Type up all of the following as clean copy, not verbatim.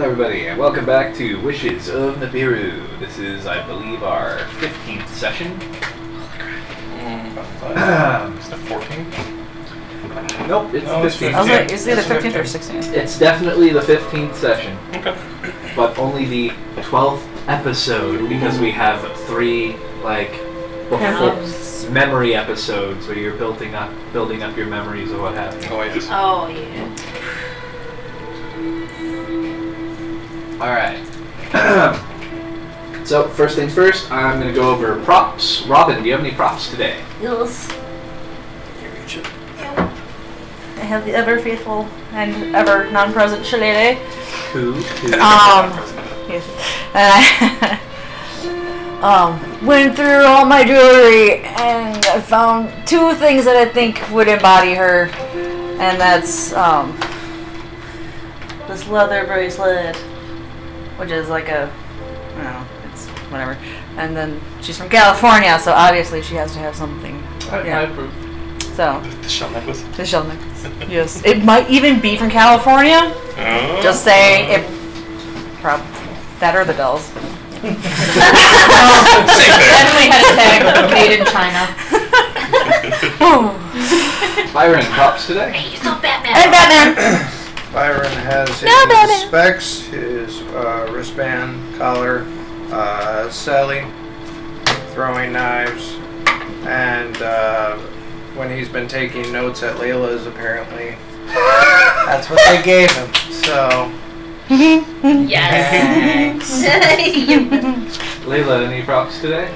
Hello everybody, and welcome back to Wishes of Nibiru. This is, I believe, our 15th session. Is it 14th? Nope, it's the 15th. I was like, is it the 15th or 16th? It's definitely the 15th session. Okay. But only the 12th episode, because we have 3, before memory episodes where you're building up your memories of what happened. Oh, yes. Oh, yeah. Alright. So, first things first, I'm going to go over props. Robin, do you have any props today? Yes. I have the ever faithful and ever non-present Shillelagh. Who? Yes. And I went through all my jewelry and I found 2 things that I think would embody her, and that's this leather bracelet, which is like a, I don't know, it's whatever. And then she's from California, so obviously she has to have something. I approve. So The shell necklace? the shell necklace. Yes, it might even be from California. Oh. Just saying, it that or the bells. Same thing. Definitely had a tag made in China. Byron, props today? Hey, you saw Batman. And Batman. Byron has his Batman. specs, his wristband, collar, celly, throwing knives, and when he's been taking notes at Laylas, apparently, that's what they gave him. So, Yes. Layla, any props today?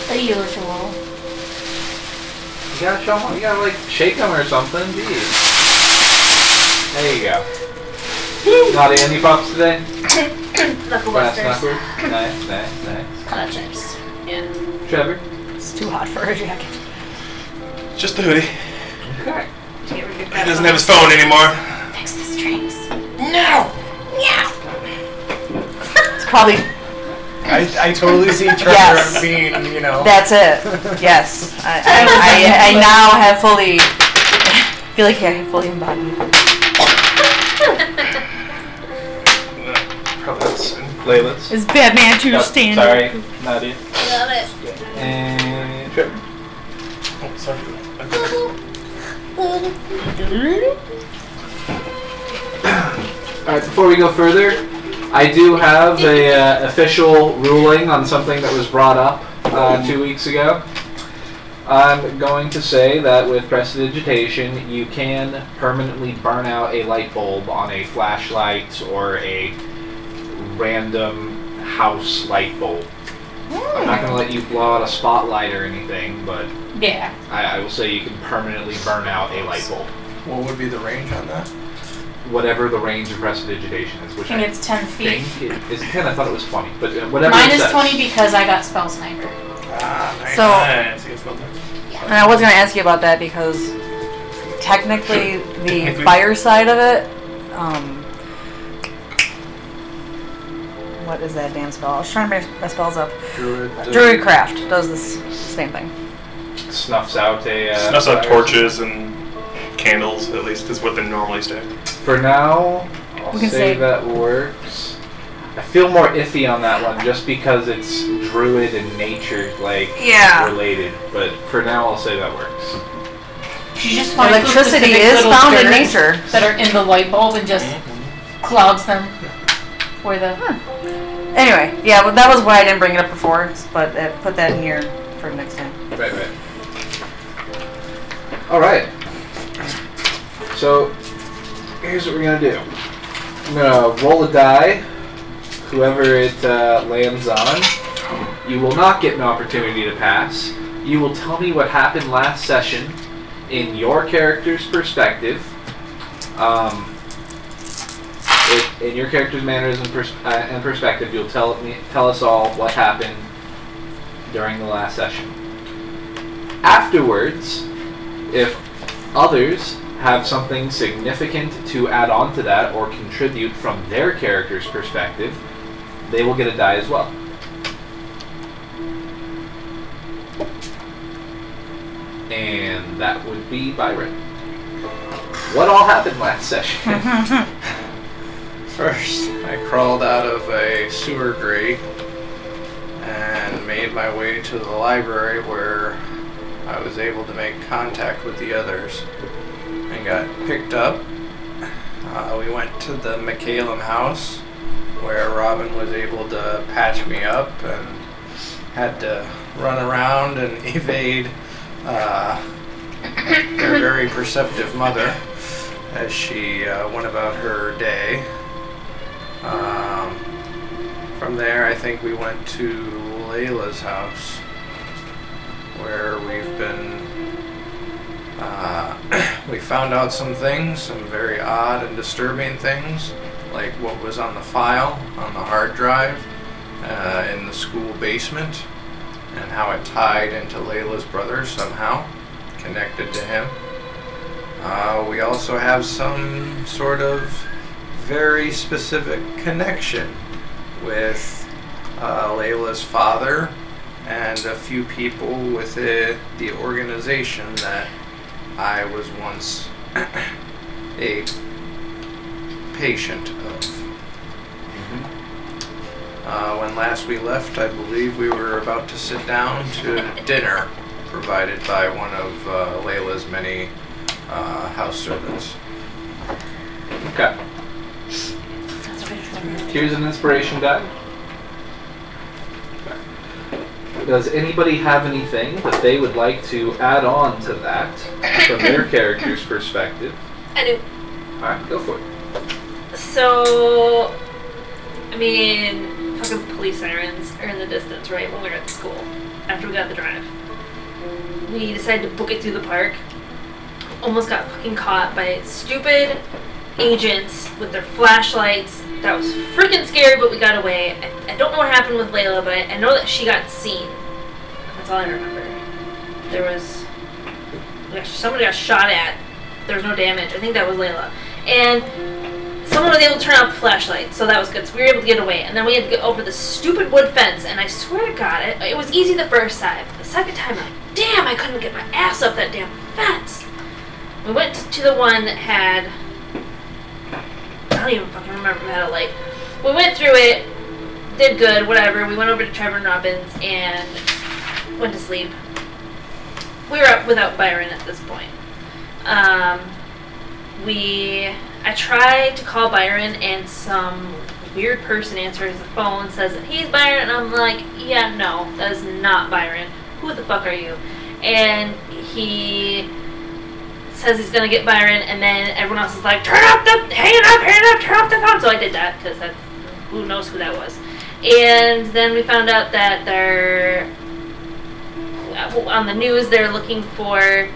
The usual. You gotta show them. You gotta shake them or something. Jeez. There you go. Nadia, any props today? Knuckle Brass busters. knuckles. Nice. Clutches. Yeah. Trevor? It's too hot for a jacket. Just the hoodie. Okay. He doesn't have his phone anymore. Fix the strings. No. Yeah. It's probably. I totally see Trevor Yes. being, That's it. Yes. I now have fully. I feel like I have fully embodied. Probably not soon. Layla's. Is Batman to Oh, stand? sorry, Nadia. Love it. And Trevor. Oh, sorry. Alright, before we go further, I do have a official ruling on something that was brought up 2 weeks ago. I'm going to say that with prestidigitation, you can permanently burn out a light bulb on a flashlight or a random house light bulb. I'm not going to let you blow out a spotlight or anything, but Yeah. I will say you can permanently burn out a light bulb. What would be the range on that? Whatever the range of prestidigitation is, I which think it's 10 feet. think is 10. I thought it was 20, but whatever. Mine it is says. 20 because I got spell sniper. Ah, nice. So, Nice. He gets well done. and I was going to ask you about that because technically the fire side of it, what is that damn spell? I was trying to make my spells up. Druidcraft does this same thing. Snuffs out a. Snuffs out fire. torches and candles, at least, is what they normally say. For now, I'll We can say say- that works. I feel more iffy on that one just because it's druid and nature Yeah. related. But for now, I'll say that works. You just find Electricity specific is little found in dirt nature. that are in the light bulb and just clouds them. Where the Anyway, yeah, well, that was why I didn't bring it up before, but put that in here for next time. Right. All right. So here's what we're gonna do. I'm gonna roll a die. Whoever it lands on, you will not get an opportunity to pass. You will tell me what happened last session in your character's perspective. In your character's manners and perspective, you'll tell us all what happened during the last session. Afterwards, if others have something significant to add on to that or contribute from their character's perspective, they will get a die as well. And that would be Byron. What all happened last session? First, I crawled out of a sewer grate and made my way to the library where I was able to make contact with the others and got picked up. We went to the McCallum house where Robin was able to patch me up and had to run around and evade their very perceptive mother as she went about her day. From there, I think we went to Layla's house, where we've been, we found out some things, some very odd and disturbing things, like what was on the file, on the hard drive, in the school basement, and how it tied into Layla's brother somehow, connected to him. We also have some sort of very specific connection with Layla's father and a few people within the organization that I was once a patient of. When last we left, I believe we were about to sit down to dinner provided by one of Layla's many house servants. Okay. Here's an inspiration die. Does anybody have anything that they would like to add on to that from their character's perspective? I do. Alright, go for it. So, I mean, fucking police sirens are in the distance, right, when we were at the school, after we got the drive. We decided to book it through the park. Almost got fucking caught by stupid agents with their flashlights. That was freaking scary, but we got away. I don't know what happened with Layla, but I know that she got seen. That's all I remember. There was... somebody got shot at. There was no damage. I think that was Layla. And someone was able to turn off the flashlight, so that was good. So we were able to get away. And then we had to get over this stupid wood fence, and I swear to God, it was easy the first time. The second time, I'm like, damn, I couldn't get my ass up that damn fence. We went to the one that had... I don't even fucking remember if it had a light. We went through it, did good, whatever. We went over to Trevor and Robbins and went to sleep. We were up without Byron at this point. I tried to call Byron and some weird person answers the phone, says that he's Byron, and I'm like, yeah, no, that is not Byron. Who the fuck are you? And he says he's gonna get Byron, and then everyone else is like, hang up, turn off the phone. So I did that, because who knows who that was. And then we found out that they're, on the news, they're looking for,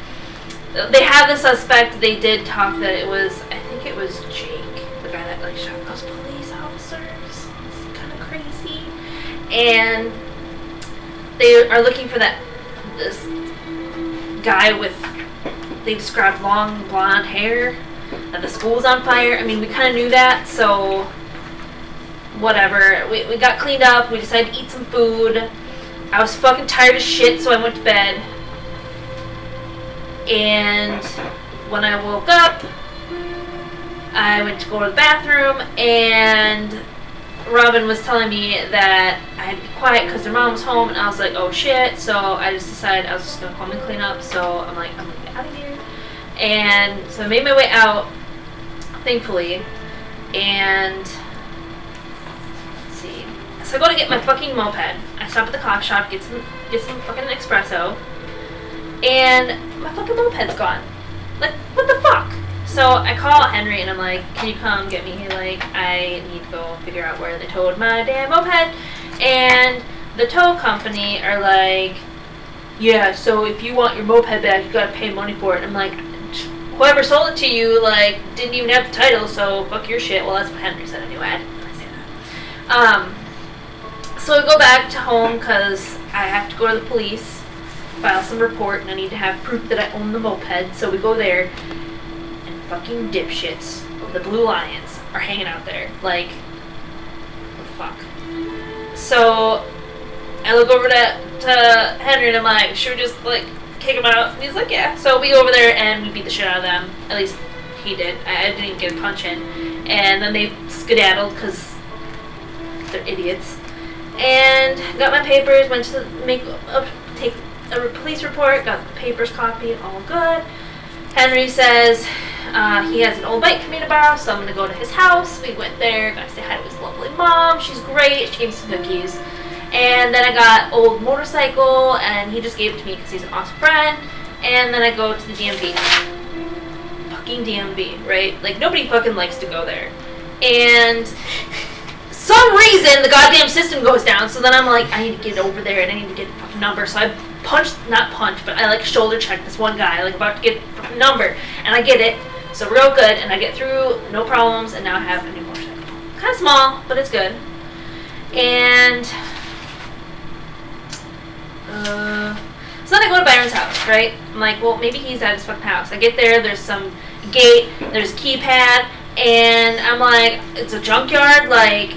they have the suspect. They did talk that it was, I think it was Jake, the guy that like shot those police officers. It's kind of crazy. And they are looking for this guy with, they described long blonde hair, that the school was on fire. I mean, we kind of knew that, so whatever. We got cleaned up, we decided to eat some food. I was fucking tired as shit, so I went to bed. And when I woke up, I went to go to the bathroom, and Robin was telling me that I had to be quiet because their mom was home, and I was like, oh shit. So I just decided I was just going to come and clean up. So I'm like, I'm going to get out of here. And so I made my way out, thankfully, and let's see. So I go to get my fucking moped. I stop at the coffee shop, get some fucking espresso, and my fucking moped's gone. Like, what the fuck? So I call Henry and I'm like, can you come get me? Like, I need to go figure out where they towed my damn moped. And the tow company are like, yeah, so if you want your moped back, you gotta pay money for it. And I'm like, whoever sold it to you, like, didn't even have the title, so fuck your shit. Well, that's what Henry said anyway. I didn't really say that. So I go back to home because I have to go to the police, file some report, and I need to have proof that I own the moped. So we go there, and fucking dipshits of the Blue Lions are hanging out there. Like, what the fuck? So I look over to Henry and I'm like, should we just, like, kick him out? And he's like, yeah. So we go over there and we beat the shit out of them. At least he did. I didn't even get a punch in. And then they skedaddled because they're idiots. And got my papers, went to take a police report, got the papers copied, all good. Henry says he has an old bike for me to borrow, so I'm going to go to his house. We went there, got to say hi to his lovely mom. She's great. She gave me some cookies. And then I got old motorcycle, and he just gave it to me because he's an awesome friend. And then I go to the DMV. Fucking DMV, right? Like, nobody fucking likes to go there. And some reason the goddamn system goes down, so then I'm like, I need to get over there and I need to get the fucking number. So I I like shoulder check this one guy, like about to get the fucking number, and I get it. So real good, and I get through, no problems, and now I have a new motorcycle. Kind of small, but it's good. And so then I go to Byron's house, right? I'm like, well, maybe he's at his fucking house. I get there, there's some gate, there's a keypad, and I'm like, it's a junkyard, like,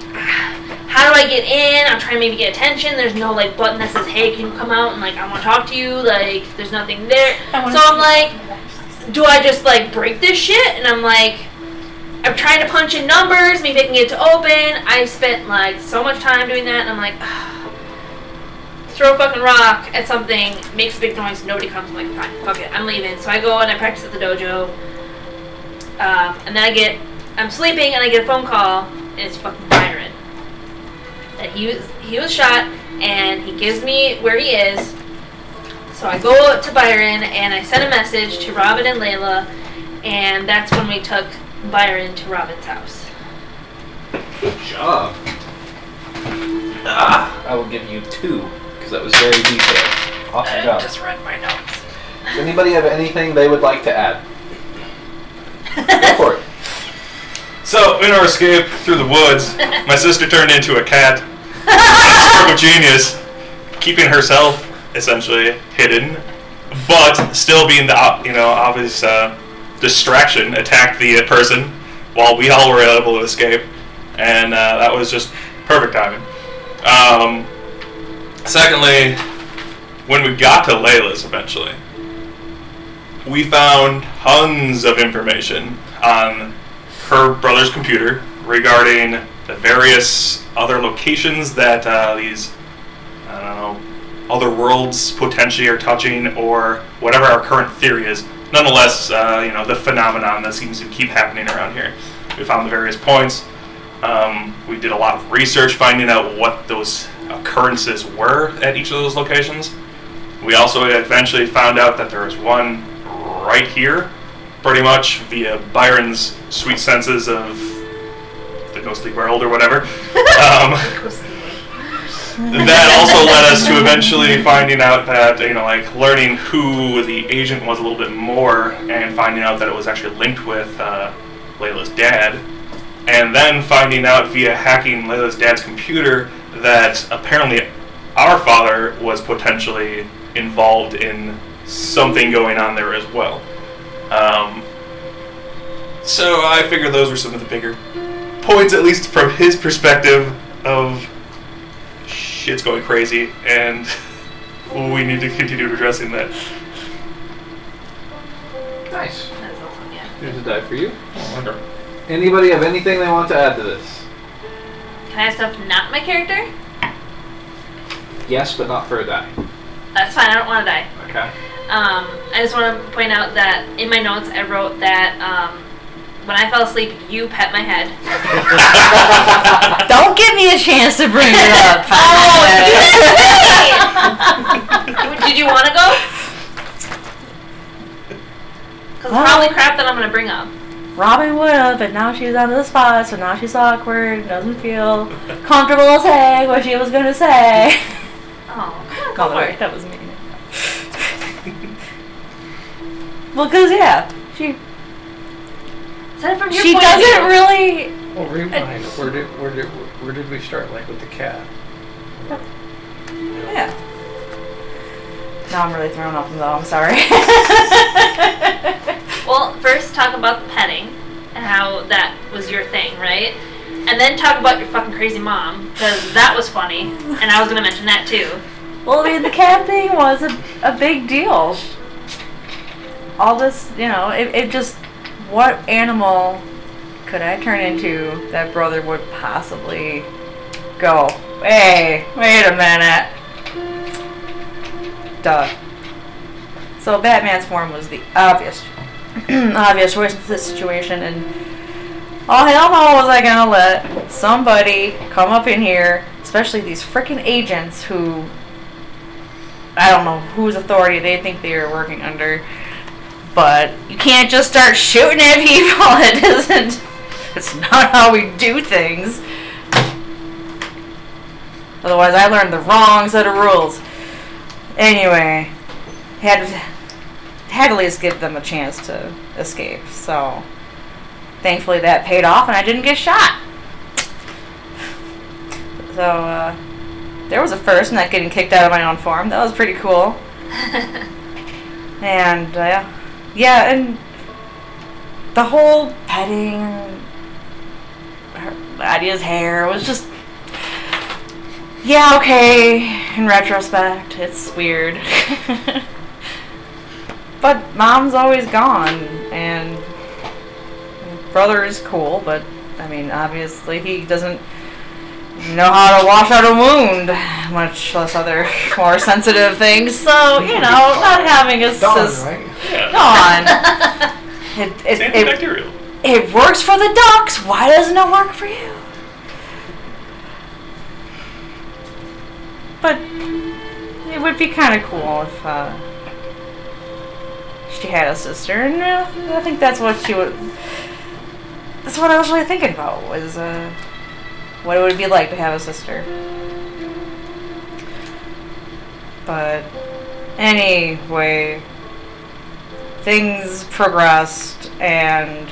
how do I get in? I'm trying to maybe get attention. There's no, like, button that says, hey, can you come out? And, like, I want to talk to you. Like, there's nothing there. So I'm like, do I just, like, break this shit? And I'm like, I'm trying to punch in numbers. Maybe I can get it to open. I spent, like, so much time doing that. And I'm like, throw a fucking rock at something, makes a big noise, nobody comes. I'm like, fine, fuck it, I'm leaving. So I go and I practice at the dojo. And then I'm sleeping and I get a phone call, and it's fucking Byron. That he was shot, and he gives me where he is. So I go to Byron and I send a message to Robin and Layla, and that's when we took Byron to Robin's house. Good job. I will give you 2, because that was very detailed. Awesome job. Just read my notes. Does anybody have anything they would like to add? Go for it. So, in our escape through the woods, my sister turned into a cat. A stroke of genius, keeping herself essentially hidden, but still being the obvious distraction, attacked the person while we all were able to escape, and that was just perfect timing. Secondly, when we got to Layla's eventually, we found tons of information on her brother's computer regarding the various other locations that these, I don't know, other worlds potentially are touching, or whatever our current theory is. Nonetheless, the phenomenon that seems to keep happening around here. We found the various points. We did a lot of research finding out what those occurrences were at each of those locations. We also eventually found out that there was one right here, pretty much via Byron's sweet senses of the ghostly world or whatever. That also led us to eventually finding out that, learning who the agent was a little bit more, and finding out that it was actually linked with Layla's dad, and then finding out via hacking Layla's dad's computer that apparently our father was potentially involved in something going on there as well. So I figured those were some of the bigger points, at least from his perspective of shit's going crazy, and we need to continue addressing that. Nice. That's awesome, yeah. Here's a die for you. Anybody have anything they want to add to this? Can I have stuff not my character? Yes, but not for a die. That's fine, I don't want to die. Okay. I just want to point out that in my notes I wrote that when I fell asleep, you pet my head. Don't give me a chance to bring it up. Did you want to go? Because it's probably crap that I'm going to bring up. Robin would have, but now she's on the spot, so now she's awkward, doesn't feel comfortable saying what she was going to say. Oh, Go for it. That was me. Well, because, yeah, she from your she point of doesn't view. really... Well, rewind. Where did we start? Like with the cat? Yeah. Now I'm really thrown off, though. I'm sorry. Well, first talk about the petting and how that was your thing, right? And then talk about your fucking crazy mom, because that was funny, and I was going to mention that too. Well, I mean, the cat thing was a big deal. All this, it just what animal could I turn into that brother would possibly go, hey, wait a minute. Duh. So Batman's form was the obvious choice in this situation, and oh hell no was I gonna let somebody come up in here, especially these frickin' agents who, I don't know whose authority they think they are working under, but you can't just start shooting at people. It isn't. It's not how we do things. Otherwise, I learned the wrong set of rules. Anyway, had to at least give them a chance to escape. So, thankfully, that paid off, and I didn't get shot. So, there was a first, not getting kicked out of my own form. That was pretty cool. And yeah, and the whole petting Nadia's hair was just, yeah, okay, in retrospect, it's weird. But Mom's always gone, and brother is cool, but, I mean, obviously he doesn't know how to wash out a wound, much less other more sensitive things, so, you know, not having a Dawn, right? Yeah. Dawn. It works for the ducks. Why doesn't it work for you? But it would be kind of cool if she had a sister, and I think that's what she would. That's what I was really thinking about, was what it would be like to have a sister. But anyway, things progressed, and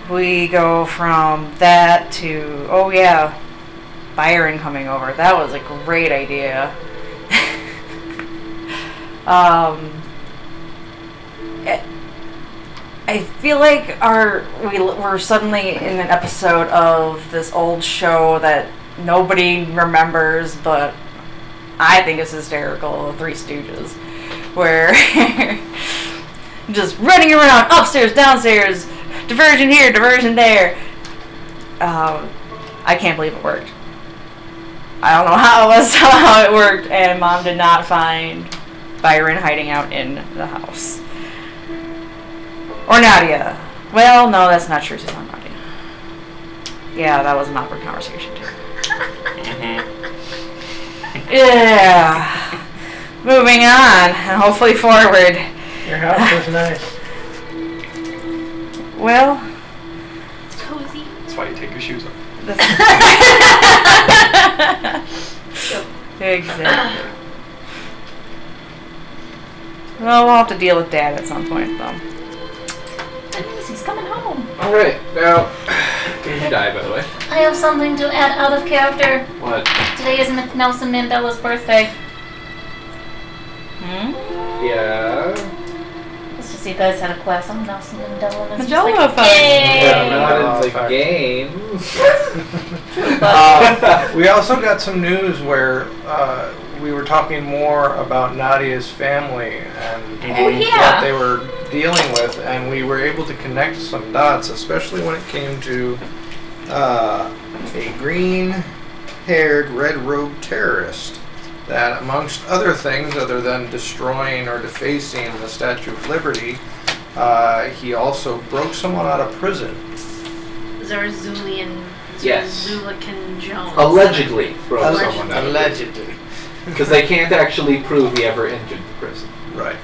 we go from that to, oh yeah, Byron coming over. That was a great idea. I feel like we're suddenly in an episode of this old show that nobody remembers, but I think it's hysterical, Three Stooges, where just running around upstairs, downstairs, diversion here, diversion there. I can't believe it worked. I don't know how it worked, and Mom did not find Byron hiding out in the house. Or Nadia. Well, no, that's not true. She's not Nadia. Yeah, that was an awkward conversation, too. Yeah. Moving on, and hopefully forward. Your house was nice. Well, It's cozy. That's why you take your shoes off. Exactly. Well, we'll have to deal with Dad at some point, though. Denise, he's coming home. Alright, now, did you die, by the way? I have something to add out of character. What? Today is Nelson Mandela's birthday. Yeah. Let's just see, you guys had a class on Nelson Mandela. And it's just Mandela like, effect. yay! Yeah, not fuck. in the game. We also got some news where we were talking more about Nadia's family and Oh, yeah. what they were dealing with, and we were able to connect some dots, especially when it came to a green-haired, red-robed terrorist that, amongst other things, other than destroying or defacing the Statue of Liberty, he also broke someone out of prison. Yes. Zulican Jones. Allegedly broke someone out. Allegedly. Because they can't actually prove he ever entered the prison. Right.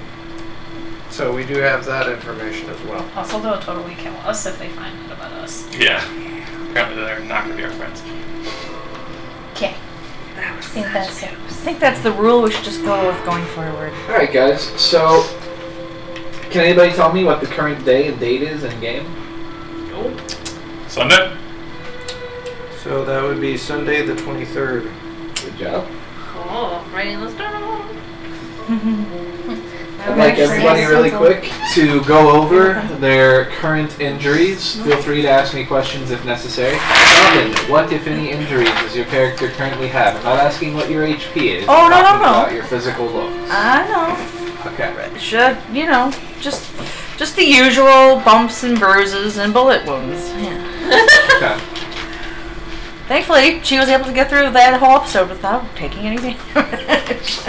So we do have that information as well. Also, they'll totally kill us if they find out about us. Yeah. Apparently they're not going to be our friends. Okay. I think that's it. I think that's the rule we should just go with going forward. Alright, guys, so can anybody tell me what the current day and date is in game? Sunday? So that would be Sunday the 23rd. Good job. Oh, right in the start. I'd like everybody really quick to go over their current injuries. Feel free to ask me questions if necessary. Robin, what, if any, injuries does your character currently have? I'm not asking what your HP is. Oh, I'm no, talking no, no. about your physical looks. I know. Okay. Should, you know, just Just the usual bumps and bruises and bullet wounds. Yeah. Okay. Thankfully, she was able to get through that whole episode without taking any damage.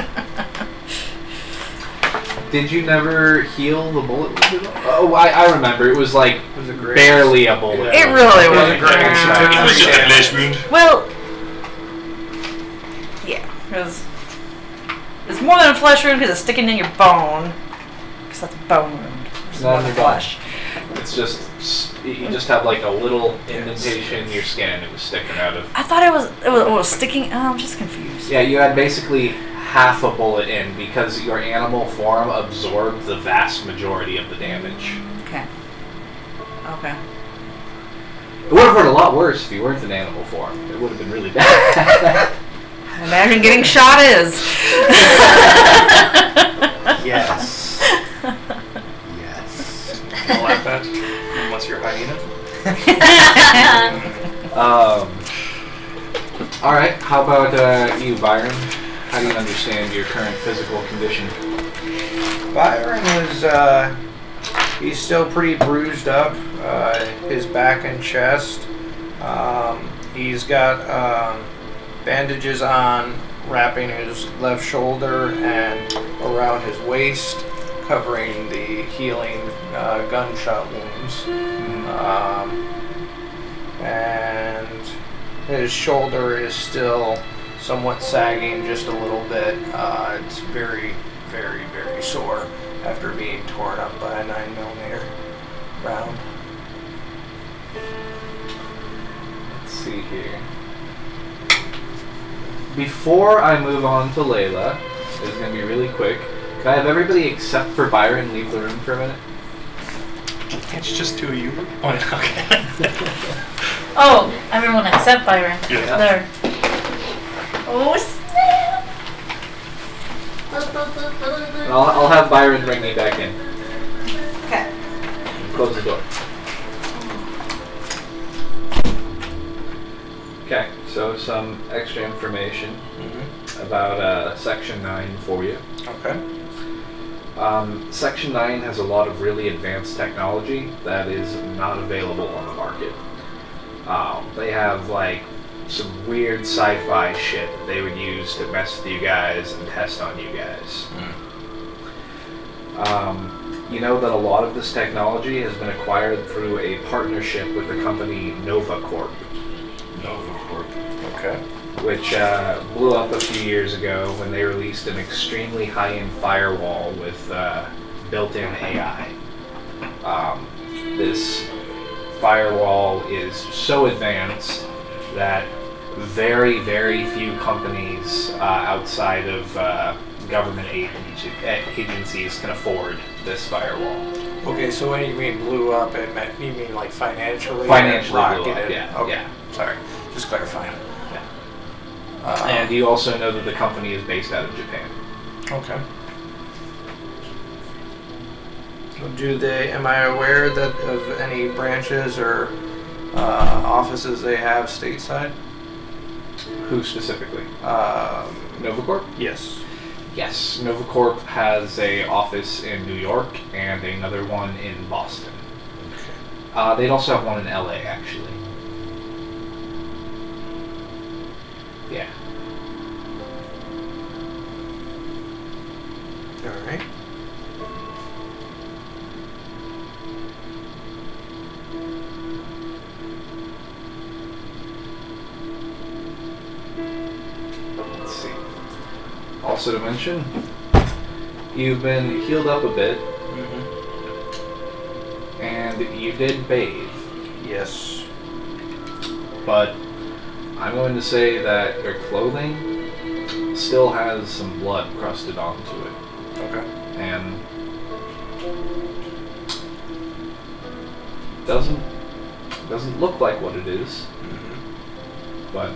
Did you never heal the bullet wound at all? Oh, I remember. It was like It was a great. barely a bullet. It really was. a great. It was just a flesh wound. Well, yeah, it's more than a flesh wound because it's sticking in your bone. Because that's a bone wound. It's Not more in than your bone. flesh. It's just you just have like a little indentation in your skin. It was sticking out of. I thought it was sticking. Oh, I'm just confused. Yeah, you had basically half a bullet in because your animal form absorbed the vast majority of the damage. Okay. Okay. It would have hurt a lot worse if you weren't in animal form. It would have been really bad. Imagine getting shot is. Yes. Yes. I'll laugh at, unless you're a hyena. All right. How about you, Byron? How do you understand your current physical condition? Byron was, he's still pretty bruised up, his back and chest. He's got bandages on, wrapping his left shoulder and around his waist, covering the healing gunshot wounds. And his shoulder is still somewhat sagging just a little bit. It's very, very, very sore after being torn up by a 9mm round. Let's see here. Before I move on to Layla, it's going to be really quick. Can I have everybody except for Byron leave the room for a minute? Can't you just do you? Oh, okay. Oh, everyone except Byron. Yeah. There. Oh, snap! And I'll have Byron bring me back in. Okay. Close the door. Okay, so some extra information about Section 9 for you. Okay. Section 9 has a lot of really advanced technology that is not available on the market. They have like some weird sci-fi shit that they would use to mess with you guys and test on you guys. You know that a lot of this technology has been acquired through a partnership with the company Nova Corp. Okay. Which blew up a few years ago when they released an extremely high-end firewall with built-in AI. This firewall is so advanced that very, very few companies outside of government agencies can afford this firewall. Okay, so when you mean blew up, you mean like financially? Financially blew up, rocketed? yeah. Okay. Yeah. Sorry. Just clarifying. And you also know that the company is based out of Japan. Okay. Am I aware that of any branches or offices they have stateside? Who specifically? Novacorp? Yes. Yes, Novacorp has a office in New York and another one in Boston. They'd also have one in LA, actually. Yeah. All right. Let's see. Also to mention, you've been healed up a bit, and you did bathe. Yes. But I'm going to say that your clothing still has some blood crusted onto it. Okay. And doesn't look like what it is, but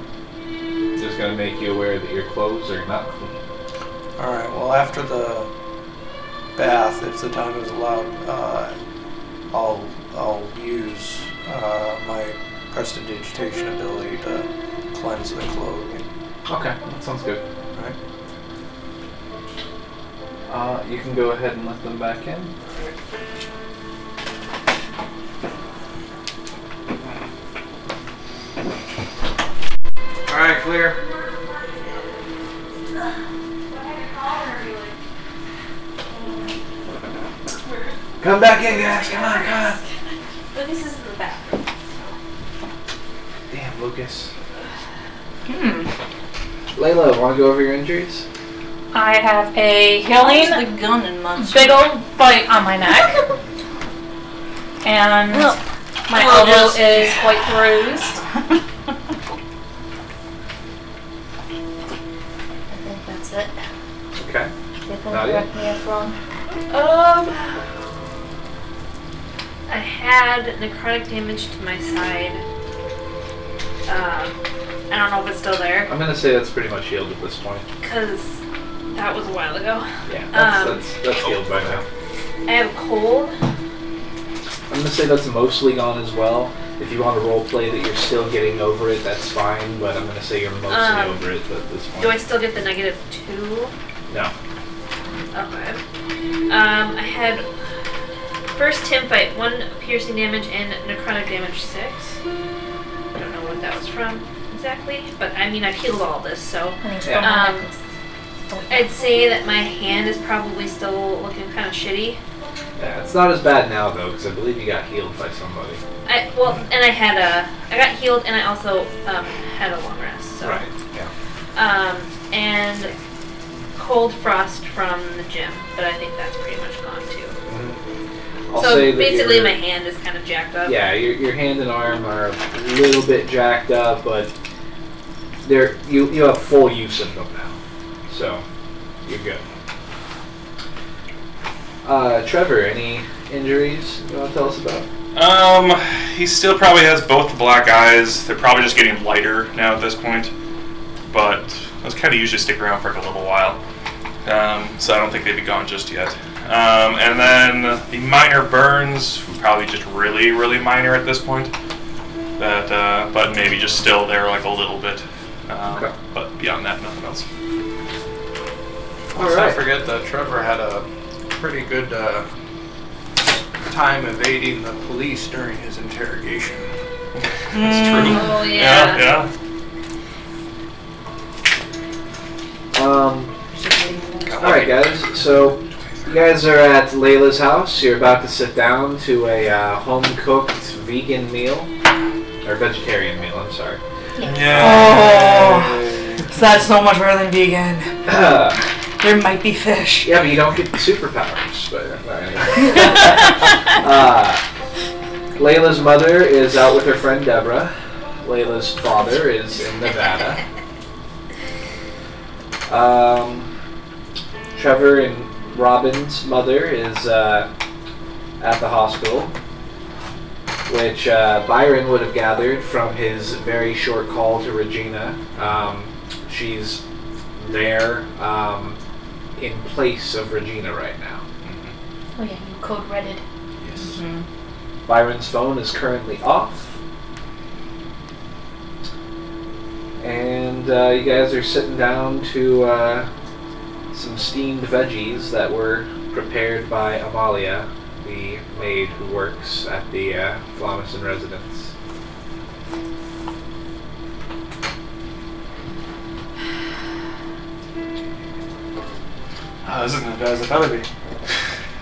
just going to make you aware that your clothes are not clean. All right. Well, after the bath, if the time is allowed, I'll use my prestidigitation ability to cleanse the clothing. Okay, that sounds good. All right. You can go ahead and let them back in. Alright, clear. Come back in, guys. Come on, come on. Lucas is in the bathroom. Damn, Lucas. Layla, want to go over your injuries? I have a Healing healing, the gun in my big old bite on my neck, and my elbow is quite bruised. I think that's it. Okay. Correct me if wrong. I had necrotic damage to my side. I don't know if it's still there, I'm gonna say that's pretty much healed at this point. because that was a while ago. Yeah, that's healed by now. I have a cold. I'm gonna say that's mostly gone as well. If you want to role play that you're still getting over it, that's fine. But I'm gonna say you're mostly over it at this point. Do I still get the -2? No. Okay. I had first Tim fight, 1 piercing damage and necrotic damage 6. I don't know what that was from exactly, but I mean I've healed all this, so I'd say that my hand is probably still looking kind of shitty. Yeah, it's not as bad now though, because I believe you got healed by somebody. I got healed and I also had a long rest. So. Right. Yeah. And cold frost from the gym, but I think that's pretty much gone too. I'll So say that basically my hand is kind of jacked up. Yeah, your hand and arm are a little bit jacked up, but you have full use of them now, so you're good. Trevor, any injuries you want to tell us about? He still probably has both the black eyes. They're probably just getting lighter now at this point, but those kind of usually stick around for like a little while. So I don't think they'd be gone just yet. And then the minor burns, probably just really, really minor at this point. That, but maybe just still there like a little bit. Okay. But beyond that, nothing else. Let's not forget that Trevor had a pretty good time evading the police during his interrogation. That's true. Oh yeah. Yeah. Alright guys, so you guys are at Layla's house. You're about to sit down to a home-cooked vegan meal. Or vegetarian meal, I'm sorry. Oh, so that's so much better than vegan. There might be fish. Yeah, but you don't get the superpowers. But, Layla's mother is out with her friend Deborah. Layla's father is in Nevada. Trevor and Robin's mother is at the hospital, which Byron would have gathered from his very short call to Regina. She's there in place of Regina right now. Oh yeah, you code redded. Yes. Byron's phone is currently off. And you guys are sitting down to some steamed veggies that were prepared by Amalia, the maid who works at the Flamison residence. Oh, this isn't as bad as I thought it'd be.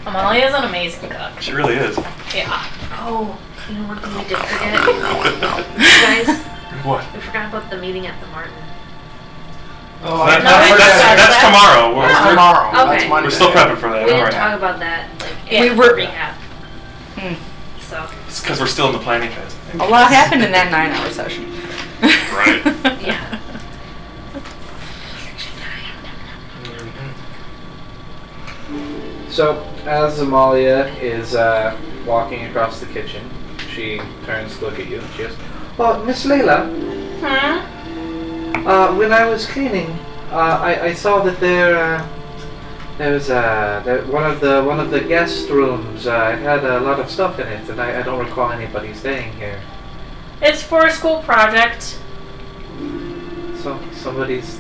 Amalia is an amazing cook. She really is. Yeah. Oh, you know what we did forget? You guys, What? we forgot about the meeting at the Martin. Oh, That's tomorrow. tomorrow. Okay. That's Monday. We're still prepping for that. We didn't Alright. talk about that like in We the were- recap. So It's because we're still in the planning phase. A lot happened in that 9-hour session. Right. yeah. So, as Amalia is walking across the kitchen, she turns to look at you and she goes, "Oh, Miss Layla, when I was cleaning, I saw that there's one of the guest rooms. It had a lot of stuff in it, and I don't recall anybody staying here. It's for a school project. So somebody's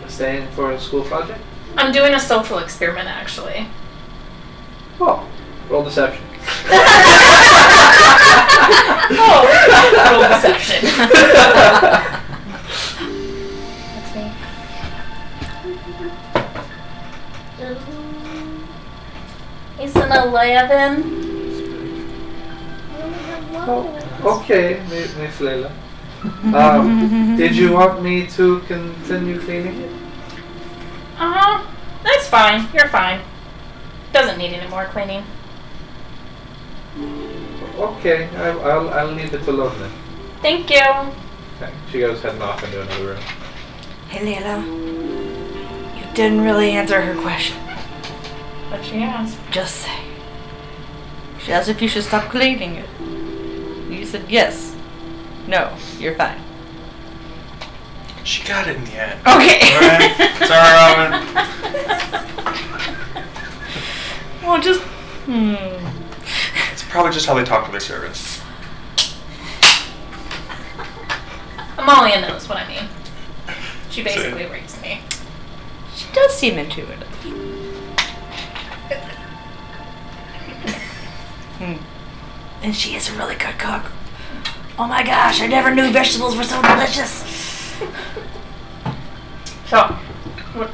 staying for a school project? I'm doing a social experiment, actually. Oh, roll deception." Oh, roll deception. me. It's an 11. Okay, Miss Layla. Did you want me to continue cleaning it? That's fine. You're fine. Doesn't need any more cleaning. Okay, I'll leave it alone then. Thank you. Okay. She goes heading off into another room. Hey, Layla. You didn't really answer her question. What she asked. Just say. She asked if you should stop cleaning it. You said yes. No, you're fine. She got it in the end. Okay. Alright. Sorry, Robin. Well, just... It's probably just how they talk to their servants. Amalia knows what I mean. She basically raised me. She does seem intuitive. And she is a really good cook. Oh my gosh, I never knew vegetables were so delicious. So, what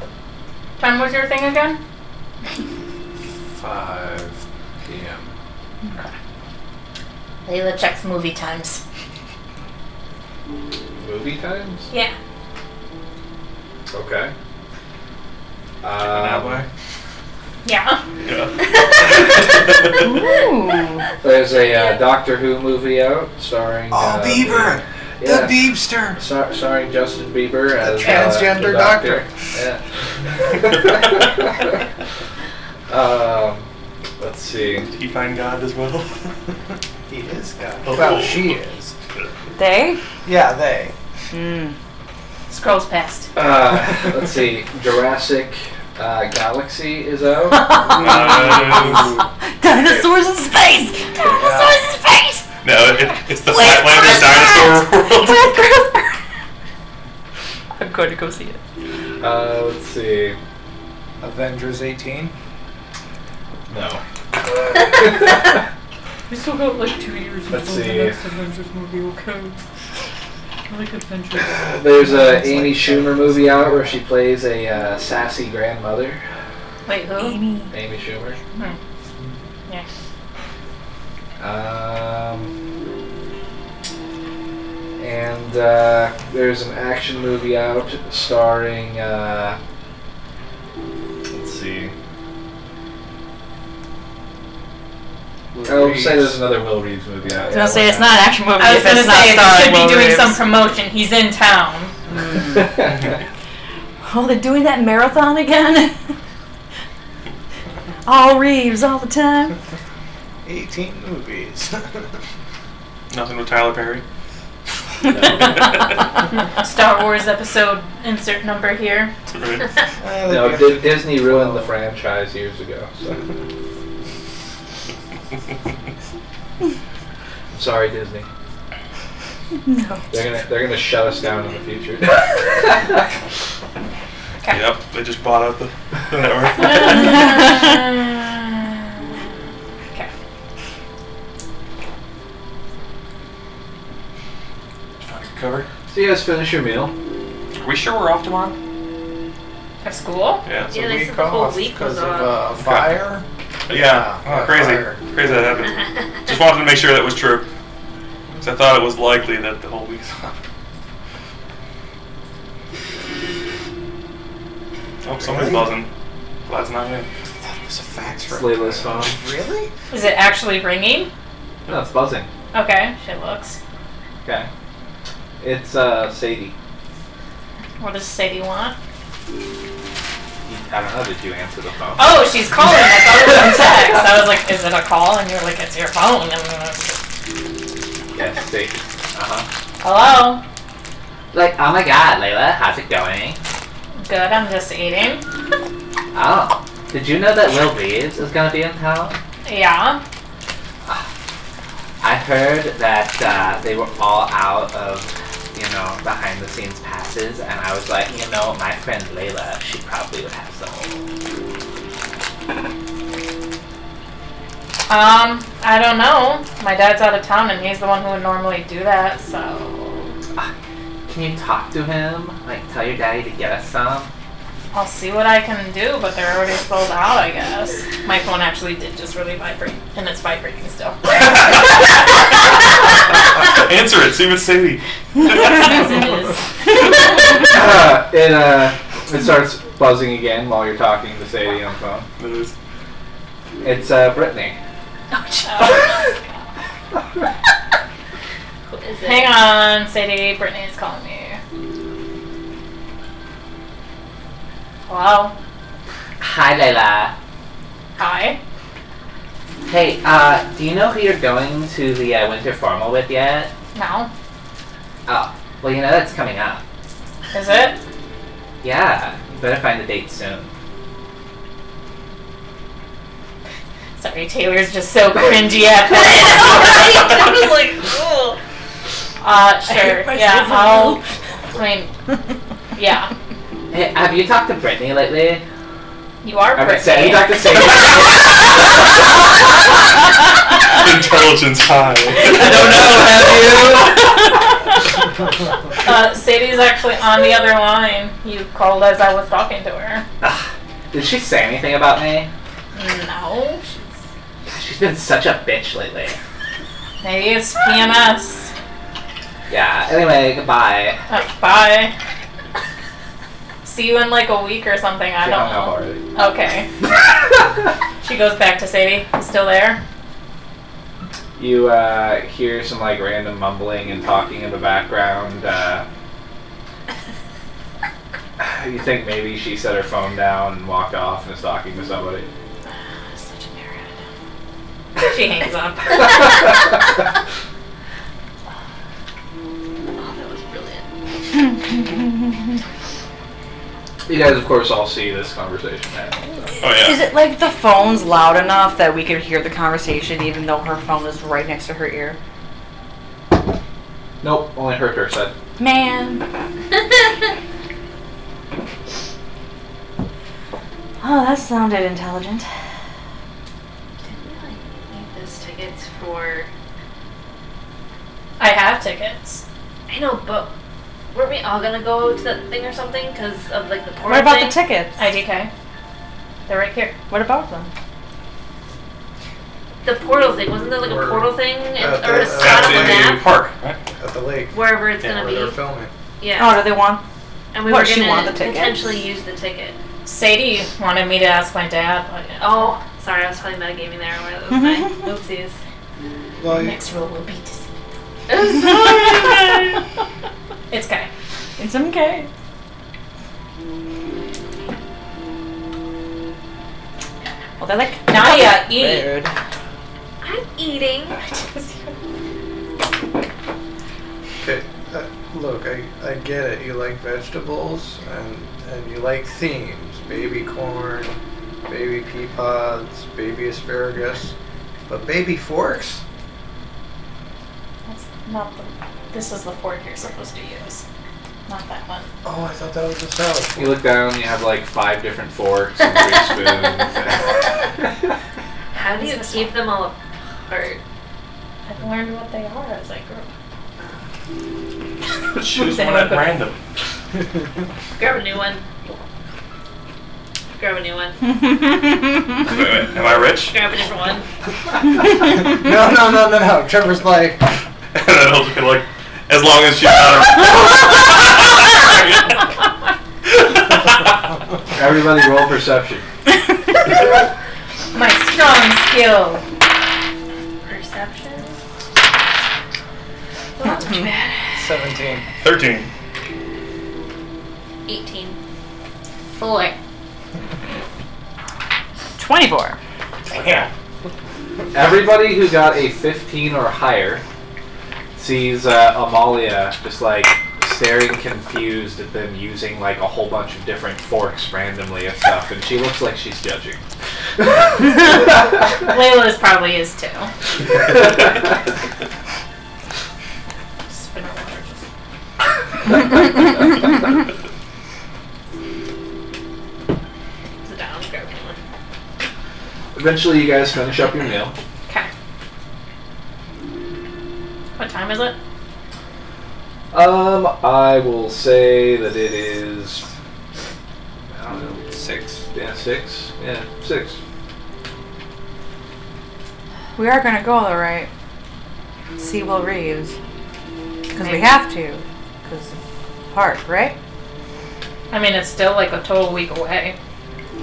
time was your thing again? 5 p.m. Layla checks movie times. Movie times? Yeah. Okay. That way. Yeah. Yeah. Ooh. There's a Doctor Who movie out starring. Bieber! Yeah. The Beebster! Starring Justin Bieber as transgender the doctor. Yeah. Let's see. Did he find God as well? He is God. Oh. Well, she is. They? Yeah, they. Scrolls past. Let's see. Jurassic Galaxy is out. Dinosaurs in space! Dinosaurs in space! No, it's the Flatlanders dinosaur world. I'm going to go see it. Let's see. Avengers 18. No. We still got like 2 years Let's until see. the next Avengers movie, okay? I like Avengers. There's a Amy Schumer movie out where she plays a sassy grandmother. Wait, who? Amy. Amy Schumer. Yeah. And there's an action movie out starring. Let's see. I'll say there's another Will Reeves movie out. I was going to say, it's not an action movie I was if going to it's not say, starring it should be Will doing Reeves. some promotion. He's in town. Oh, they're doing that marathon again? All Reeves all the time. 18 movies. Nothing with Tyler Perry. Star Wars episode insert number here. Right. No, Disney ruined the franchise years ago. So. I'm sorry, Disney. No. They're gonna shut us down in the future. Okay. Yep, they just bought out the network. Okay. Cover. So you guys finish your meal. Are we sure we're off tomorrow? Have school? Yeah. It's Yeah, a they week said the whole off week because was of off. a fire. Yeah. Yeah, Crazy. fire. Crazy that happened. Just wanted to make sure that was true. Because I thought it was likely that the whole week's off. Oh, somebody's buzzing. Glad it's not me. I thought it was a fax It's for Layla's phone. Really? Is it actually ringing? No, it's buzzing. Okay, shit looks. Okay. It's Sadie. What does Sadie want? I don't know. Did you answer the phone? Oh, she's calling. I thought it was a text. I was like, is it a call? And you're like, it's your phone. Yes, Sadie. Hello? Like, oh my God, Layla, how's it going? Good, I'm just eating. Oh, did you know that Will Reeves is gonna be in town? Yeah. I heard that they were all out of, behind the scenes passes, and I was like, my friend Layla, she probably would have some. I don't know. My dad's out of town and he's the one who would normally do that, so. Can can you talk to him? Like, tell your daddy to get us some? I'll see what I can do, but they're already sold out, I guess. My phone actually did just really vibrate, and it's vibrating still. Answer it. See if it's Sadie. Yes, it is. It starts buzzing again while you're talking to Sadie on the phone. It is. It's Brittany. Who is it? Hang on, Sadie. Brittany's calling me. Hello? Hi, Layla. Hi. Hey, do you know who you're going to the winter formal with yet? No. Oh, well, you know that's coming up. Is it? Yeah, you better find the date soon. Sorry, Taylor's just so cringy at this. I was like, oh. Sure. Yeah, I'll. I mean, yeah. Hey, have you talked to Brittany lately? You are Have Brittany. you talked to Sadie? Intelligence high. I don't know, have you? Sadie's actually on the other line. You called as I was talking to her. Did she say anything about me? No. She's been such a bitch lately. Maybe it's PMS. Yeah, anyway, goodbye. Bye. See you in like a week or something. I She don't hung up know. already. Okay. She goes back to Sadie. You still there? You hear some like random mumbling and talking in the background. You think maybe she set her phone down and walked off and is talking to somebody. Such a nerd. She hangs up. Oh, that was brilliant. You guys, of course, all see this conversation happening. So. Oh yeah. Is it like the phone's loud enough that we could hear the conversation even though her phone is right next to her ear? Nope, only heard her said. Man. Oh, that sounded intelligent. Didn't we like need those tickets for? I have tickets. I know, but weren't we all gonna go to that thing or something because of like the portal What about thing? the tickets? IDK. They're right here. What about them? The portal thing, wasn't there like a Or- portal thing at or a the- spot on the At the map park, right? At the lake. wherever it's Yeah, gonna Where they're be? filming. Yeah, Oh, do they want? and we what, were she gonna wanted the tickets? potentially use the ticket. Sadie wanted me to ask my dad. But Oh, sorry, I was playing metagaming there. That was my oopsies. Well, next rule will be to see. I'm sorry. It's okay. It's okay. Well, they're like, Naya, eat. rude. I'm eating. okay, look, I get it. You like vegetables and you like themes. Baby corn, baby pea pods, baby asparagus. But baby forks? That's not the. This is the fork you're supposed to use. Not that one. Oh, I thought that was a salad fork. You look down, you have like 5 different forks and 3 spoons. How do you keep them all apart? I've learned what they are as I grew. Choose one at random. Grab a new one. Grab a new one. Wait, am I rich? Grab a different one. No. Trevor's like, And then I'll be like, as long as she's not Everybody roll perception. My strong skill. Perception. Not too bad. 17. 13. 18. 4. 24. Yeah. Everybody who got a 15 or higher sees Amalia just like staring confused at them using like a whole bunch of different forks randomly and stuff, and she looks like she's judging. Layla's probably is too. Spin her water just. Sit down. Grab a new one. Eventually, you guys finish up your meal. Okay. What time is it? I will say that it is. I don't know. 6. Yeah, 6. Yeah, 6. We are gonna go though, right? See Will Reeves. Because we have to. Because park, right? I mean, it's still like a total week away.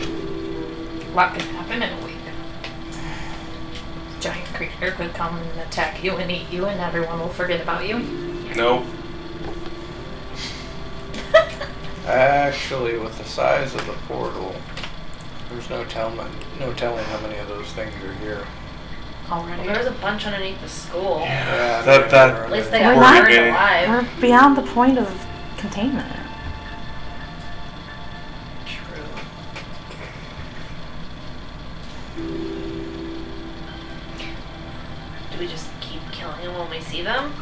A lot can happen in a week. Giant creature could come and attack you and eat you, and everyone will forget about you. Nope. Actually, with the size of the portal, there's no telling how many of those things are here. Already. Well, there's a bunch underneath the school. Yeah, that- At least they got We're burned not- alive. We're beyond the point of containment. True. Do we just keep killing them when we see them?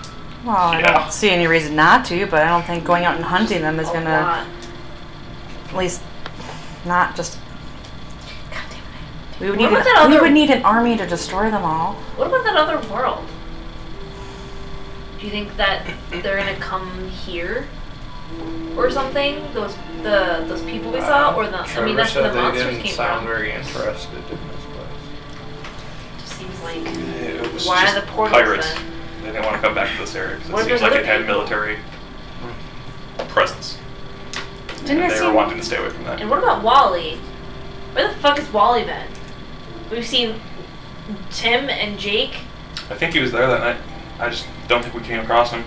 Well, I Yeah. don't see any reason not to, but I don't think going out and hunting them is A gonna, lot. at least, not just. God damn it. We would What need. about that We other- would need an army to destroy them all. What about that other world? Do you think that they're gonna come here or something? Those people we saw, or the Trevor I mean that's where said the they monsters didn't came sound from. very interested in this place. Just seems like It was why just the portals pirates. then? They didn't want to come back to this area because What it if seems there's like it other had people? military presence. Didn't And it they were seem? wanting to stay away from that. And what about Wally? Where the fuck has Wally been? We've seen Tim and Jake. I think he was there that night. I just don't think we came across him.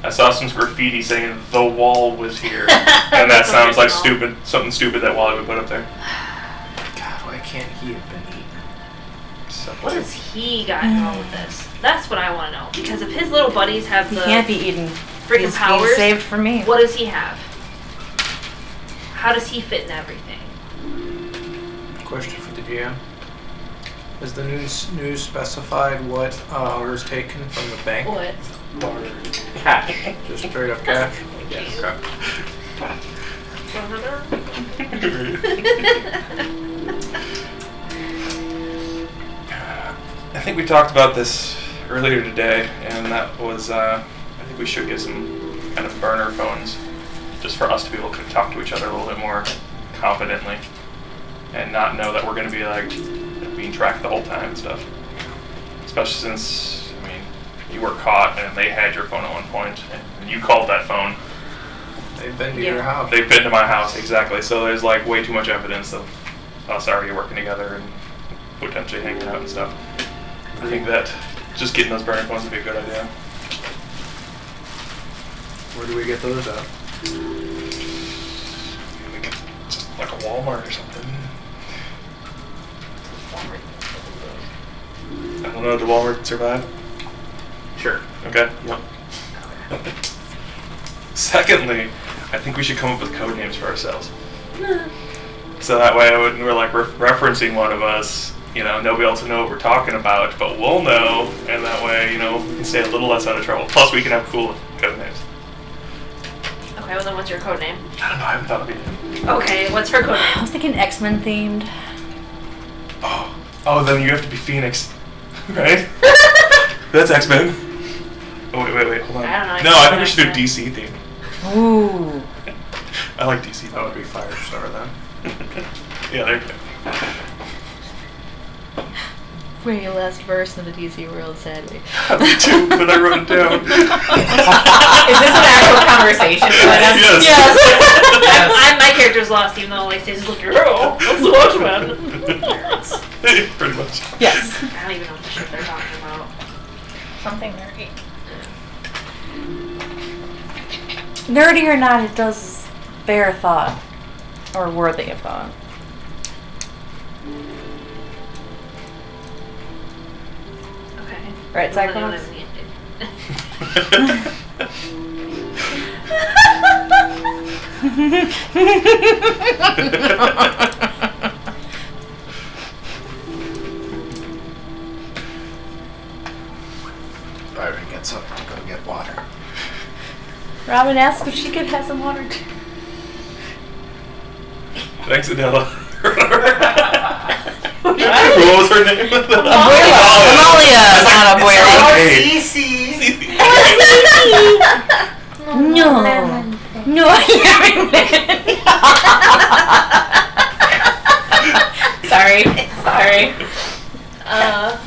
I saw some graffiti saying the wall was here, and that sounds like something stupid that Wally would put up there. God, why can't he have been eaten? So, What has he got wrong with this? That's what I want to know. Because if his little buddies have He the can't be eaten. freaking He's powers, being saved for me. what does he have? How does he fit in everything? Question for the GM. Is the news specified what was taken from the bank? What? Cash. Just straight up cash? yes. I think we talked about this earlier today, and that was, I think we should get some kind of burner phones, just for us to be able to talk to each other a little bit more confidently, and not know that we're going to be like being tracked the whole time and stuff. Especially since, I mean, you were caught and they had your phone at one point, and you called that phone. They've been to your house. They've been to my house, exactly. So there's like way too much evidence of us already working together and potentially hanging out and stuff. I think that just getting those burner phones would be a good idea. Where do we get those at? We could, like a Walmart or something. I don't know, did Walmart survive? Sure. Okay. Yep. Secondly, I think we should come up with code names for ourselves. So that way when we're like referencing one of us, you know, nobody else will know what we're talking about, but we'll know, and that way, you know, we can stay a little less out of trouble. Plus we can have cool code names. Okay, well then what's your code name? I don't know, I haven't thought of it. Okay, what's her code I name? was thinking X-Men themed. Oh, then you have to be Phoenix, right? That's X-Men. Oh, wait, hold on. I don't know, I No, can't I think we should do X-Men. DC theme. Ooh. I like DC. That would be Firestar then. Yeah, there you go. Where your last verse in the DC world, sadly. Me too, but I wrote it down. Is this an actual conversation? Yes. My character's lost, even though like says, "Look, you're that's the Watchman." Pretty much. Yes. I don't even know what the shit they're talking about. Something nerdy. Nerdy or not, it does bear thought. Or worthy of thought. Okay. Right, Cyclops? Byron gets up to go get water. Robin asked if she could have some water too. Thanks, Adela. What was her name? Amalia, not Abuela. Okay. No. No, Sorry.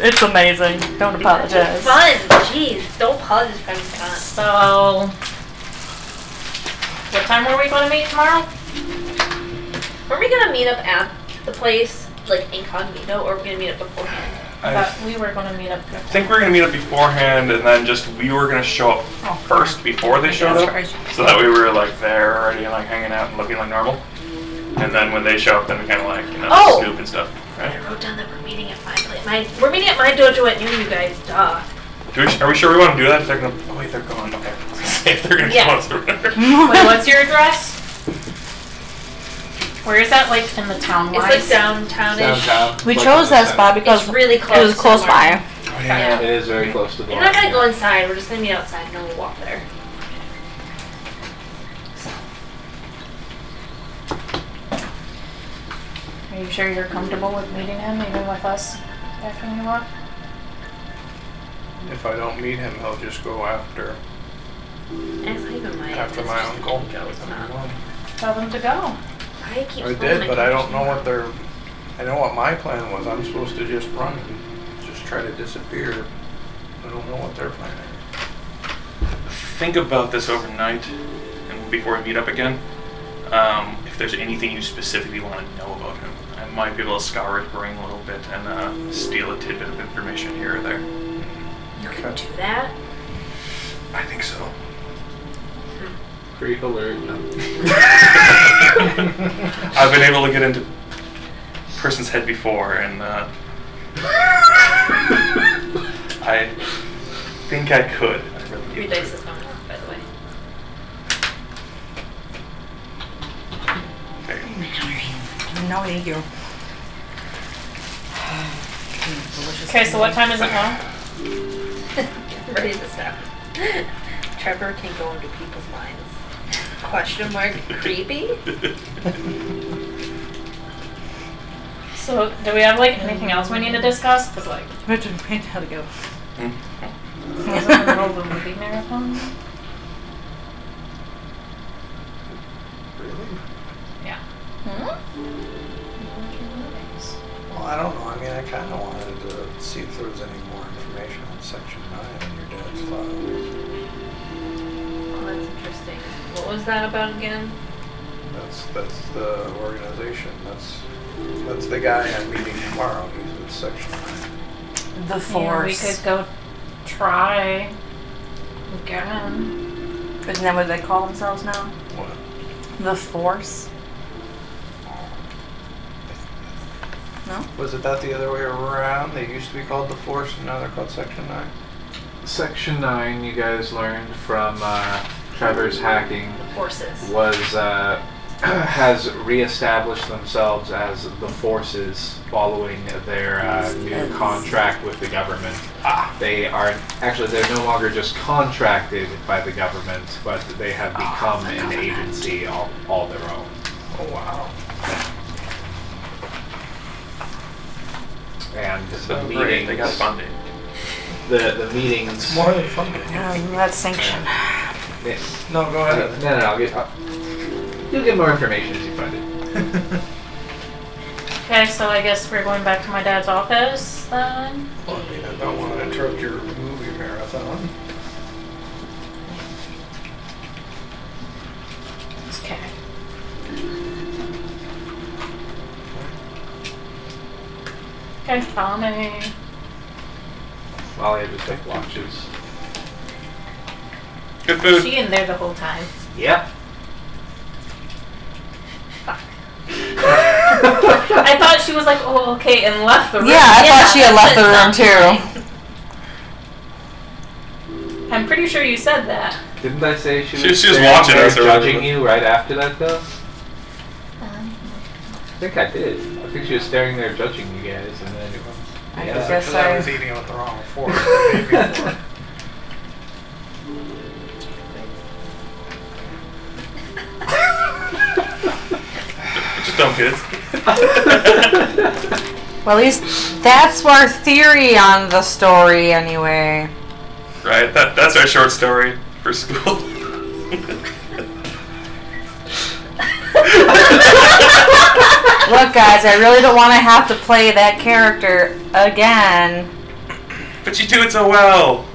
It's amazing. Don't apologize. Fun. Jeez. Don't apologize for having fun. So, what time were we going to meet tomorrow? Are we gonna meet up at the place, like incognito, or are we gonna meet up beforehand? I thought we were going to meet up. I think we're gonna meet up beforehand, and then just we were gonna show up first before they showed up, so that we were like there already, like hanging out and looking like normal. And then when they show up, then we kind of like snoop and stuff. Right? I wrote down that we're meeting at my place. We're meeting at my dojo at noon, you guys. Duh. Are we sure we want to do that? If they're gonna. Oh wait, they're gone. Okay. I was gonna say if they're gonna Yeah. kill us or whatever. Wait, what's your address? Where is that, like, in the town? It's like downtownish. Downtown. We like chose in that the spot because It's really close. it was close to by. Oh yeah. It is very close to the We're not gonna line. go inside. We're just gonna meet outside and then we'll walk there. Are you sure you're comfortable with meeting him, even with us backing you up? If I don't meet him, he'll just go after It's not even my. after it's my just uncle. the dojo, it's not. Tell them to go. I keep I did, but I don't know what their. I know what my plan was. I'm supposed to just run and just try to disappear. I don't know what their plan is. Think about this overnight, and before we meet up again. If there's anything you specifically want to know about him, I might be able to scour his brain a little bit and steal a tidbit of information here or there. You can do that. I think so. Creep alert. No. I've been able to get into a person's head before, and I think I could. I really Your need dice to. is going off, by the way. Okay. No, thank you. Okay, so what time is it now? I'm ready to stop. Trevor can go into people's minds. Question mark, creepy? So, do we have, like, anything else we need to discuss? Because, like, Richard, how to go? Hmm? was it in the middle of the movie marathon? Really? Yeah. Well, I don't know. I mean, I kind of wanted to see if there was any more information on Section 9 in your dad's files. Oh, that's interesting. What was that about again? That's the organization. That's the guy I'm meeting tomorrow. He's with Section 9. The Yeah, we Force. could go try again. Isn't that what they call themselves now? What? The Force. No? Was it that the other way around? They used to be called the Force, and now they're called Section 9. Section 9, you guys learned from Trevor's hacking, Forces. was has reestablished themselves as the Forces following their new contract with the government. They are actually, they're no longer just contracted by the government, but they have become an agency all their own. Oh, wow. And the So great, they got meetings, funding. the meetings. More than funding. That's sanctioned. Yeah. No, go ahead. No, you'll get more information as you find it. Okay, so I guess we're going back to my dad's office then. Well, I mean, I don't want to interrupt your movie marathon. Okay. Okay, follow me. Molly just like watches. Good food. She in there the whole time. Yep. I thought she was like, oh, okay, and left the room. Yeah, I thought she had left the room that's too. I'm pretty sure you said that. Didn't I say she She was was standing watching there us or whatever. judging you right after that, though? I think I did. I think she was staring there judging you guys, and then I yeah. guess Because I was eating with the wrong fork the day before. Just dumb kids. Well, at least that's our theory on the story, anyway. Right? That's our short story for school. Look, guys, I really don't want to have to play that character again. But you do it so well.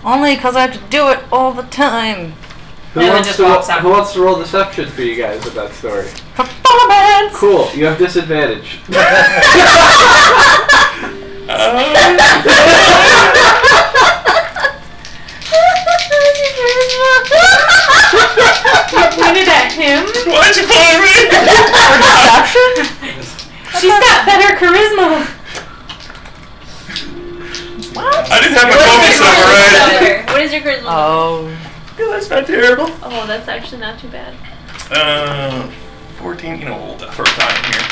Only because I have to do it all the time. Who And then wants just to walks out. Who wants to roll deception for you guys with that story? Performance! Cool. You have disadvantage. You pointed at him? Why'd you point at me? She's got better charisma. What? I didn't have my focus number right. What is your charisma? Oh. That's not terrible. Oh, that's actually not too bad. 14. You know, we'll for a time here.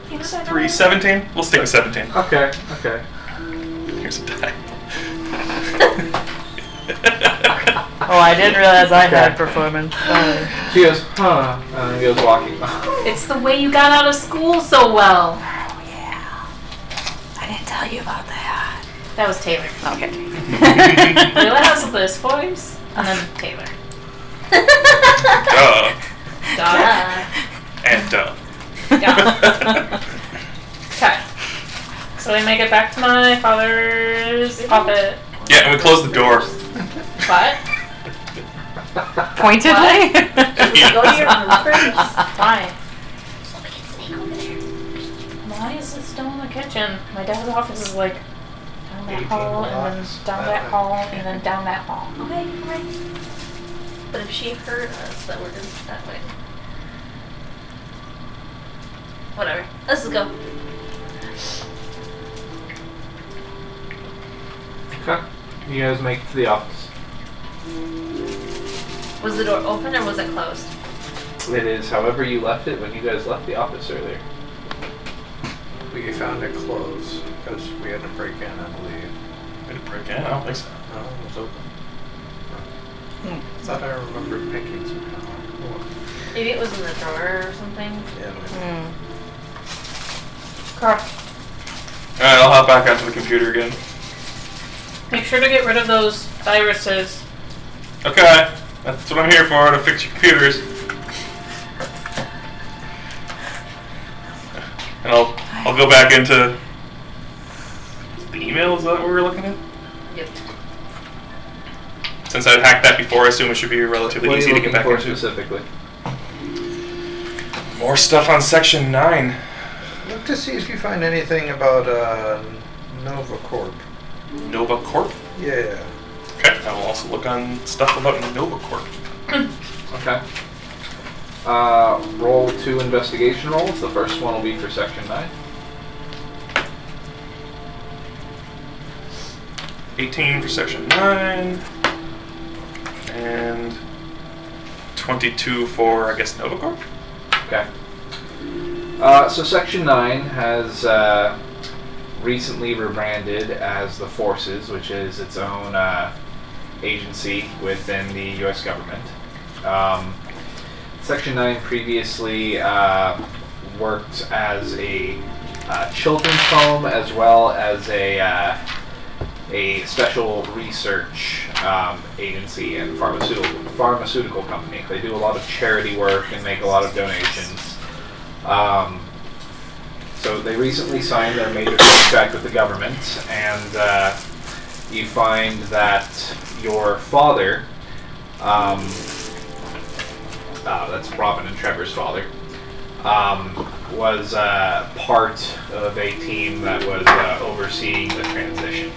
You know that 3, 17. We'll stick with 17. Okay. Okay. Here's a die. Oh, I didn't realize I had performance. Sorry. She goes, huh, and then goes walking. It's the way you got out of school so well. Oh, yeah. I didn't tell you about that. That was Taylor. Okay. Layla has this voice, and then Taylor. Duh. Duh. And duh. Okay. So we make it back to my father's office. Yeah, and we close the door. What? Pointedly? Go to your room first. Why? Look at Snake over there. Why is it still in the kitchen? My dad's office is like down that 18 hall, and then blocks down that that way. hall, and then down that hall. Okay, alright. But if she heard us, that we're just that way. Whatever. Let's just go. Okay. You guys make it to the office. Was the door open or was it closed? It is however you left it when you guys left the office earlier. We found it closed because we had to break in, I believe. Way to break in? I don't think so. No, it was open. I thought I remembered picking somehow. Maybe it was in the drawer or something. Yeah. Alright, I'll hop back onto the computer again. Make sure to get rid of those viruses. Okay, that's what I'm here for, to fix your computers. And I'll go back into the email, is that what we're looking at? Yep. Since I'd hacked that before, I assume it should be relatively What are easy you to get looking back for into. specifically? More stuff on section 9. Look to see if you find anything about Nova Corp. Nova Corp? Yeah. Okay, I will also look on stuff about Nova Corp. Okay. Roll 2 investigation rolls. The first one will be for section 9. 18 for section 9. And 22 for, I guess, Nova Corp? Okay. So Section 9 has recently rebranded as the Forces, which is its own agency within the U.S. government. Section 9 previously worked as a children's home as well as a special research agency and pharmaceutical company. They do a lot of charity work and make a lot of donations. So they recently signed their major contract with the government, and you find that your father, that's Robin and Trevor's father, was part of a team that was overseeing the transition.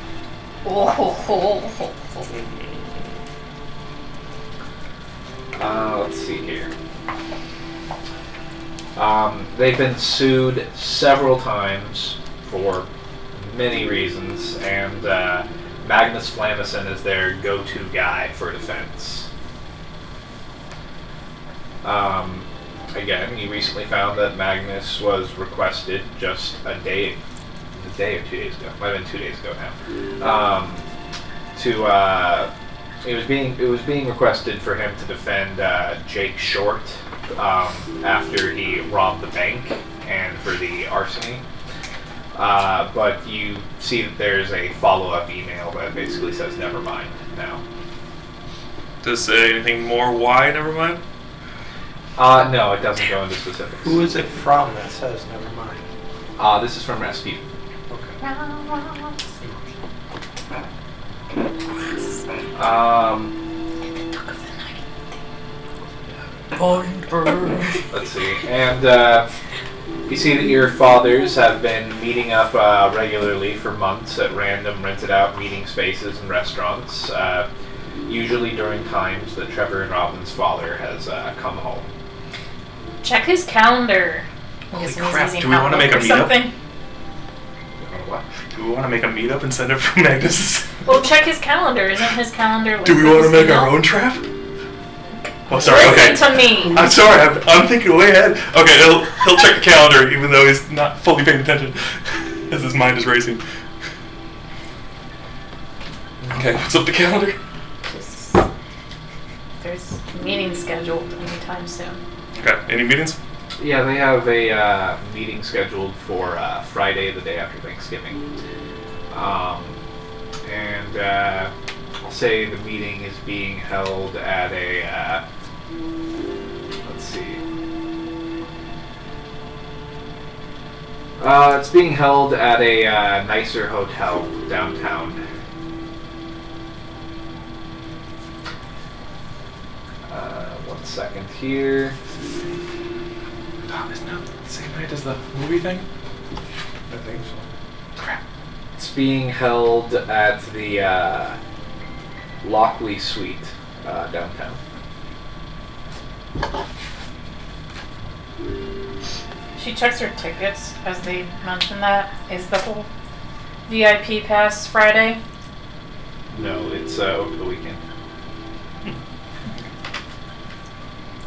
Let's see here. They've been sued several times for many reasons, and Magnus Flamison is their go-to guy for defense. Again, you recently found that Magnus was requested just a day or 2 days ago. Might have been 2 days ago now. It was being requested for him to defend Jake Short after he robbed the bank and for the arson. But you see that there's a follow-up email that basically says never mind now. Does it say anything more why, never mind? No, it doesn't go into specifics. Who is it from that says never mind? This is from Rasputin. Okay. Let's see. And you see that your fathers have been meeting up regularly for months at random rented out meeting spaces and restaurants, usually during times that Trevor and Robin's father has come home. Check his calendar. Holy He's crap, using do we wanna make a Outlook or meetup? something. What? Do we want to make a meetup and send it from Magnus? Well, check his calendar. Isn't his calendar? Do we linked want to with his make our email? own trap? Oh, sorry. Listen Okay. to me. I'm sorry. I'm thinking way ahead. Okay, he'll check the calendar even though he's not fully paying attention, as his mind is racing. Okay, what's up the calendar? Just, there's meetings scheduled anytime soon. Okay, any meetings? Yeah, they have a meeting scheduled for Friday, the day after Thanksgiving. And I'll say the meeting is being held at a, let's see. It's being held at a nicer hotel downtown. One second here. Oh, isn't that the same night as the movie thing? I think so. Crap. It's being held at the Lockley Suite downtown. She checks her tickets as they mention that. Is the whole VIP pass Friday? No, it's over the weekend.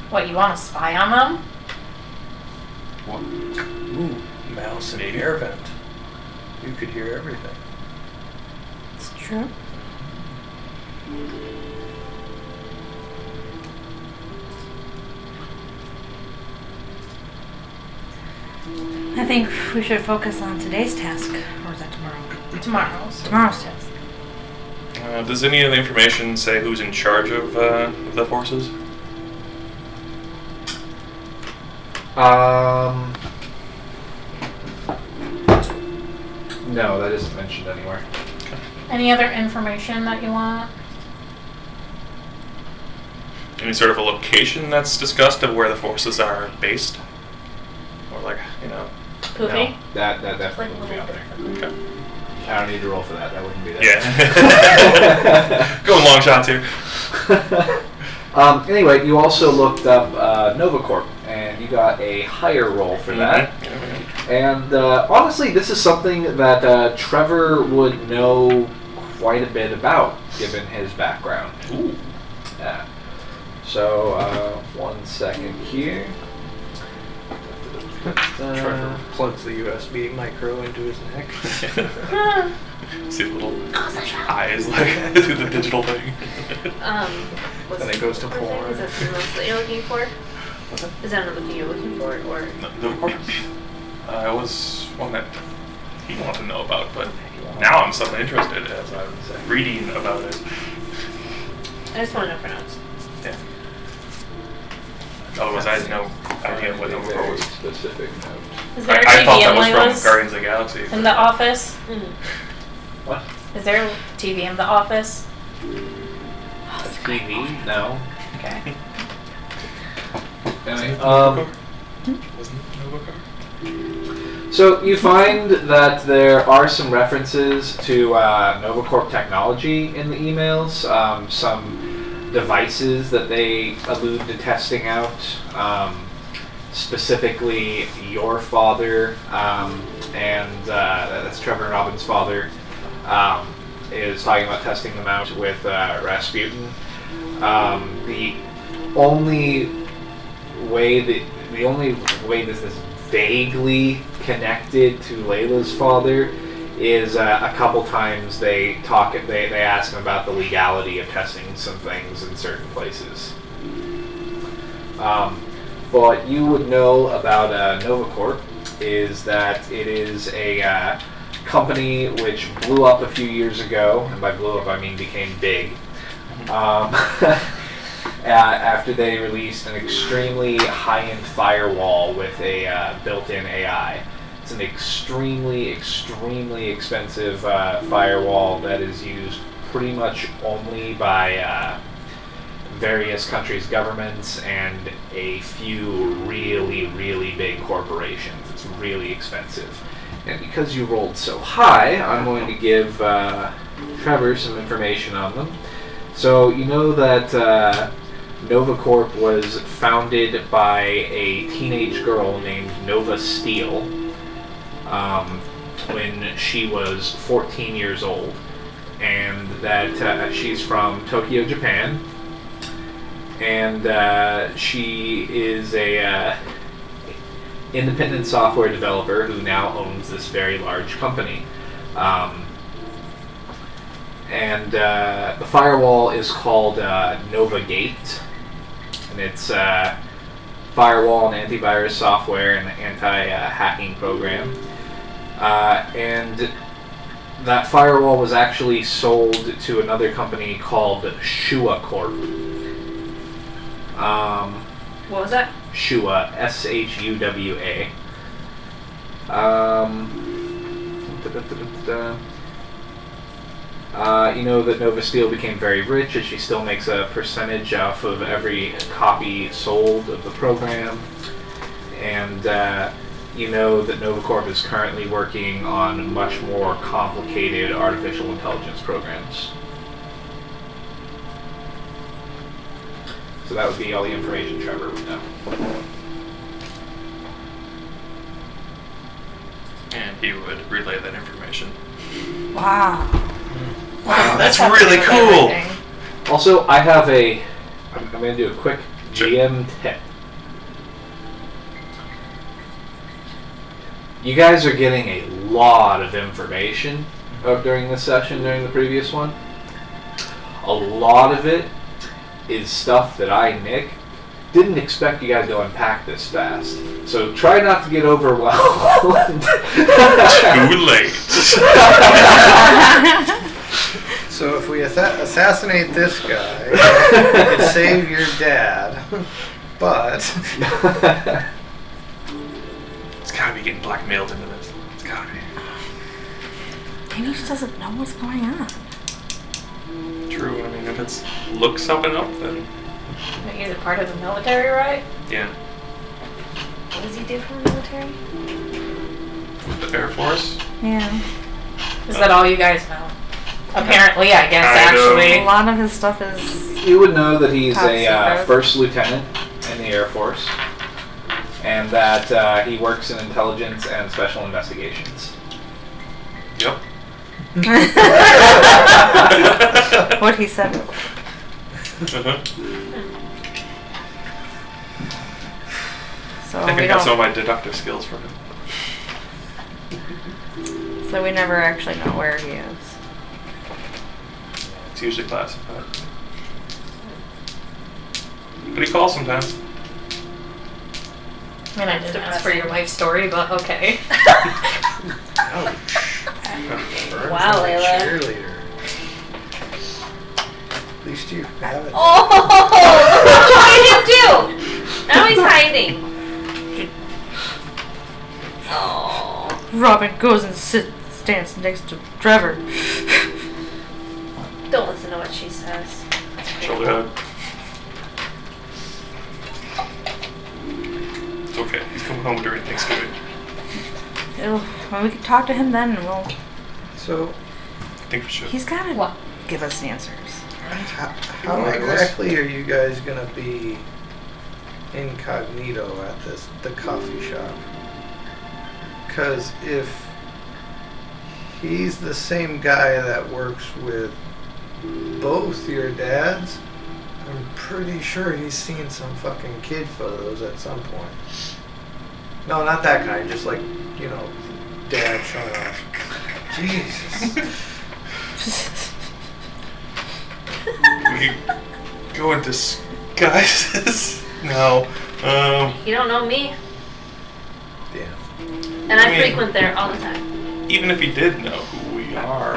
What, you want to spy on them? What? Ooh, mouse and air vent. You could hear everything. It's true. I think we should focus on today's task, or is that tomorrow? Tomorrow's. Tomorrow's task. Does any of the information say who's in charge of the forces? No, that isn't mentioned anywhere. Any other information that you want? Any sort of a location that's discussed of where the forces are based? Or like, you know... Poopy? No, that definitely Like wouldn't be on there. Okay. I don't need to roll for that. That wouldn't be there. Yeah. Going long shots here. Anyway, you also looked up NovaCorp, and you got a higher roll for that. And honestly, this is something that Trevor would know quite a bit about, given his background. Ooh. Yeah. So, 1 second here. Trevor plugs the USB micro into his neck. See the little eyes like through the digital thing. What's Then it goes to what thing? porn. Is that something else that you're looking for? Is that another thing you're looking for, or? It was one that he wanted to know about, but now I'm suddenly interested as I'm reading about it. I just want to know for notes. Yeah. Otherwise, I had no idea what Very NovaCorp was. specific note. Is there a I thought TV that in was Laylas? from Guardians of the Galaxy. In the office? What? Is there a TV in the office? A TV? No. Okay. Anyway, Wasn't it NovaCorp? so you find that there are some references to NovaCorp technology in the emails, some devices that they allude to testing out, specifically your father, and that's Trevor and Robin's father, is talking about testing them out with Rasputin. The only way this is vaguely connected to Layla's father is a couple times they ask him about the legality of testing some things in certain places. What you would know about NovaCorp is that it is a company which blew up a few years ago, and by blew up I mean became big. after they released an extremely high-end firewall with a built-in AI. It's an extremely, extremely expensive firewall that is used pretty much only by various countries' governments and a few really, really big corporations. It's really expensive. And because you rolled so high, I'm going to give Trevor some information on them. So you know that Nova Corp was founded by a teenage girl named Nova Steel when she was 14 years old, and that she's from Tokyo, Japan, and she is a independent software developer who now owns this very large company. And the firewall is called Nova Gate, and it's firewall and antivirus software and anti-hacking program. And that firewall was actually sold to another company called Shua Corp. What was that? Shua, S-H-U-W-A. You know that Nova Steel became very rich, and she still makes a percentage off of every copy sold of the program. And you know that Nova Corp is currently working on much more complicated artificial intelligence programs. So that would be all the information Trevor would know. And he would relay that information. Wow. Wow, that's really cool. Also, I have I'm going to do a quick GM tip. You guys are getting a lot of information during this session, during the previous one. A lot of it is stuff that I, Nick, didn't expect you guys to unpack this fast. So try not to get overwhelmed. Too late. So if we assassinate this guy, we could save your dad. But It's gotta be getting blackmailed into this. It's gotta be. Maybe he just doesn't know what's going on. True, I mean, if it's looks up and up, then He's a part of the military, right? yeah. What does he do for the military? The Air Force? Yeah. Is that all you guys know? Apparently, I guess, Kind of. A actually. lot of his stuff is. You would know that he's Top a secret. first lieutenant in the Air Force, and that he works in intelligence and special investigations. Yep. What he said. Uh-huh. So I think we I got some of don't. my deductive skills from him. So we never actually know where he is. It's usually classified. But he calls sometimes. I mean, I didn't ask for your life story, but okay. Wow, Layla. cheerleader. At least you have it. Oh! What did you do? Now he's hiding. Oh. Robin goes and stands next to Trevor. Don't listen to what she says. Shoulder hug. It's okay. He's coming home during Thanksgiving. Well, we can talk to him then, and we'll. So, I think we should. He's gotta What? give us answers. how exactly are you guys gonna be incognito at the coffee shop? Because if he's the same guy that works with both your dads, I'm pretty sure he's seen some fucking kid photos at some point. No, not that kind, just like, you know, dad showing off. Jesus. We go in disguises? No. You don't know me, Damn. and I, I mean- frequent there all the time. Even if he did know who we are.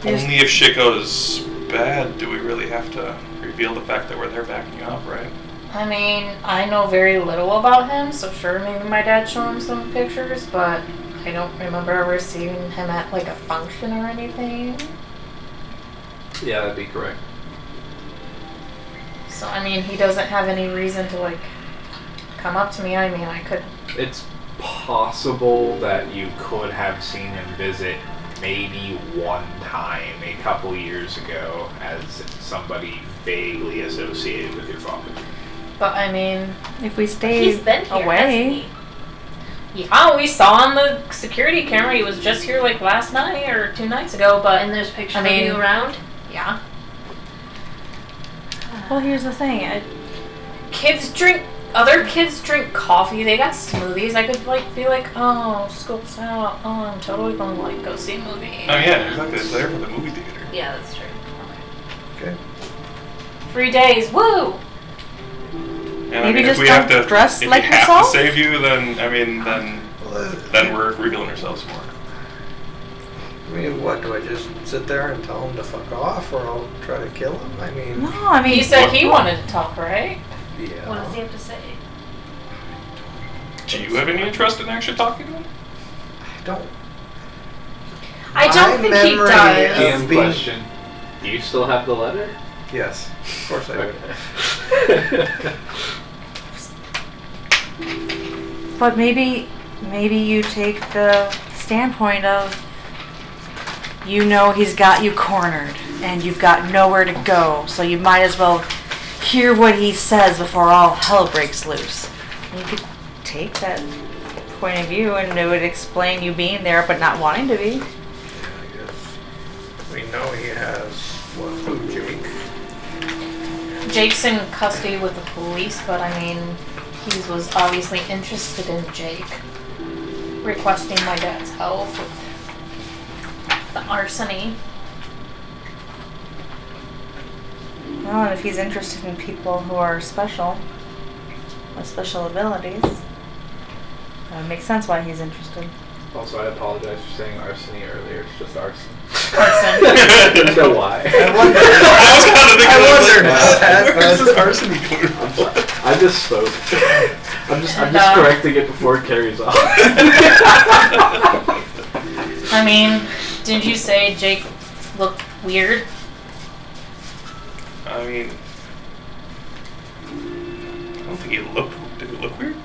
Only if shit goes bad, do we really have to reveal the fact that we're there backing you up, right? I mean, I know very little about him, so sure, maybe my dad showed him some pictures, but I don't remember ever seeing him at like a function or anything. Yeah, that'd be correct. So, I mean, he doesn't have any reason to like come up to me. I mean, I could. It's possible that you could have seen him visit maybe one time a couple years ago as somebody vaguely associated with your father. But I mean, If we stay He's been here, away. hasn't he? yeah, we saw on the security camera he was just here like last night or 2 nights ago. But And there's pictures I mean- of you around. yeah, Well, here's the thing. other kids drink coffee. They got smoothies. I could like be like, oh, school's out. Oh, I'm totally gonna like go see a movie. Oh yeah, exactly. It's there for the movie theater. Yeah, that's true. Okay. 3 days, woo! And I Maybe mean, just if we have don't to, dress if like we have yourself? to save you, then I mean, then Well, we're revealing ourselves more. I mean, what, do I just sit there and tell him to fuck off, or I'll try to kill him? I mean, No, I mean, He said he wanted to talk, right? yeah. What does he have to say? Do you have any interest in actually talking to him? I don't. I don't My think he memory does. of DM being- question. Do you still have the letter? Yes, of course I do. but maybe you take the standpoint of, you know, he's got you cornered and you've got nowhere to go, so you might as well hear what he says before all hell breaks loose. You could take that point of view and it would explain you being there but not wanting to be. Yeah, I guess. We know he has, what, who, Jake? Jake's in custody with the police, but I mean, he was obviously interested in Jake, requesting my dad's help with the arsony. Well, and if he's interested in people who are special, with special abilities, it makes sense why he's interested. Also, I apologize for saying arsony earlier. It's just arson. Arson. I don't know why. I was kind of thinking, I wondered like, about that, where's but- this arsony coming from? I just spoke. I'm just And, correcting it before it carries off. I mean, didn't you say Jake looked weird? I mean, I don't think he looked. Did he look weird?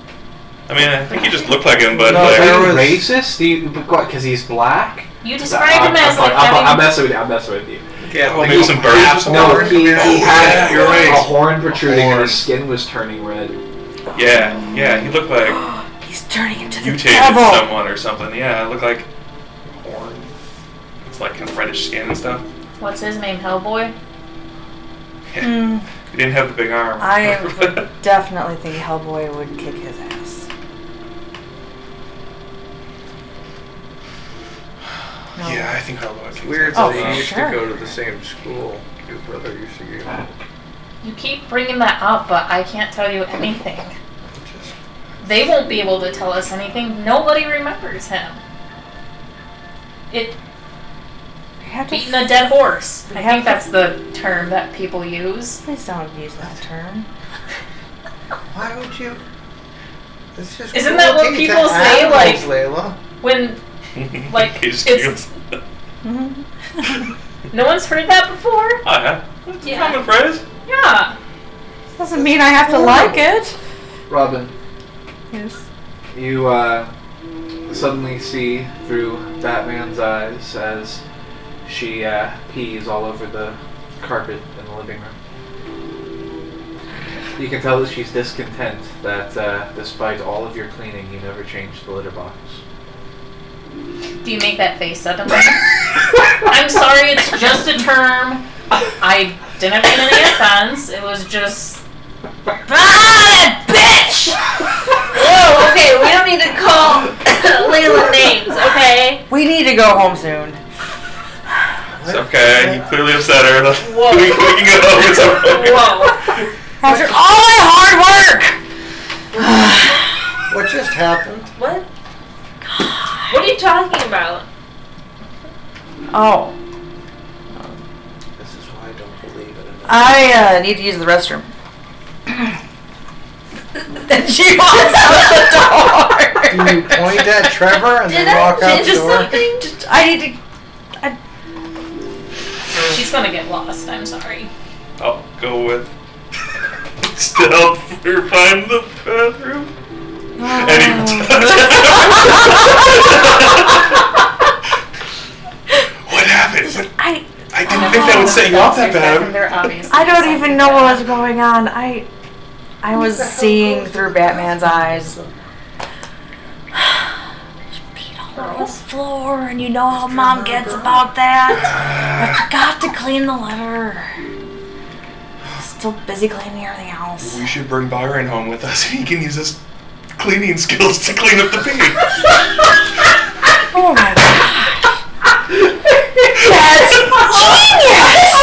I mean, I think he just looked like him, but No, like, are you racist? Do you, because he's black? You described him as like I'm having. messing with you. I'm messing with you. Yeah, Oh, maybe some birds or something? No, he had you're right. a horn protruding and Horn. his skin was turning red. yeah, he looked like He's turning into the mutated devil. someone or something. Yeah, it looked like horn. It's like kind of reddish skin and stuff. What's his name? Hellboy? Hmm. He didn't have the big arm. I would definitely think Hellboy would kick his ass. No. Yeah, I think Hellboy. It's weird Oh, that for he used sure. to go to the same school your brother used to go. You keep bringing that up, but I can't tell you anything. Just, They won't be able to tell us anything. Nobody remembers him. It We have to beating a dead horse. We I have think to- that's the term that people use. Please don't use that term. why would you? It's just Isn't that what cruelty to people say, animals, like- Layla? When like, He just it's- goes, no one's heard that before? oh yeah, that's a Yeah. common phrase. Yeah. Doesn't mean I have to like it. Robin, Yes. you suddenly see through Batman's eyes as she pees all over the carpet in the living room. You can tell that she's discontent that despite all of your cleaning, you never changed the litter box. Do you make that face suddenly? I'm sorry, it's just a term. I didn't mean any offense. It was just. Ah, bitch! Whoa, okay, we don't need to call Layla names, okay? We need to go home soon. It's okay. You clearly upset her. Whoa. we can go. It's okay. Whoa. After all my hard work! What just happened? What? What are you talking about? Oh. This is why I don't I need to use the restroom. Then she walks out the door. Do you point at Trevor and Did then walk out the just door? something? I need to. She's gonna get lost. I'm sorry. I'll go with stealth or find the bathroom. And you what happened? I didn't think that would set you off that bad. They're obviously I don't even know what was going on. I was seeing through Batman's eyes. Peed all over the floor, and you know how Mom gets about that. I forgot to clean the litter. Still busy cleaning everything else. We should bring Byron home with us. He can use his cleaning skills to clean up the pee. Oh my gosh. That's genius!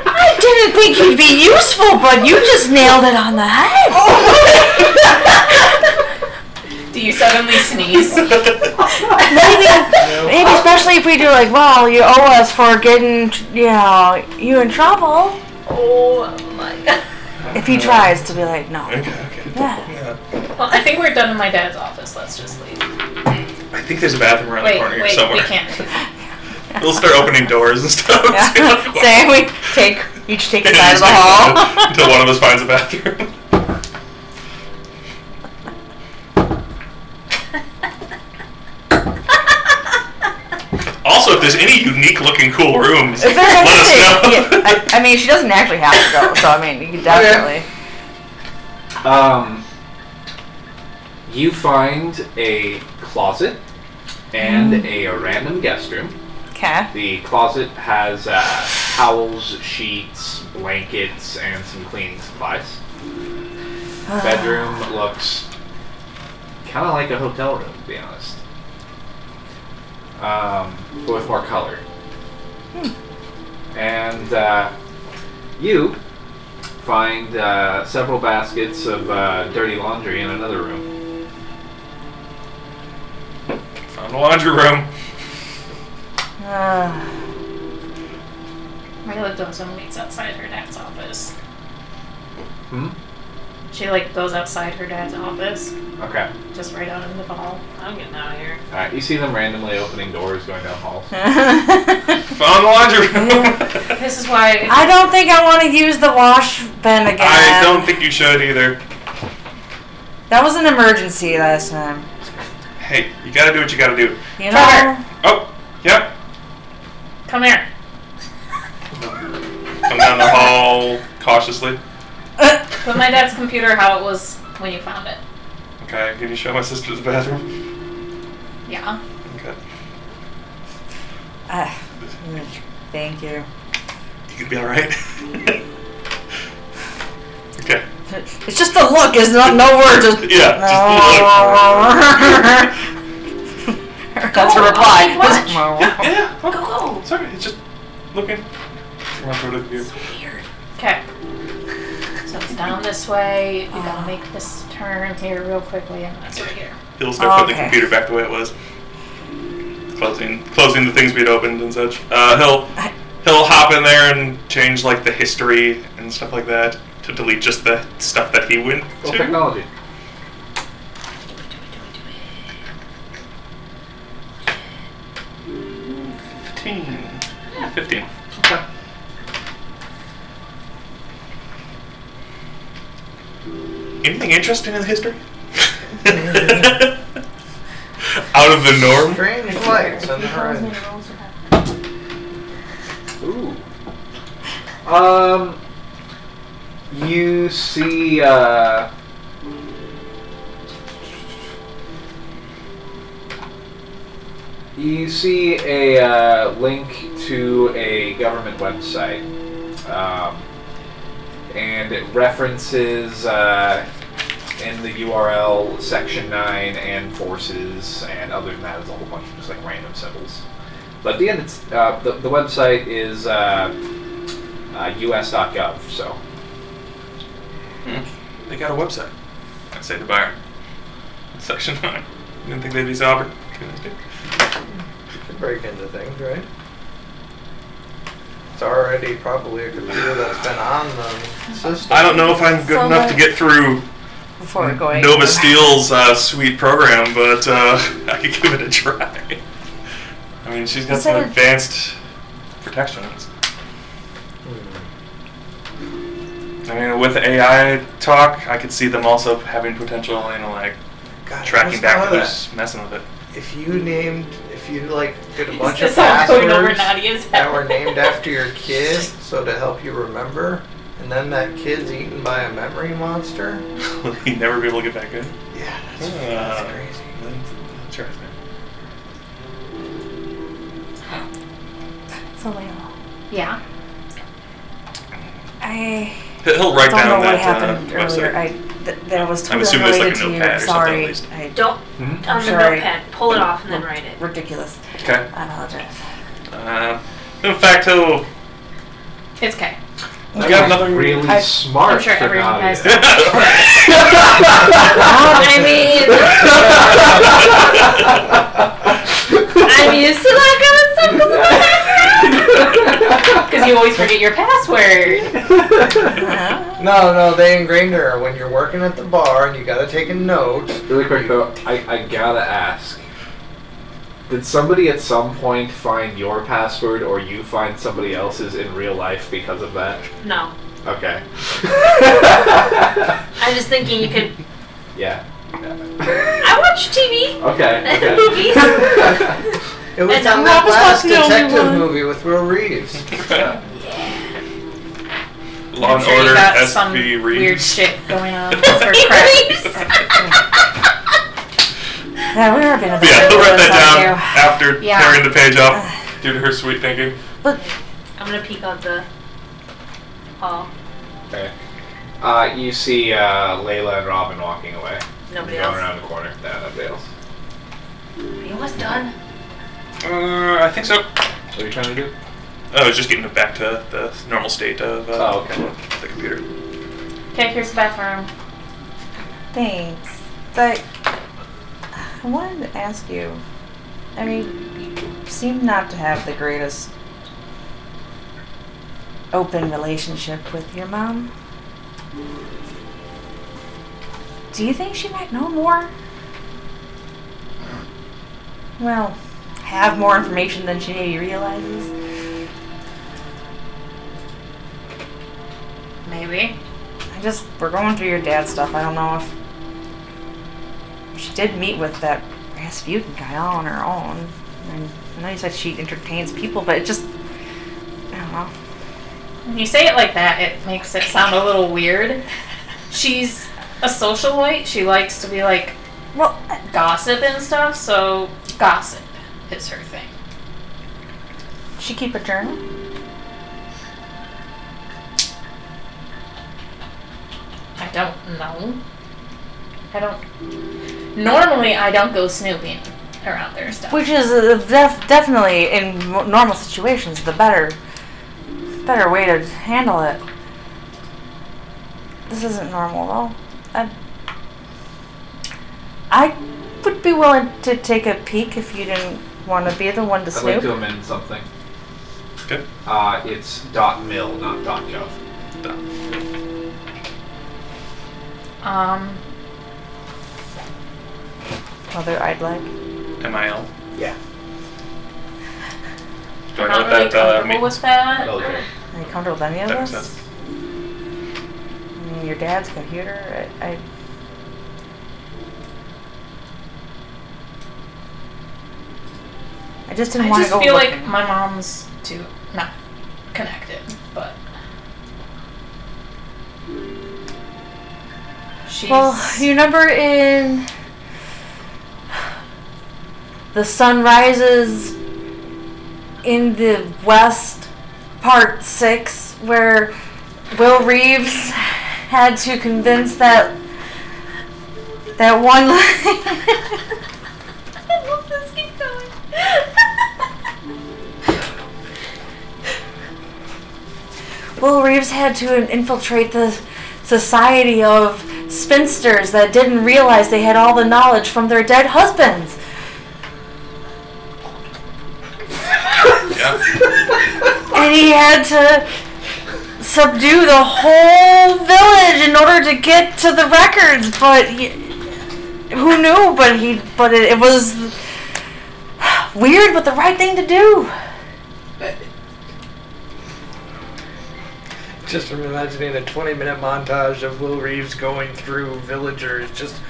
I didn't think he'd be useful, but you just nailed it on the head. Do you suddenly sneeze? Maybe especially if we do like, well, you owe us for getting, you in trouble. Oh my god. If he tries to be like, no. Okay. Yeah. Well, I think we're done in my dad's office. Let's just leave. I think there's a bathroom around the corner here Wait, somewhere. we can't. We'll start opening doors and stuff. Yeah. Say we each take a side of the hall. Until one of us finds a bathroom. Also, if there's any unique looking cool rooms, If let there's us know. anything, I mean, she doesn't actually have to go, so I mean, you can definitely. You find a closet and a random guest room. Okay. The closet has towels, sheets, blankets, and some cleaning supplies. Bedroom looks kind of like a hotel room, to be honest. But with more color. And you find several baskets of dirty laundry in another room. Found the laundry room. Layla goes and waits outside her dad's office. Hmm? She goes outside her dad's office, Okay. just right out into the hall. I'm getting out of here. Alright, you see them randomly opening doors going down halls. Found the laundry room. This is why I don't think I want to use the wash bin again. I don't think you should either. That was an emergency last time. Hey, you gotta do what you gotta do. You Come know? here. Oh, yep. Come here. Come down the hall cautiously. Put my dad's computer how it was when you found it. Okay, can you show my sister the bathroom? Yeah. Okay. Thank you. You could be alright. Okay. It's just a look, it's not no words. Just Yeah, That's her reply. Yeah, Go, go. sorry, it's just looking. Run through the view. Weird. Okay. So it's down this way. You gotta make this turn here real quickly, and that's right here. He'll start putting the Okay. computer back the way it was. Closing the things we'd opened and such. He'll hop in there and change the history and stuff like that to delete just the stuff that he went Well, to. technology. Yeah, 15. Okay. Anything interesting in the history? Out of the norm? Strange lights on the horizon. Ooh. You see, a link to a government website, and it references in the URL Section 9 and forces, and other than that, it's a whole bunch of just random symbols. But at the end, it's the website is us.gov. So They got a website. I'd say to Byron. Section 9. Didn't think they'd be so opportunistic. You could break into things, right? It's already probably a computer that's been on the system. I don't know if I'm good enough to get through Before going. Nova Steel's sweet program, but I could give it a try. I mean, she's got some advanced protections. I mean, with AI talk, I could see them also having potential, like God, tracking back who's messing with it. If you like did a bunch Is of this all going over passwords Nadia's head? that were named after your kid, so to help you remember, and then that kid's eaten by a memory monster. Will he never be able to get back in? Yeah, that's crazy. That's interesting. So Layla, Yeah. He'll write don't know down what that happened website. earlier. That was I'm totally assuming it's like unrelated a to you. notepad or something at Sorry, least. Don't on the sorry. notepad. Pull it off and then write it. Ridiculous. Okay. I apologize. In fact, he'll. It's okay. You got another really I- smart I'm sure for everyone Nadia. has that. I'm used to that kind of stuff because you always forget your password. No, they ingrained her when you're working at the bar and you gotta take a note. Really quick though, I gotta ask. Did somebody at some point find your password or you find somebody else's in real life because of that? No. Okay. I'm just thinking you could. Yeah. I watch TV. Okay. And movies. It was And on I'm that not last the only detective one. movie with Will Reeves. Law I'm and sure you Order, got some SV weird Reeves. shit going on for cracks. Yeah, we were being a bit Yeah, he'll write that ridiculous, down aren't after Yeah. tearing the page up due to her sweet thinking. But I'm gonna peek out the hall. Okay. You see Layla and Robin walking away. Nobody Going else. around the corner. Yeah, nobody else. Are you almost done? I think so. What are you trying to do? I was just getting it back to the normal state of Oh, okay. the computer. Okay, here's the bathroom. thanks. But I wanted to ask you. I mean, you seem not to have the greatest open relationship with your mom. Do you think she might know more? Well, have more information than she maybe realizes? Maybe. We're going through your dad's stuff. I don't know if she did meet with that Rasputin guy all on her own. And I know you said she entertains people, but it just, I don't know. When you say it like that, it makes it sound a little weird. She's a socialite. She likes to be like Well, gossip and stuff, so gossip is her thing. she keep a journal? I don't know. Normally, I don't go snooping around their stuff. Which is definitely, in normal situations, the better way to handle it. This isn't normal, though. I would be willing to take a peek if you didn't want to be the one to I'd like snoop. to amend something. Okay. It's .mil, not .gov. Other I'd like. MIL. Yeah. Do I I'm know not what really that comfortable means? with that. Okay. Are you comfortable with any of That makes this? sense. I mean, your dad's computer. I just didn't I want to just go feel looking. like my mom's too not connected, but she's Well, you remember in The Sun Rises in the West, Part 6, where Will Reeves had to convince that one I love this. Keep going. Will Reeves had to infiltrate the society of spinsters that didn't realize they had all the knowledge from their dead husbands. Yeah. And he had to subdue the whole village in order to get to the records, but who knew? But it was weird, but the right thing to do. Just from imagining a 20-minute montage of Will Reeves going through villagers, just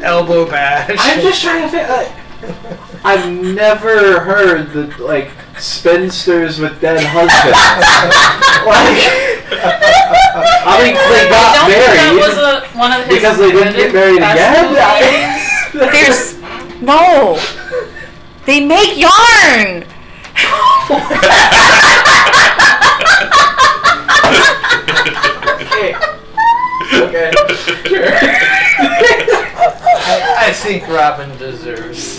elbow bash. I'm just trying to think. I've never heard the spinsters with dead husbands. I mean, they got married That was one of his because they didn't get married again. There's no. They make yarn. Okay. Sure. I think Robin deserves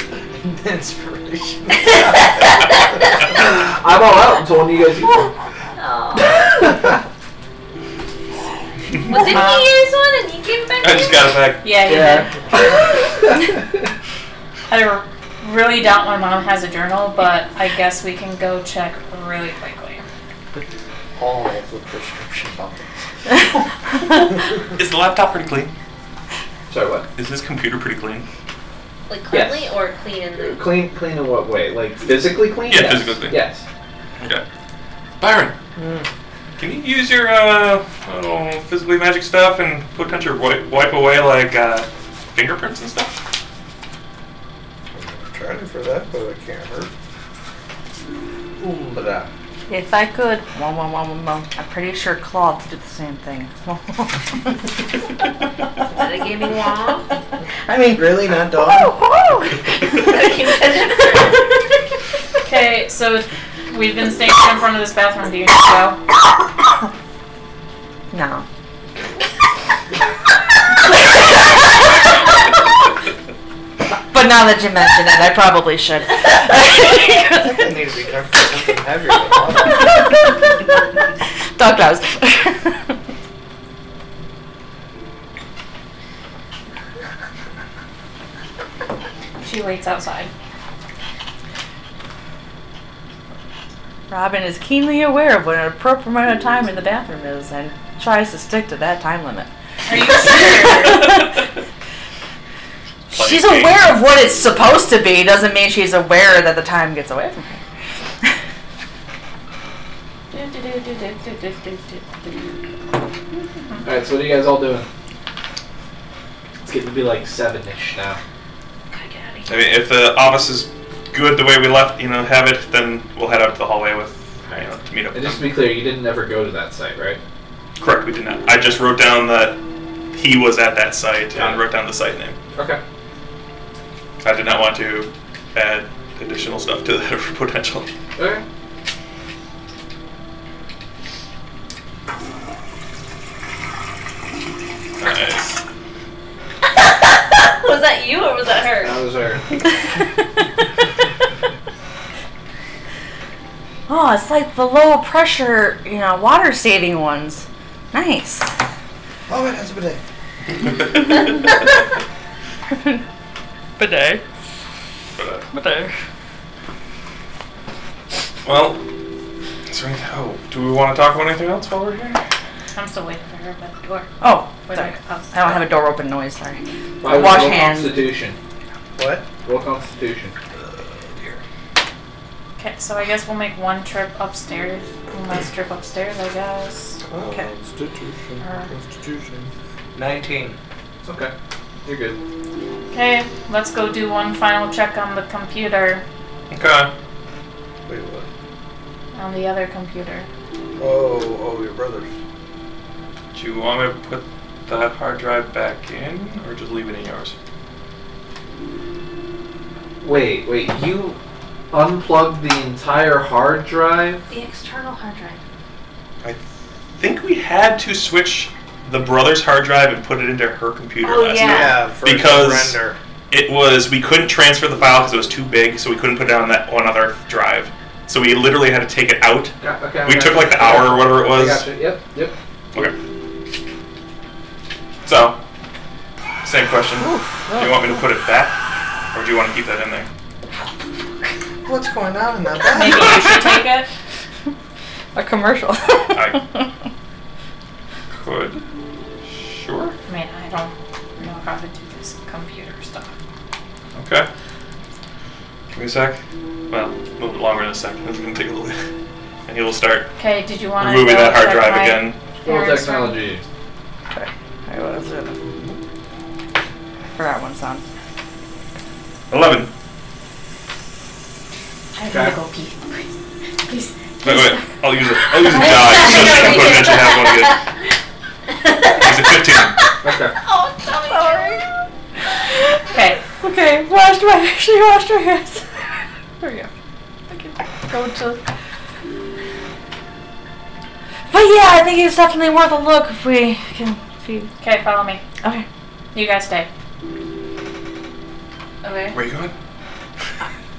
inspiration. I'm all out until when you guys eat them. Well, didn't he use one and he came back? I just got it back. Yeah, he did. I really doubt my mom has a journal, but I guess we can go check really quickly. All of the prescription bottles. Is the laptop pretty clean? Sorry, what? Is this computer pretty clean? Like cleanly or clean in the... Clean in what way? Like physically clean? Yeah, Yes. physically clean. Yes. Okay. Byron, can you use your physically magic stuff and potentially wipe away fingerprints and stuff? I'm trying for that, but it can't hurt. But If I could, I'm pretty sure cloths do the same thing. That a gaming wall? I mean, really, not dog. Okay, so we've been staying in front of this bathroom. Do you need to go? No. But now that you mention it, I probably should. I need to be careful with something heavier than Dog knows. She waits outside. Robin is keenly aware of what an appropriate amount of time in the bathroom is and tries to stick to that time limit. Are you sure? She's aware of what it's supposed to be, doesn't mean she's aware that the time gets away from her. Alright, so what are you guys all doing? It's getting to be like 7-ish now. I mean, if the office is good the way we left, have it, then we'll head out to the hallway to meet up with And just to them. be clear, you didn't ever go to that site, right? Correct, we did not. I just wrote down that he was at that site and wrote down the site name. Okay. I did not want to add additional stuff to that potential. Okay. Nice. Was that you or was that her? That was her. Oh, it's like the low pressure, water saving ones. Nice. Oh, it has a bidet. Bidet. But, well, is there anything, do we want to talk about anything else while we're here? I'm still waiting for her at the door. Oh, Wait, sorry. I'll I don't have a door open noise, sorry. Why Wash roll hands. Constitution. What? Roll Constitution. Okay, so I guess we'll make one trip upstairs. One last trip upstairs, I guess. Okay. Constitution. 19. It's okay. You're good. Okay, let's go do one final check on the computer. Okay. Wait, what? On the other computer. Oh, your brother's. Do you want me to put that hard drive back in, or just leave it in yours? Wait, you unplugged the entire hard drive? The external hard drive. I think we had to switch the brother's hard drive and put it into her computer last night. Yeah, for Because render. we couldn't transfer the file because it was too big, so we couldn't put it on that one other drive. So we literally had to take it out. Okay. We took like the hour or whatever it was. I gotcha. Yep. Okay. So, same question. Do you want me to put it back, or do you want to keep that in there? What's going on in that Maybe bathroom? you should take it. A commercial. I could. Sure. I mean, I don't know how to do this computer stuff. Okay. Give me a sec. Well, a little bit longer than a second. It's going to take a little bit. And he will start Okay, did you want to removing that hard drive again. Scroll technology. Okay. Alright, what is it? I forgot one sound. 11. I gotta go pee. Please. Wait. I'll use a die so she can put eventually have one again. Use it 15. Okay. Oh, sorry. Okay. Okay, she washed her hands. There we go. Okay, go to... But yeah, I think it's definitely worth a look if we can... Okay, follow me. Okay. You guys stay. Okay. Where are you going?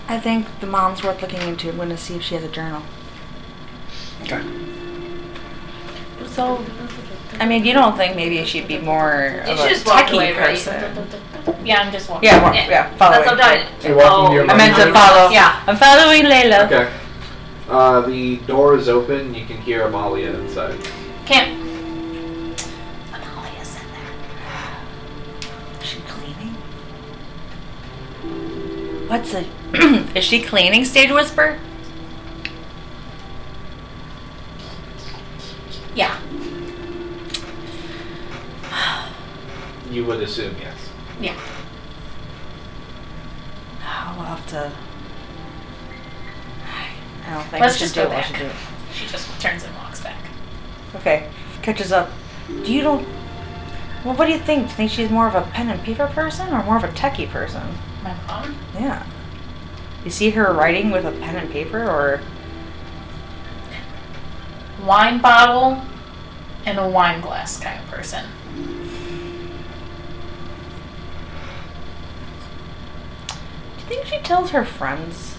I think the mom's worth looking into. I'm going to see if she has a journal. Okay. So, I mean, you don't think maybe she'd be more You of should a just walk techie away, right? person? Yeah, I'm just walking. Yeah, follow That's what her. I'm doing. You're walking to your I meant to mother's follow. Yeah. I'm following Layla. Okay. The door is open. You can hear Amalia inside. Can't. Amalia's in there. Is she cleaning? What's it? Is she cleaning, Stage Whisper? Yeah. You would assume yes. Yeah. We'll have to... I don't think Let's we just should go do it. back. We should do it. She just turns and walks back. Okay, catches up. Well, what do you think? Do you think she's more of a pen and paper person or more of a techie person? My mom? Yeah. You see her writing with a pen and paper, or... Wine bottle and a wine glass kind of person. Do you think she tells her friends?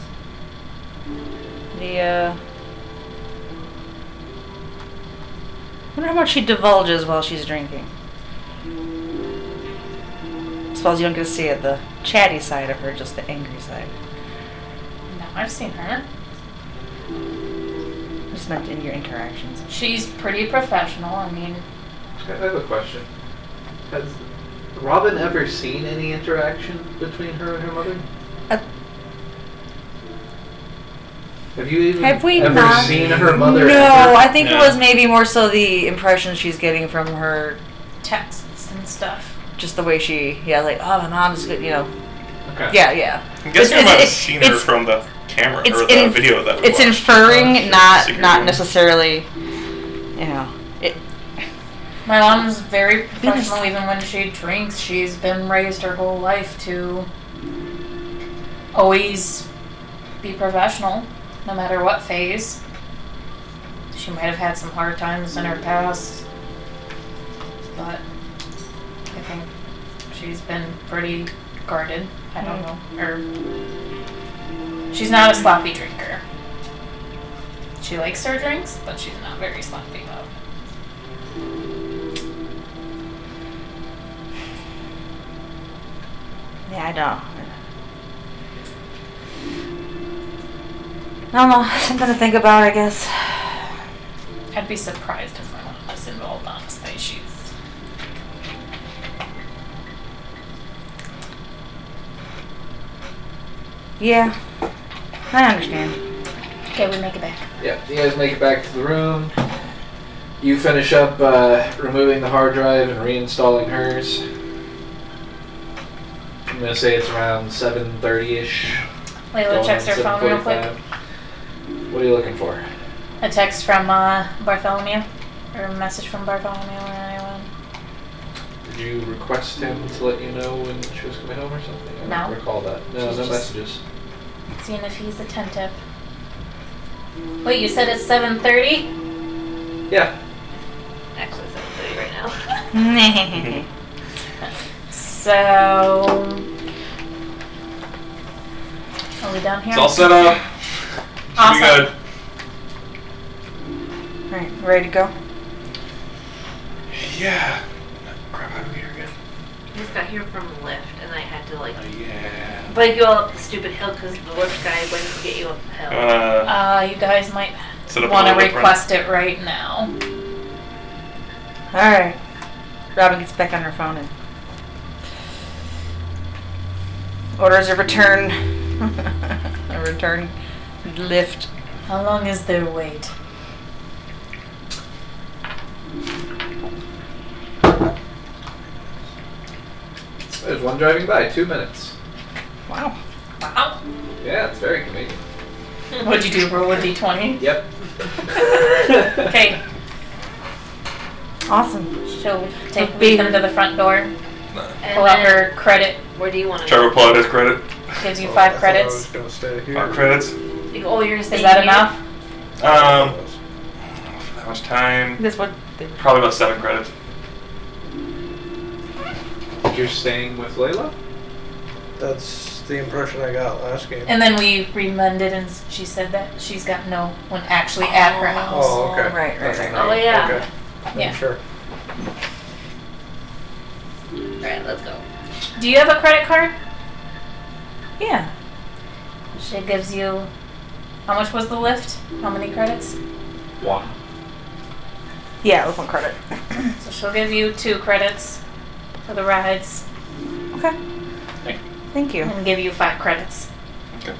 I wonder how much she divulges while she's drinking. I suppose you don't get to see it, the chatty side of her, just the angry side. No, I've seen her. Just meant in your interactions. She's pretty professional. I mean, I have a question. Has Robin ever seen any interaction between her and her mother? Have you even Have we ever not? seen her mother? No, ever? I think it No. was maybe more so the impression she's getting from her, texts and stuff. just the way she, like, oh, my mom's good, Okay. Yeah. I'm guessing I It's- might have it's- seen her it's- from the camera it's or the in- video that we It's watched. inferring, Secret not room. necessarily, My mom's very professional even when she drinks. She's been raised her whole life to always be professional, no matter what phase. She might have had some hard times in her past, but I think she's been pretty guarded. I don't know. Or she's not a sloppy drinker. She likes her drinks, but she's not very sloppy about it. yeah, I don't know, something to think about, I guess. I'd be surprised if my mom was involved, honestly. She's... Yeah, I understand. Okay, we make it back. Yeah, you guys make it back to the room. You finish up removing the hard drive and reinstalling hers. I'm gonna say it's around 7:30ish. Layla checks her phone real quick. What are you looking for? A text from Bartholomew, or a message from Bartholomew or anyone. Did you request him to let you know when she was coming home or something? I No. don't recall that. No, She's no just- messages. Seeing if he's attentive. Wait, you said it's 7:30? Yeah. Actually, 7:30 right now. So... Are we done here? It's all set up. Should Awesome. be good. Alright, ready to go? Yeah. Crap, how do we get here again? I just got here from the lift, and I had to Yeah. bike you all up the stupid hill because the lift guy wouldn't get you up the hill. You guys might Set up want to a little request it right now. Alright. Robin gets back on her phone and orders a return. A return lift. How long is their wait? There's one driving by, 2 minutes. Wow. Wow. Yeah, it's very convenient. What'd you do? Roll a d20? Yep. Okay. Awesome. She'll lead them to the front door. And Pull out then, her credit. where do you want to Trevor pull out his credit. Gives you Oh, 5 I thought I credits. was gonna stay here. 5 credits. go? Oh, you're going to stay Is that here? enough? That much time. This what? Probably about 7 credits. You're staying with Layla? That's the impression I got last game. And then we remended, and she said that she's got no one actually at her house. Oh, okay. Right. Oh, yeah. Okay. Yeah. Sure. Alright, let's go. Do you have a credit card? Yeah. She gives you. How much was the lift? How many credits? 1. Yeah, with 1 credit. So she'll give you 2 credits for the rides Okay. Thank you. and give you 5 credits. Okay.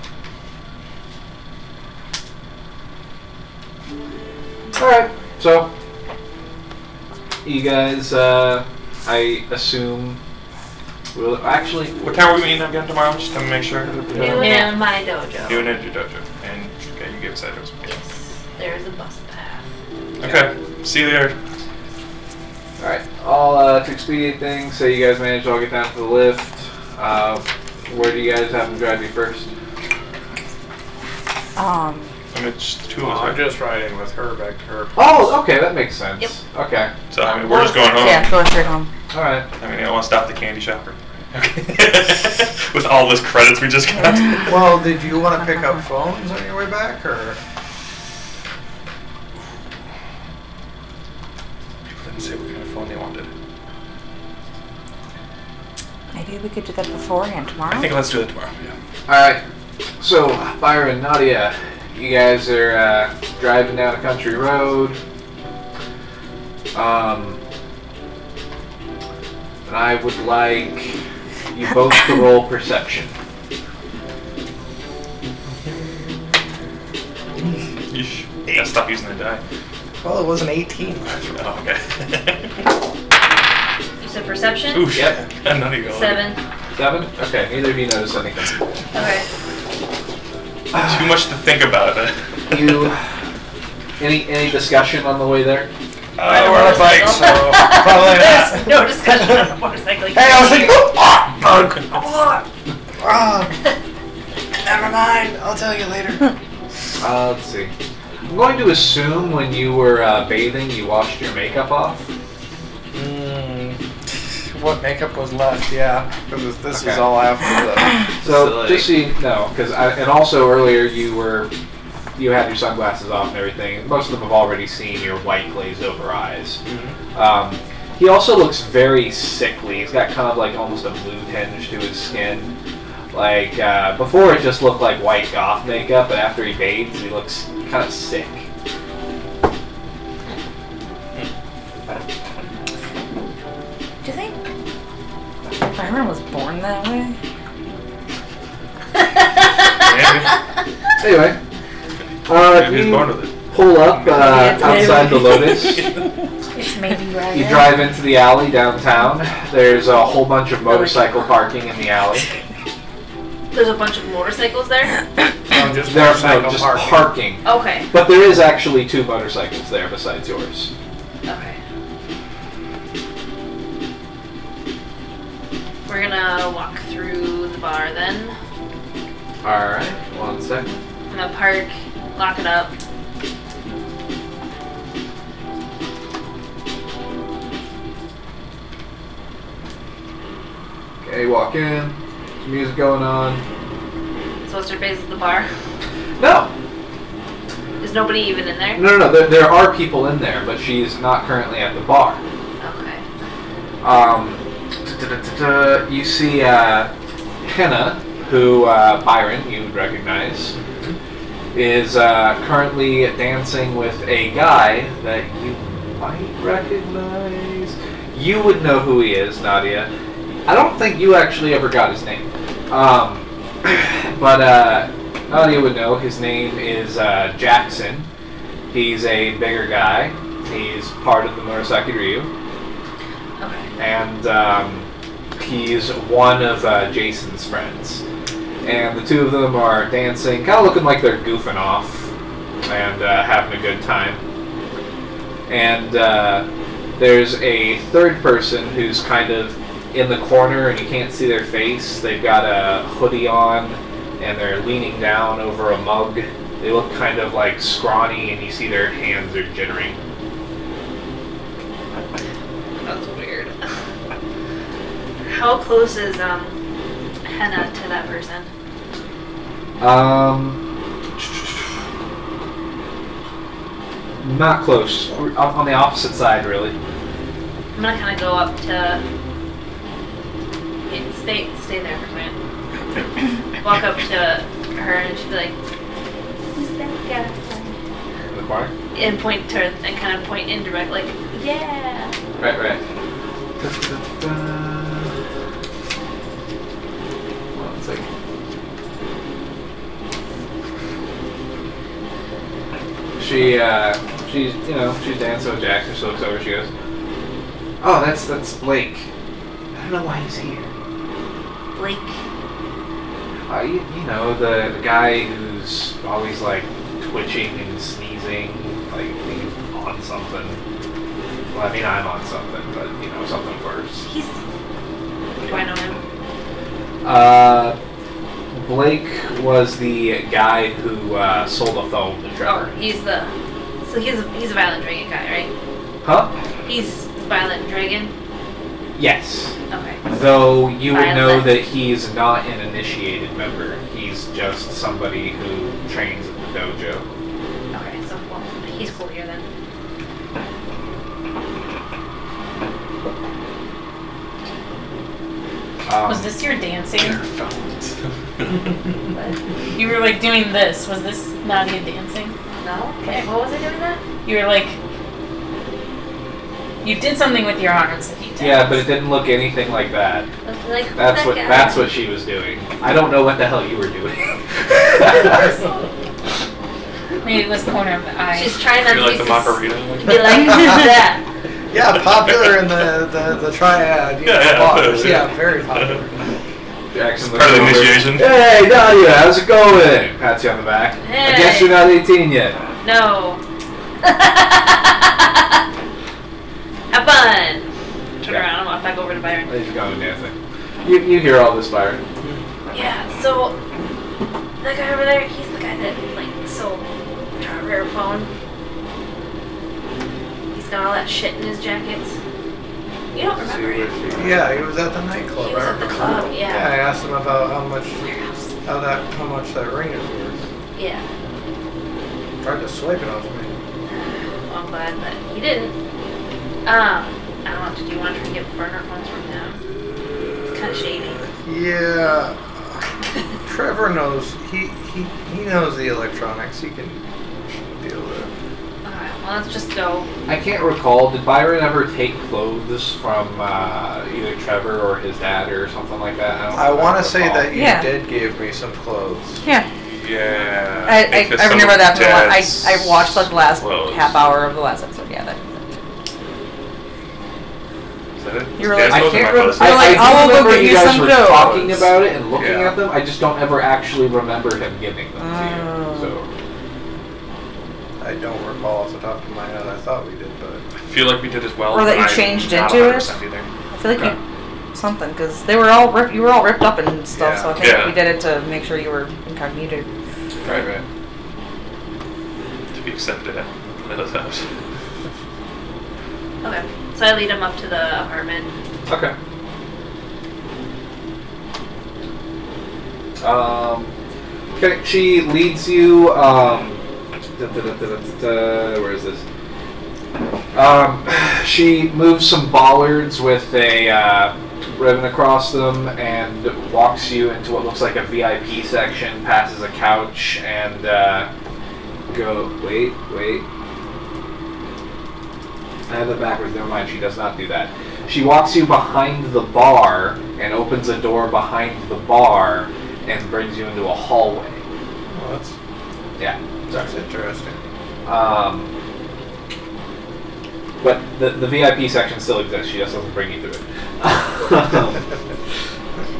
Alright, so you guys, I assume, will actually. What time are we meeting again tomorrow? Just to make sure. You Yeah. and my dojo. You and your dojo. And okay, you gave us address. Yes. There's a bus path. Okay. See you there. Alright, I'll, to expedite things, say you guys managed to all get down to the lift. Where do you guys have them drive you first? I mean, it's just the 2 of us, I'm right? just riding with her back to her place. Oh, okay, that makes sense. Yep. Okay, So I mean, we're just going home. Yeah, going straight home. alright. I mean, I don't want to stop at the candy shop. Okay. With all those credits we just got. Well, did you want to pick up phones on your way back, or? People didn't say what kind of phone they wanted. Maybe we could do that beforehand tomorrow. I think let's do it tomorrow. Yeah. Alright, so Byron, Nadia, you guys are driving down a country road. And I would like you both to roll perception. Yeesh. Yeah, stop using the die. Well, it was an 18. Oh, okay. You said perception? Ooh, shit. Yep. None of you go. 7. 7? Okay, neither of you notice anything. Okay. Too much to think about. You any discussion on the way there? I ride a bike, so probably not. There's no discussion on the motorcycle. Hey, I was thinking, never mind. I'll tell you later. Let's see. I'm going to assume when you were bathing, you washed your makeup off. What makeup was left? Yeah, because this is Okay. all after the. So facility. just so you know, because and also earlier you had your sunglasses off and everything. Most of them have already seen your white glazed over eyes. He also looks very sickly. He's got kind of like almost a blue tinge to his skin. Like before, it just looked like white goth makeup, but after he bathes, he looks kind of sick. Do you think Byron was born that way? Maybe. Anyway, Maybe he's born with it. pull up outside the Lotus. It's maybe right. You drive into the alley downtown. There's a whole bunch of motorcycle parking in the alley. There's a bunch of motorcycles there? No, just There's no motorcycle just parking. parking. Okay. But there is actually 2 motorcycles there besides yours. Okay. We're gonna walk through the bar then. Alright, 1 second. I'm gonna park, lock it up. Okay, walk in. Some music going on. So what's her face at the bar? No! Is nobody even in there? No. There are people in there, but she's not currently at the bar. Okay. You see Hannah, who Byron, you would recognize, is currently dancing with a guy that you might recognize. You would know who he is, Nadia. I don't think you actually ever got his name. But Nadia would know. His name is Jackson. He's a bigger guy. He's part of the Murasaki Ryu. Okay. And he's one of Jason's friends. And the two of them are dancing, kind of looking like they're goofing off and having a good time. And there's a third person who's kind of in the corner and you can't see their face. They've got a hoodie on and they're leaning down over a mug. They look kind of like scrawny and you see their hands are jittering. That's weird. How close is Henna to that person? Not close. On the opposite side, really. I'm gonna kind of go up to. Stay there for a minute. Walk up to her and she'll be like, "Who's that guy?" In the corner? And point to her and kind of point indirect, like, "Yeah." Right. One second. She's dancing with Jackson. She looks over. She goes, "Oh, that's Blake. I don't know why he's here. Blake. You know the guy who's always like twitching and sneezing, like he's on something. Well, I mean I'm on something, but something worse." Do I know him? Blake was the guy who sold a phone to Trevor. Oh, he's a Violent Dragon guy, right? Huh? He's Violent Dragon? Yes. Okay. Though you would know Violent. that he's not an initiated member. He's just somebody who trains at the dojo. Okay, so, well, he's cool here then. Was this your dancing? Their phones. You were like doing this. Was this Nadia dancing? No? Okay, what was I doing that? You were like, you did something with your arms that you danced. Yeah, but it didn't look anything like that. Like, who's That's that what guy? that's what she was doing. I don't know what the hell you were doing. Maybe it was corner of the eye. She's trying not You to like the be Macarena? be like that. Yeah, popular in the triad. Yeah, bars. yeah. Yeah, very popular. Jackson Part of the looks over. initiation. Hey, Nadia, how's it going? Pats you on the back. I guess Hey. you're not 18 yet. No. Have fun. Turn Yeah. around and walk back over to Byron. He's going dancing. You hear all this, Byron? Yeah, so that guy over there, he's the guy that sold Trevor a phone. He's got all that shit in his jackets. You don't remember him? Yeah, he was at the nightclub. He was I at the remember. club, Yeah, I yeah. asked him about how much that ring is worth. Yeah. Tried to swipe it off me. Well, I'm glad that he didn't. I don't know, did you want to try and get burner phones from him? It's kind of shady. Yeah. Trevor knows. He knows the electronics. He can deal with it. Alright, well, let's just go. I can't recall. Did Byron ever take clothes from either Trevor or his dad or something like that? I want to say recall. that you Yeah. did give me some clothes. Yeah. Yeah. I because remember some that. From dad's I watched like the last clothes. half hour of the last episode. Yeah. Is that it? You were Dad's like- I clothes or can't my remember. clothes? You're like, I I'll do go remember get you you guys some were clothes. talking about it and looking Yeah. at them. I just don't ever actually remember him giving them to you. Oh. So I don't recall off the top of my head. I thought we did, but I feel like we did as well. Or that but you I'm changed not into it? 100% either. I feel like Okay. you something because they were all you were all ripped up and stuff. Yeah. So I think Yeah. we did it to make sure you were incognito. right. To be accepted at Layla's house. Okay, so I lead him up to the apartment. Okay. Okay, she leads you, where is this? She moves some bollards with a ribbon across them and walks you into what looks like a VIP section, passes a couch, and go. Wait. I have it backwards. Never mind. She does not do that. She walks you behind the bar and opens a door behind the bar and brings you into a hallway. Well, that's interesting. But the VIP section still exists. She just doesn't bring you through it. I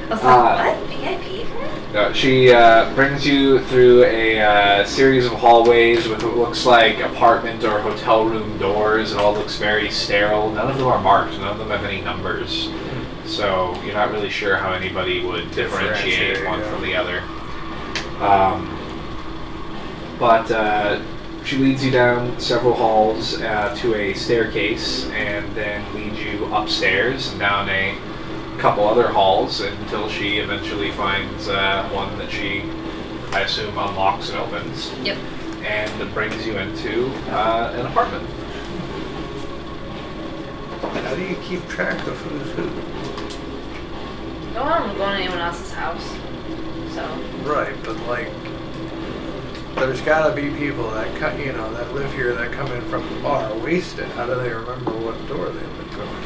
was like, what? VIP? No, she brings you through a series of hallways with what looks like apartment or hotel room doors. It all looks very sterile. None of them are marked. None of them have any numbers. So you're not really sure how anybody would differentiate one from the other. But she leads you down several halls to a staircase and then leads you upstairs and down a couple other halls until she eventually finds one that she, I assume, unlocks and opens. Yep. And brings you into an apartment. How do you keep track of who's who? No, I don't go to anyone else's house. So. Right, but like, there's gotta be people that that live here that come in from the bar wasted. How do they remember what door they would go in?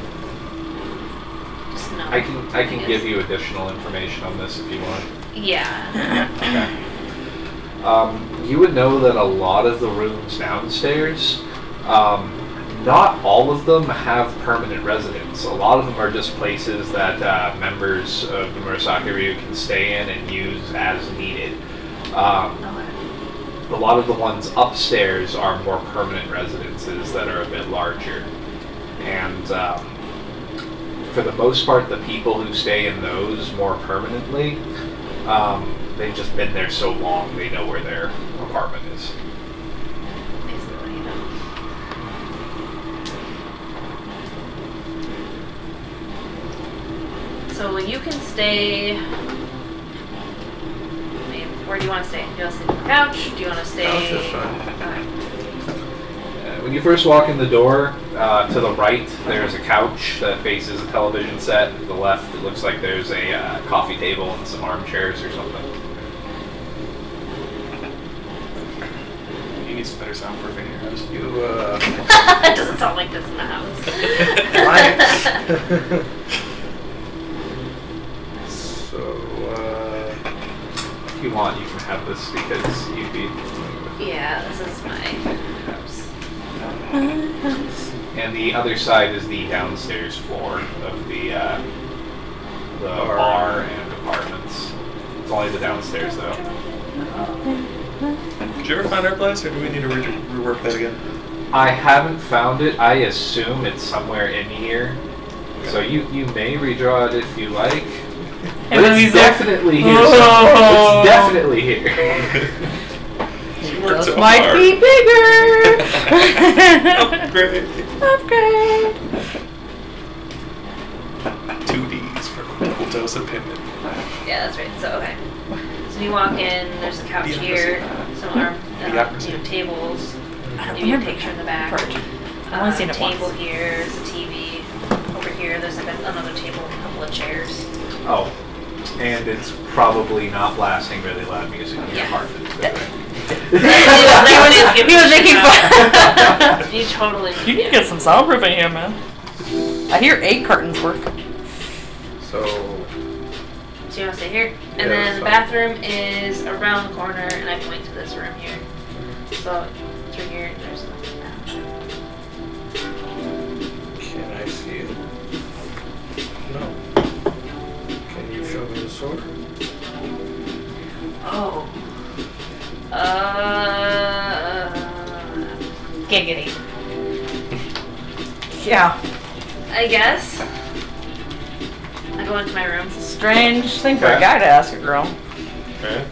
Just no. I can give you additional information on this if you want. Yeah. Okay. You would know that a lot of the rooms downstairs, not all of them have permanent residents. A lot of them are just places that members of the Murasaki Ryu can stay in and use as needed. A lot of the ones upstairs are more permanent residences that are a bit larger. And for the most part, the people who stay in those more permanently, they've just been there so long they know where their apartment is. Basically, you know. So you can stay. Where do you want to stay? Do you want to sleep on the couch? Do you want to stay? Couch is fine. Okay. When you first walk in the door, to the right, there's a couch that faces a television set. To the left, it looks like there's a coffee table and some armchairs or something. You need some better soundproofing in your house. It doesn't sound like this in the house. If you want, you can have this because you'd be... Yeah, this is my house. And the other side is the downstairs floor of the bar and apartments. It's only the downstairs, though. Did you ever find our place, or do we need to rework that again? I haven't found it. I assume it's somewhere in here. So you may redraw it if you like. But it's definitely here. It's definitely here. Just might be bigger. Upgrade. Upgrade. 2 Ds for equal dose of payment. Yeah, that's right. So, okay. So you walk in, there's a couch here, some tables, maybe a picture in the back. I've only seen it table once. here, there's a TV. Over here, there's like another table and a couple of chairs. Oh, and it's probably not blasting really loud music in your apartment. He was making fun. You totally. You can get some soundproofing here, man. I hear 8 curtains work. So you want to stay here? Yeah, And then that's the fine. bathroom is around the corner, and I point to this room here. So through here, and there's nothing there. can I see it? No. Can you show me the sword? Oh. Giggity. Yeah. I guess. I go into my room. Strange thing for a guy to ask a girl. Okay.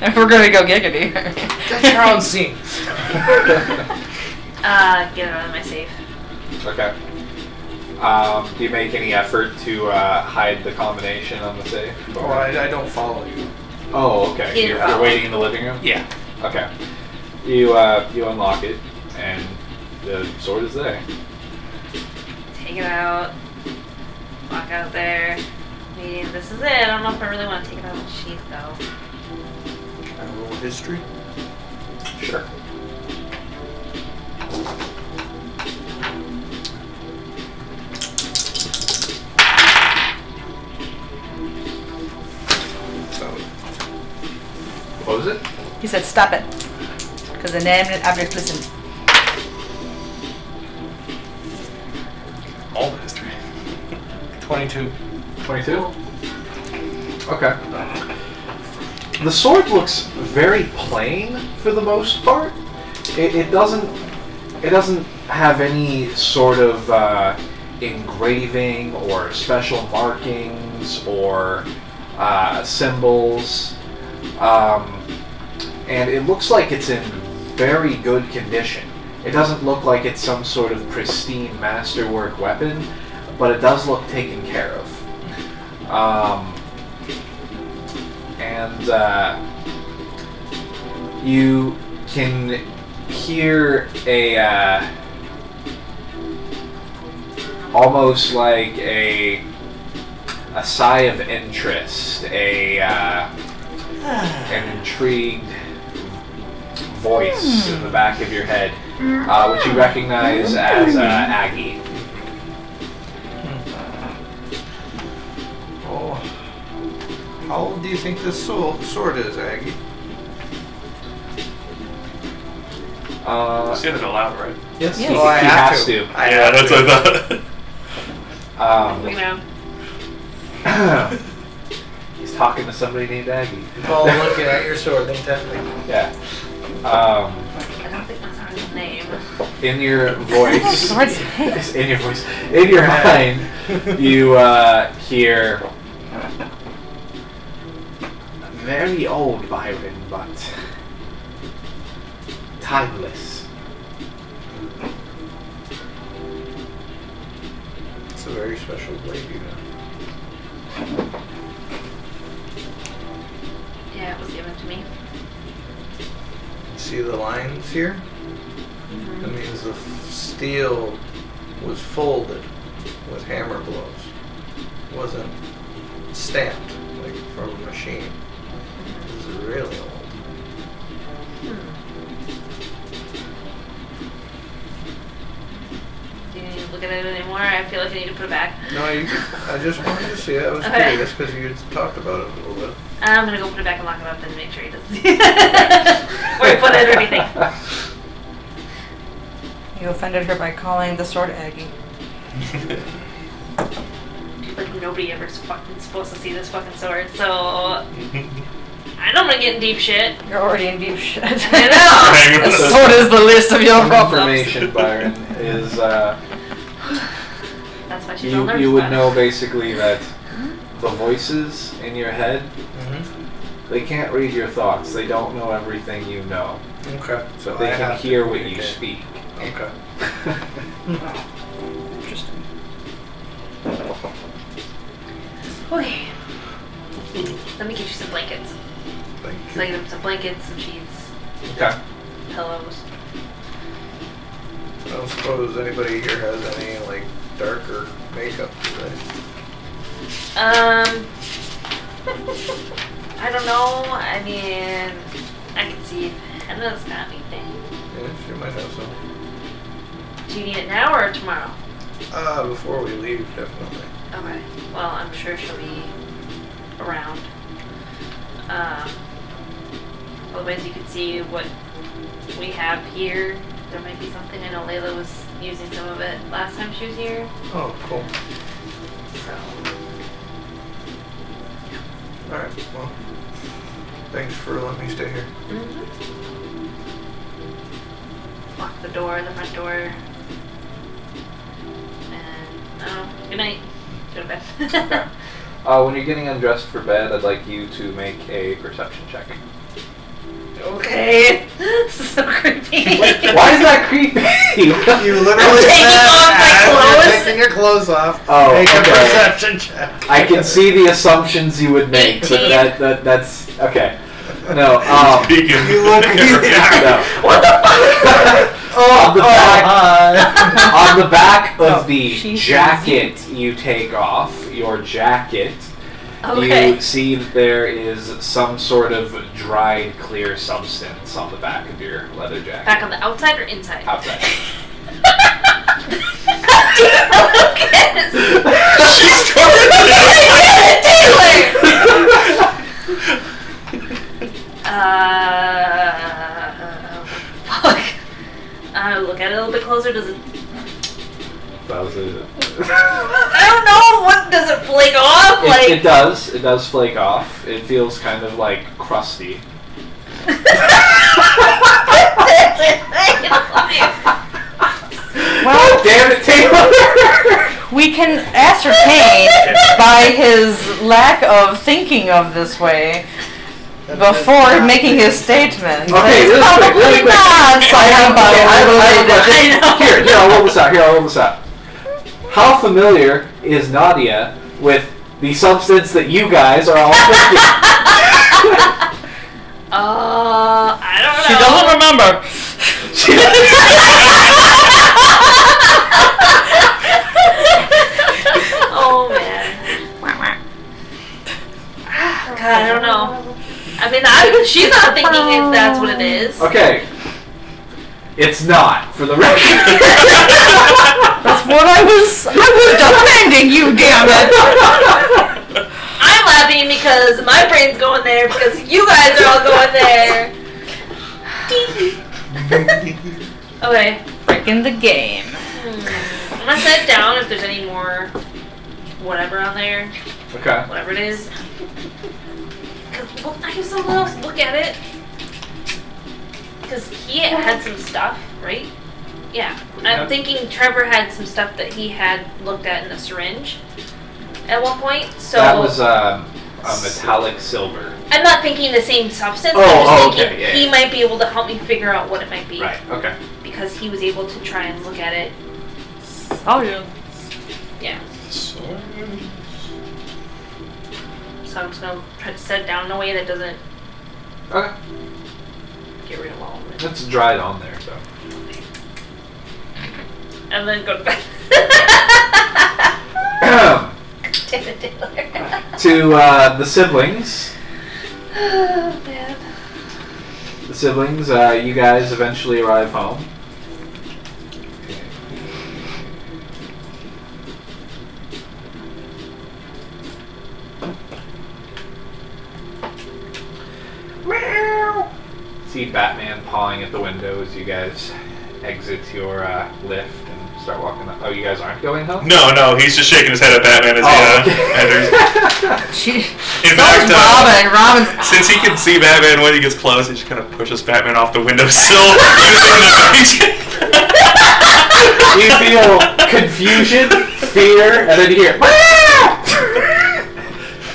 If we're gonna go giggity. That's your own scene. Get it out of my safe. Okay. Do you make any effort to hide the combination on the safe? Oh, I don't follow you. Oh, okay. Yeah. You're waiting in the living room? Yeah. Okay. You unlock it, and the sword is there. Take it out. Walk out there. This is it. I don't know if I really want to take it out of the sheath though. Can I roll history? Sure. What was it? He said, stop it. Because the name I've just listened. All the history. 22. 22? Okay. The sword looks very plain for the most part. It doesn't have any sort of engraving or special markings or symbols. And it looks like it's in very good condition. It doesn't look like it's some sort of pristine masterwork weapon, but it does look taken care of. You can hear a almost like a sigh of interest, an intrigued voice in the back of your head, which you recognize as Aggie. Oh, how old do you think this sword is, Aggie? Say that aloud, right? Yes. He, Well, I he have has to. Yeah, that's what I thought. You know. He's talking to somebody named Aggie. While looking at your sword intently. Yeah. I don't think that's her name. In your voice, Sword's in your mind, you hear very old Byron, but timeless. It's a very special blade you have. Yeah, it was given to me. See the lines here? Mm-hmm. That means the steel was folded with hammer blows. It wasn't stamped like from a machine. This is really old. Do you need to look at it anymore? I feel like I need to put it back. No, I just wanted to see it. I was Okay. curious because you talked about it a little bit. I'm gonna go put it back and lock it up and make sure he doesn't see it. Or put it or anything. You offended her by calling the sword Aggie. Like nobody ever's fucking supposed to see this fucking sword, so I know I'm gonna get in deep shit. You're already in deep shit. I know. The sword is the least of your Some problems. information, Byron, is That's why she's all nervous. you would about it. know basically that the voices in your head, they can't read your thoughts. They don't know everything you know. Okay. So They I can have to hear what you communicate. speak. Okay. Interesting. Okay. Let me get you some blankets. Thank So I you. get him some blankets, some sheets, Okay. pillows. I don't suppose anybody here has any like darker makeup today. I don't know. I mean, I can see if Henna's got anything. Yeah, she might have some. Do you need it now or tomorrow? Before we leave, definitely. Okay. Well, I'm sure she'll be around. Otherwise, you could see what we have here. There might be something. I know Layla was using some of it last time she was here. Oh, cool. So, Alright, well, thanks for letting me stay here. lock the door, the front door. And, good night. Go to bed. Okay. When you're getting undressed for bed, I'd like you to make a perception check. Okay. This is so creepy. Why is that creepy? You literally I'm taking off my as clothes. you're taking your clothes off. Oh, Make a okay. perception check. I can see the assumptions you would make, but 18. that's okay. No, Speaking. You look. no. What the fuck? On the back, Hi. on the back of Oh, the she's jacket you take off, your jacket, Okay. You see that there is some sort of dried, clear substance on the back of your leather jacket. Back on the outside or inside? Outside. Lucas! She's covered Fuck. I look at it a little bit closer. Does it? That was it. I don't know. What does it flake off? Like It does. It does flake off. It feels kind of like crusty. Well, Damn it, Taylor! we can ascertain by his lack of thinking of this way before making his statement. that Okay, it's really quick. not Here, I'll roll this out. How familiar is Nadia with the substance that you guys are all thinking? I don't know. She doesn't remember. Oh man. God, I don't know. I mean, she's not thinking if that's what it is. Okay. It's not, for the record. That's what I was defending you, damn it. I'm laughing because my brain's going there because you guys are all going there. Okay. Breaking the game. I'm gonna set it down if there's any more whatever on there. Okay. Whatever it is. Cause I have someone else look at it. Because he had some stuff, right? Yeah. I'm thinking Trevor had some stuff that he had looked at in the syringe at one point. So That was a metallic silver. I'm not thinking the same substance. Oh, I'm just okay, thinking yeah, he yeah. might be able to help me figure out what it might be. Right, okay. Because he was able to try and look at it. Oh, yeah. Yeah. So I'm just going to try to set it down in a way that doesn't Okay. get rid of all of it. It's dried on there, so. And then go to bed. Damn it, Taylor. To the siblings. Oh, man. The siblings, you guys eventually arrive home. See Batman pawing at the window as you guys exit your lift and start walking up. Oh, you guys aren't going home? No, he's just shaking his head at Batman as he enters. In fact, Robin. since he can see Batman when he gets close, he just kind of pushes Batman off the windowsill using the vision. You feel confusion, fear, and then you hear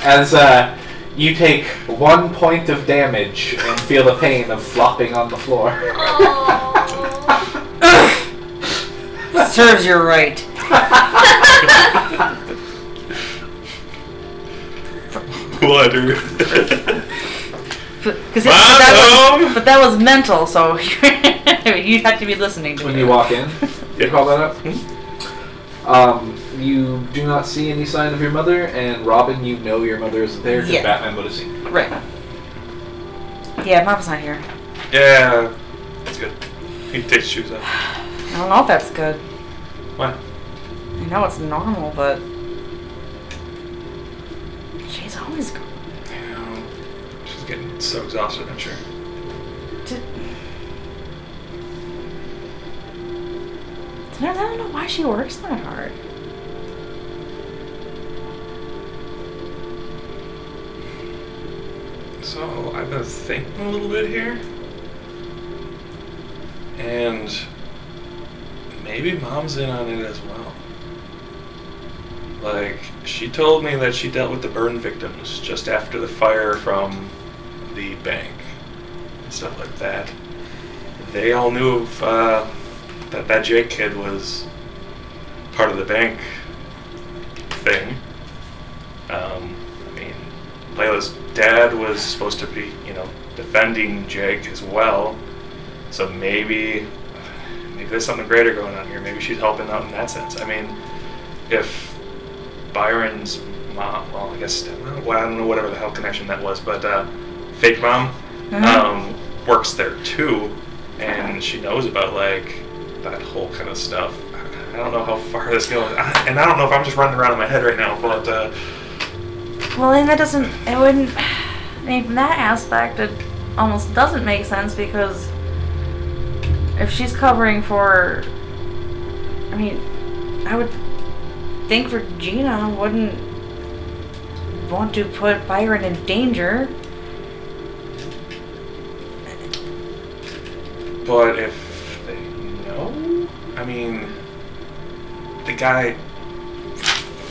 as you take 1 point of damage and feel the pain of flopping on the floor. Serves you right. What? But that was mental, so you have to be listening to When it. you walk in, you call that up? You do not see any sign of your mother, and Robin, you know your mother isn't there because Yeah. Batman would have seen you. Right. Yeah, Mom's not here. Yeah, that's good. He takes his shoes off. I don't know if that's good. What? I know it's normal, but she's always gone. Yeah, she's getting so exhausted, I'm sure. I don't know why she works that hard. So, I've been thinking a little bit here. And maybe Mom's in on it as well. Like, she told me that she dealt with the burn victims just after the fire from the bank and stuff like that. They all knew of that Jake kid was part of the bank thing. I mean, Layla's dad was supposed to be, defending Jake as well. So maybe there's something greater going on here. Maybe she's helping out in that sense. I mean, if Byron's mom, well, I guess, well, I don't know whatever the hell connection that was, but fake mom works there too, and she knows about like that whole kind of stuff. I don't know how far this goes, and I don't know if I'm just running around in my head right now, but well, and that doesn't, it wouldn't, I mean, from that aspect, it almost doesn't make sense, because if she's covering for, I mean, I would think Regina wouldn't want to put Byron in danger. But if they know, I mean, the guy,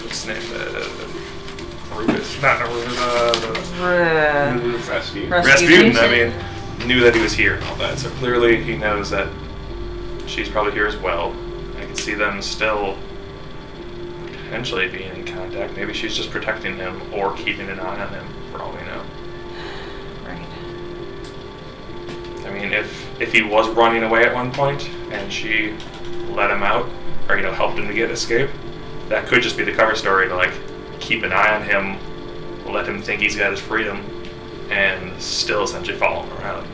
what's his name? Rufus, not Rufus. Rasputin. I mean, knew that he was here and all that. So clearly, he knows that she's probably here as well. I can see them still potentially being in contact. Maybe she's just protecting him or keeping an eye on him, for all we know. Right. I mean, if he was running away at one point and she let him out, or helped him to get escape, that could just be the cover story to like keep an eye on him, let him think he's got his freedom, and still essentially follow him around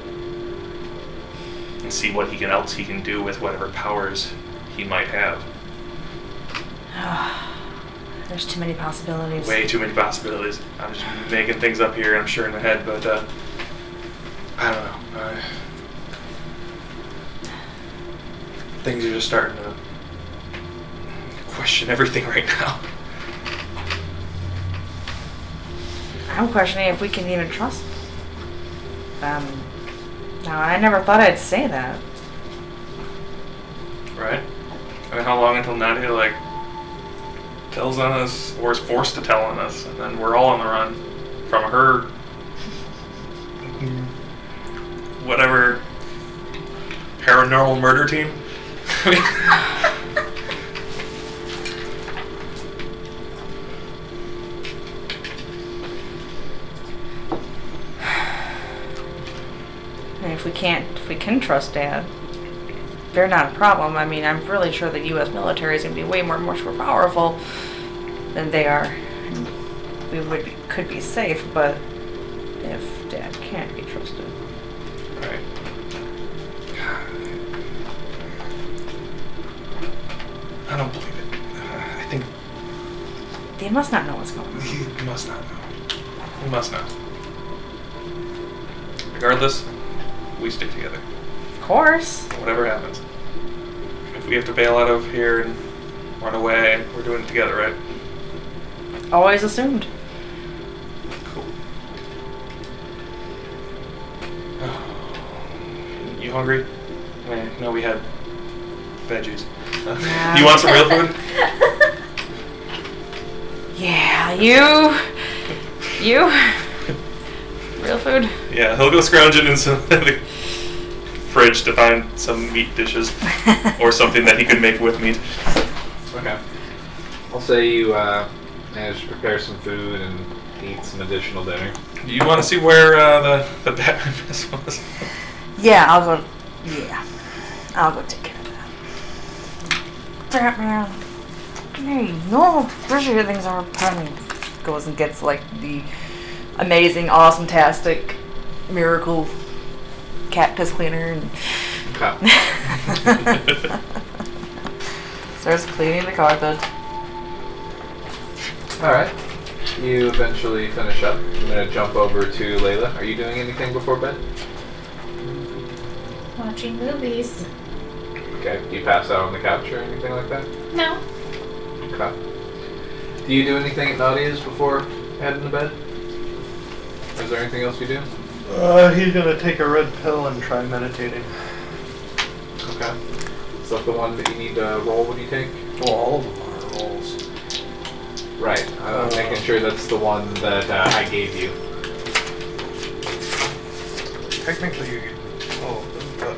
and see what else he can do with whatever powers he might have. There's too many possibilities. Way too many possibilities. I'm just making things up here, I'm sure, in my head, but I don't know. Things are just starting to question everything right now. I'm questioning if we can even trust them. Now, I never thought I'd say that. Right? I mean, how long until Nadia, like, tells on us, or is forced to tell on us, and then we're all on the run from her, whatever, paranormal murder team? I mean, And if we can trust Dad, they're not a problem. I mean, I'm really sure the U.S. military is going to be way more powerful than they are. We could be safe, but if Dad can't be trusted. right. I don't believe it. I think They must not know what's going on. he must not know. He must not. Regardless, we stick together. Of course. Whatever happens. If we have to bail out of here and run away, we're doing it together, right? Always assumed. Cool. You hungry? No, we had veggies. Yeah. You want some real food? Yeah, you. Real food? Yeah, he'll go scrounging in the fridge to find some meat dishes or something that he could make with meat. Okay. I'll say you managed to prepare some food and eat some additional dinner. You want to see where the Batman mess was? Yeah, I'll go take care of that. Batman. Hey, no, appreciate things are happening. Goes and gets like the amazing, awesome-tastic, miracle cat piss cleaner and Okay. starts cleaning the carpet. Alright. You eventually finish up. I'm going to jump over to Layla. Are you doing anything before bed? Watching movies. Okay. Do you pass out on the couch or anything like that? No. Okay. Do you do anything at Nadia's before heading to bed? Is there anything else you do? He's gonna take a red pill and try meditating. Okay. Is that the one that you need to roll when you take? Well, all of them are rolls. Right. I'm making sure that's the one that I gave you. Technically, oh, but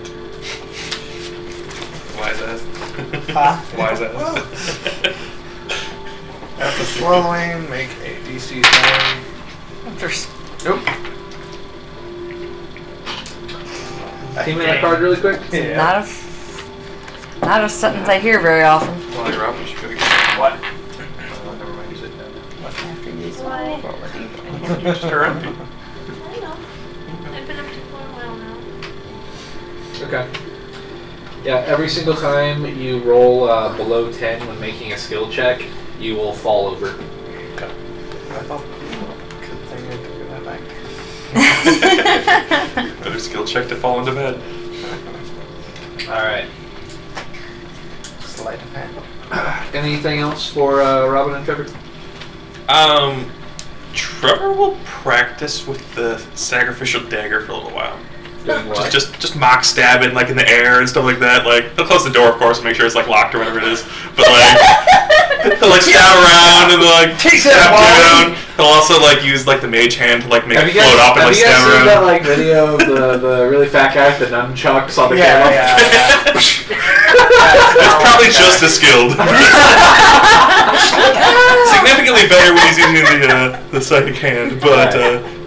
Why is that? Huh? Why is that? after swallowing, make a DC 7. Nope. Team in that card really quick? Yeah. Not a sentence I hear very often. While you're up, you should go get What? never mind. use it. After you Why? roll a d20. Just her empty. I know. I've been up to for a while now. Okay. Yeah, every single time you roll below 10 when making a skill check, you will fall over. Okay. I thought, good thing I took that back. Another skill check to fall into bed. Alright. Sleight of hand. Anything else for Robin and Trevor? Trevor will practice with the sacrificial dagger for a little while. Doing what? Just mock stab it like in the air and stuff like that. Like he'll close the door, of course, and make sure it's like locked or whatever it is. But like he'll like stab around and like stab down. He'll also like use like the mage hand to like make it float up and like stab around. Have you guys seen around. that like video of the really fat guy with the nunchucks on the camera? Yeah. It's probably just as skilled. Significantly better when he's using the psychic hand, but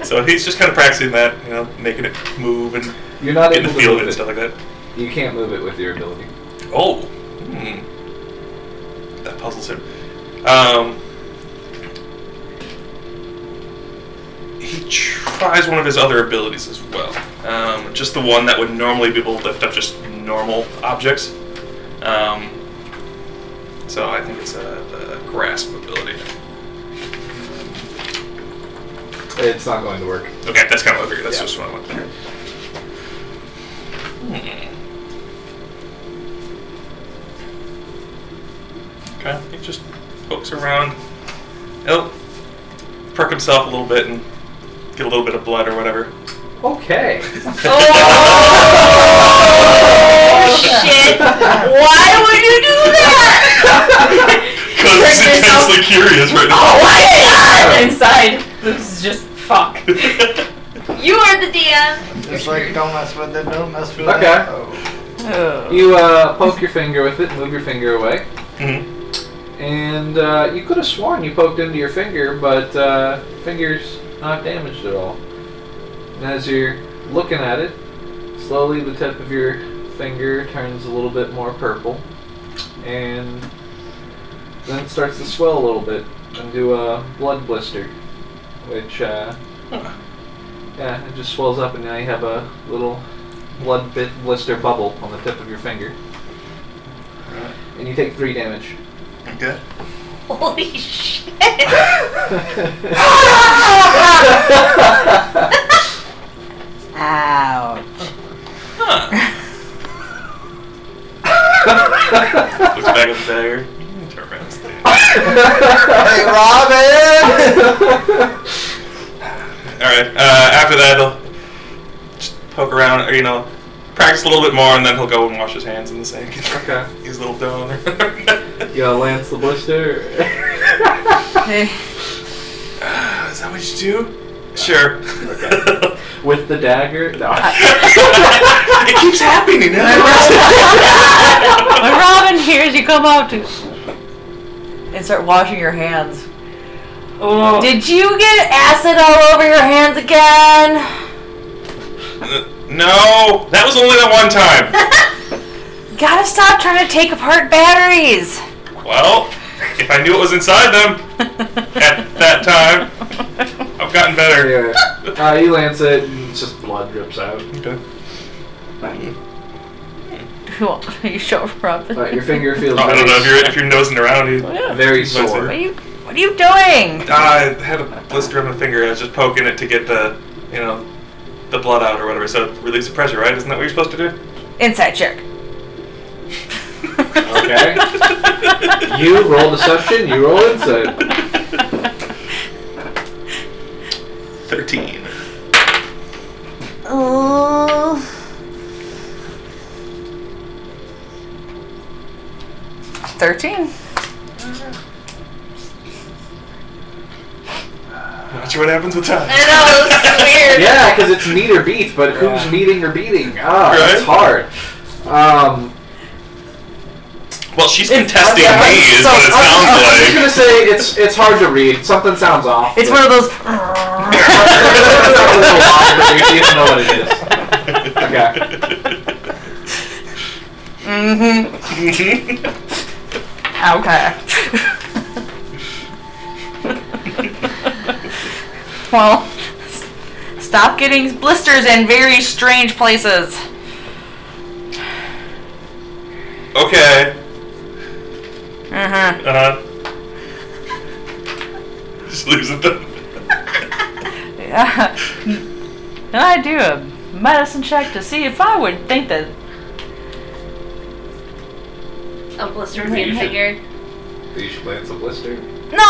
so he's just kind of practicing that, you know, making it move and You're not getting able the to feel of move it and it. stuff like that. You can't move it with your ability. Oh, that puzzles him. He tries one of his other abilities as well. Just the one that would normally be able to lift up just normal objects. So I think it's the grasp ability. It's not going to work. Okay, that's kind of what I figured. That's Yeah. just what I want there. Okay, he just pokes around. He'll perk himself a little bit and get a little bit of blood or whatever. Okay. Oh shit! Why would you do that? Because he's intensely curious right now. Oh my god! Inside, this is just fuck. You are the DM. It's like, don't mess with it, don't mess with Okay. it. Oh. You poke your finger with it, move your finger away, Mm-hmm. and you could have sworn you poked into your finger, but finger's not damaged at all. And as you're looking at it, slowly the tip of your finger turns a little bit more purple, and then it starts to swell a little bit into a blood blister, which, yeah, it just swells up, and now you have a little blood blister bubble on the tip of your finger. And you take 3 damage. Okay. Holy shit! Ouch. Huh. Looks back at the dagger. Turn around and stay. Hey, Robin! Alright, after that, he'll just poke around, or, you know, practice a little bit more, and then he'll go and wash his hands in the sink. Okay. Use a little dough. You gotta lance the blister. Hey. Is that what you do? Sure. Okay. With the dagger? No. It keeps happening. When Robin hears you come out to and start washing your hands. Oh. Did you get acid all over your hands again? No, that was only the one time. Gotta stop trying to take apart batteries. Well, if I knew what was inside them at that time, I've gotten better. Anyway, you lance it, and it's just blood drips out. Okay. You show Robin. Your finger feels I don't know if you're nosing around. very What sore. What are you doing? I had a blister on my finger. I was just poking it to get the, you know, the blood out or whatever. So it relieves the pressure, right? Isn't that what you're supposed to do? Inside check. Okay. You roll deception, you roll insight. 13. 13. Watch what happens with time. I know, this is weird. Yeah, because it's meet or beat, but who's meeting or beating? Ah, Right. it's hard. Well, she's contesting Yeah, me, is so what it I'm sounds just like. gonna say it's hard to read. Something sounds off. It's but- one of those. It's a little off, but you don't know what it is. Okay. Okay. Well, stop getting blisters in very strange places. Okay. Uh-huh. Just leaves it there. Yeah. I do a medicine check to see if I would think that. A blister would be in figure. You should plant some blister. No.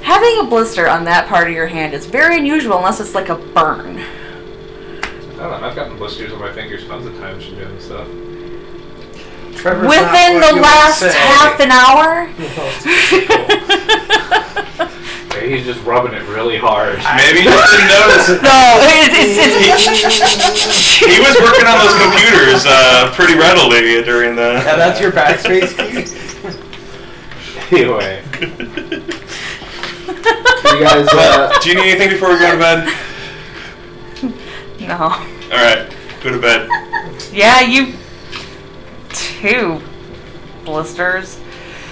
Having a blister on that part of your hand is very unusual unless it's like a burn. I don't know. I've gotten blisters on my fingers tons of times from doing stuff. Trevor's Within the last half an hour? He's just rubbing it really hard. Maybe you just didn't notice it. No, He was working on those computers pretty readily during the... Yeah, that's your backspace key? Anyway. You guys, do you need anything before we go to bed? No. Alright, go to bed. Yeah, you... 2 blisters.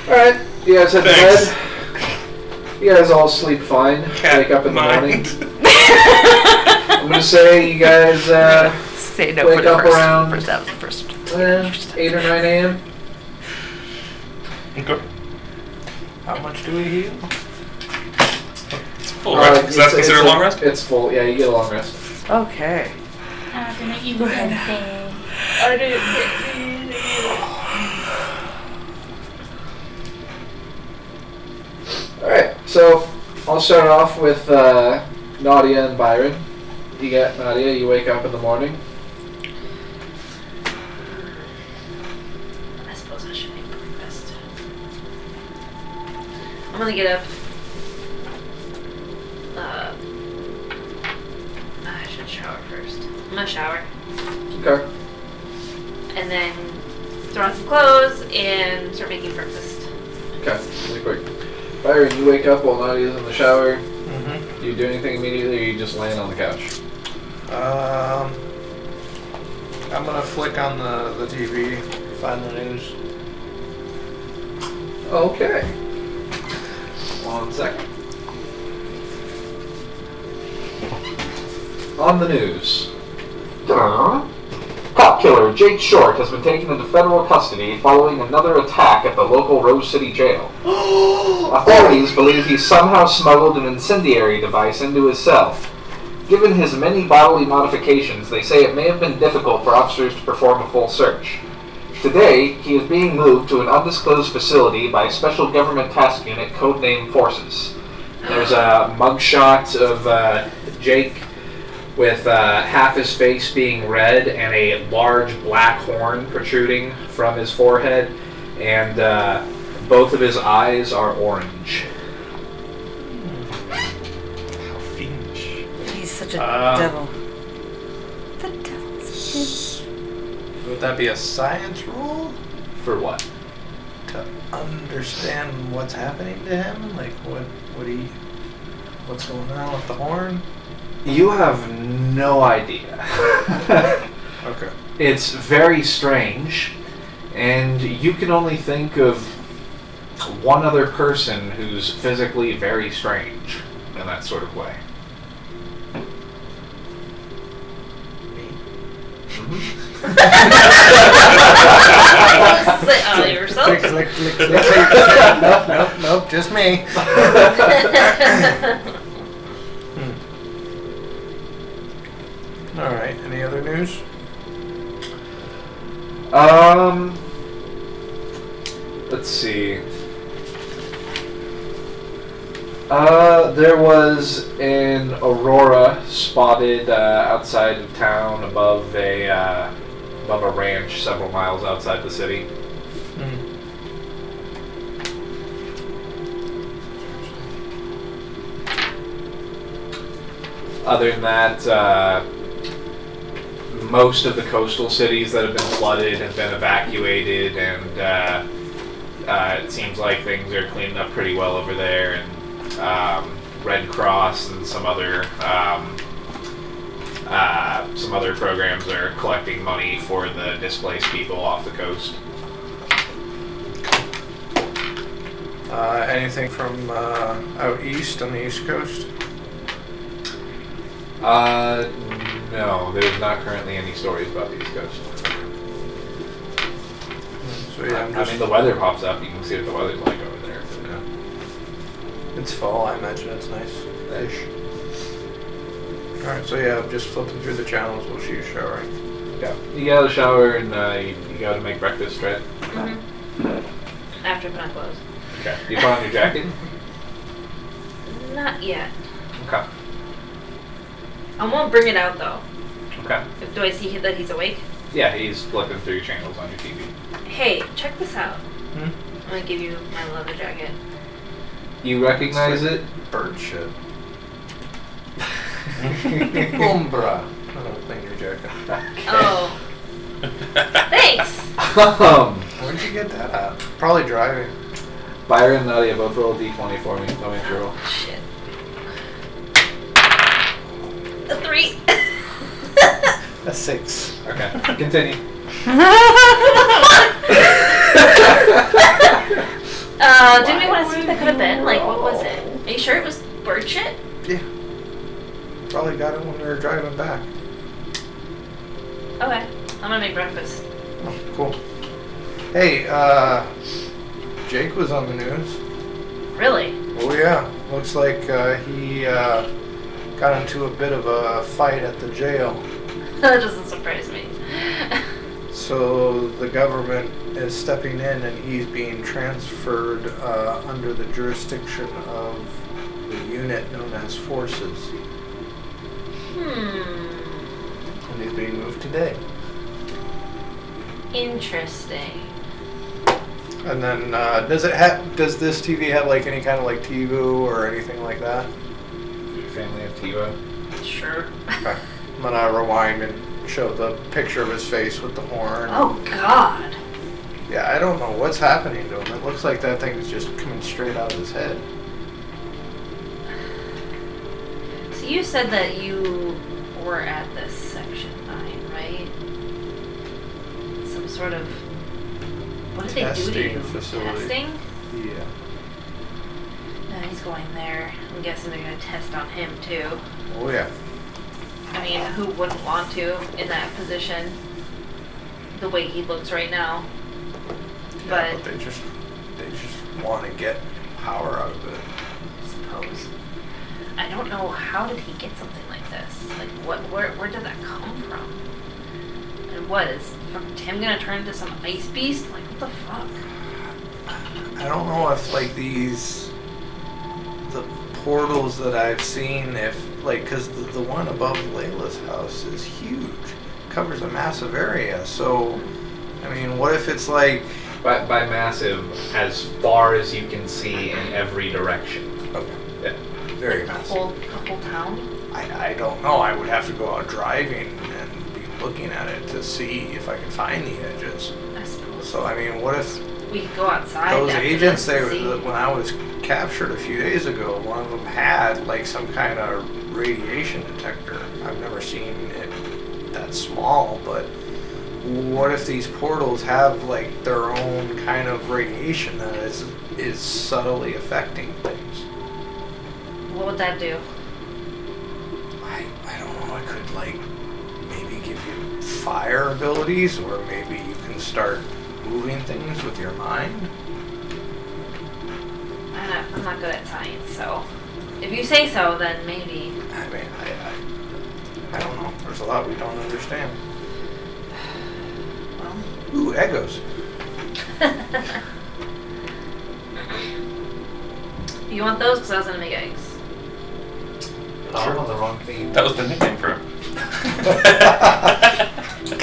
Alright, you guys head to Thanks. bed. You guys all sleep fine. Wake up in the morning. I'm gonna say you guys Say no wake for the up around first. 8 or 9 a.m. Okay. How much do we heal? It's full, right? Is that considered a long rest? It's full, yeah, you get a long rest. Okay. I didn't use Go ahead. anything. I didn't get Alright, so I'll start off with Nadia and Byron. You get Nadia, you wake up in the morning. I suppose I should make breakfast. I'm gonna get up. I should shower first. I'm gonna shower. Okay. And then throw on some clothes and start making breakfast. Okay, really quick. Byron, you wake up while Nadia's in the shower. Mm-hmm. Do you do anything immediately or you just laying on the couch? I'm gonna flick on the TV, find the news. Okay. 1 second. On the news. Cop killer Jake Short has been taken into federal custody following another attack at the local Rose City jail. Authorities believe he somehow smuggled an incendiary device into his cell. Given his many bodily modifications, they say it may have been difficult for officers to perform a full search. Today, he is being moved to an undisclosed facility by Special Government Task Unit codenamed Forces. There's a mugshot of Jake with half his face being red and a large black horn protruding from his forehead, and both of his eyes are orange. How fiendish. He's such a devil. The devil's Would that be a science rule? For what? To understand what's happening to him? Like what's going on with the horn? You have no idea. Okay. It's very strange, and you can only think of one other person who's physically very strange in that sort of way. Say, oh, yourself? Click. Nope, just me. Alright, any other news? Let's see. There was an aurora spotted outside of town above a ranch several miles outside the city. Other than that, most of the coastal cities that have been flooded have been evacuated, and it seems like things are cleaned up pretty well over there. And Red Cross and some other programs are collecting money for the displaced people off the coast. Anything from out east on the East Coast? No, there's not currently any stories about the East Coast. So yeah, I mean, the weather pops up. You can see what the weather's like over there. Yeah. It's fall. I imagine it's nice. Ish. All right. So yeah, I'm just flipping through the channels while she's showering. Yeah. You get out of the shower and you go to make breakfast, right? Mm-hmm. After I put on clothes. Okay. You put on your jacket? Not yet. Okay. I won't bring it out though. Okay. Do I see that he's awake? Yeah, he's flipping through channels on your TV. Hey, check this out. Hmm? I'm gonna give you my leather jacket. You recognize it? Bird shit. Umbra. Clean your jacket. Okay. Oh. Thanks! Where'd you get that at? Probably driving. Byron and Nadia both roll a d20 for me. Tell me if you roll. Shit. A 3. A 6. Okay. Continue. Didn't we want to see what that could have been? Like, what was it? Are you sure it was bird shit? Yeah. Probably got it when we were driving back. Okay. I'm gonna make breakfast. Oh, cool. Hey, Jake was on the news. Really? Oh yeah. Looks like he got into a bit of a fight at the jail. That doesn't surprise me. So the government is stepping in and he's being transferred under the jurisdiction of the unit known as Forces. And he's being moved today. Interesting. And then does this TV have like any kind of like TiVo or anything like that? Your family have TiVo? Sure. Okay. I'm gonna rewind and show the picture of his face with the horn. Oh God. Yeah, I don't know what's happening to him. It looks like that thing is just coming straight out of his head. So you said that you were at this Section 9, right? Some sort of... What did they do to Testing you? facility. Testing? Yeah. No, he's going there. I'm guessing they're going to test on him too. Oh yeah. I mean, who wouldn't want to in that position? The way he looks right now. Yeah, But they just want to get power out of it. I suppose. I don't know, how did he get something like this? Like, where did that come from? And what, is fucking Tim gonna turn into some ice beast? Like, what the fuck? I don't know if like the portals that I've seen, if like, because the one above Layla's house is huge, covers a massive area. So, I mean, what if it's like By massive, as far as you can see in every direction. okay, Yeah. very The massive? whole town? I don't know. I would have to go out driving and be looking at it to see if I can find the edges. I suppose. So I mean, what if We could go outside. those after agents this and they see. when I was captured a few days ago, one of them had like some kind of radiation detector. I've never seen it that small, but what if these portals have like their own kind of radiation that is subtly affecting things? What would that do? I don't know. It could like maybe give you fire abilities, or maybe you can start moving things with your mind. I'm not good at science, so if you say so, then maybe. I mean, I don't know. There's a lot we don't understand. Well, Ooh, Eggos. you want those? Because I was gonna make eggs. Oh, the wrong theme. That was the nickname for him.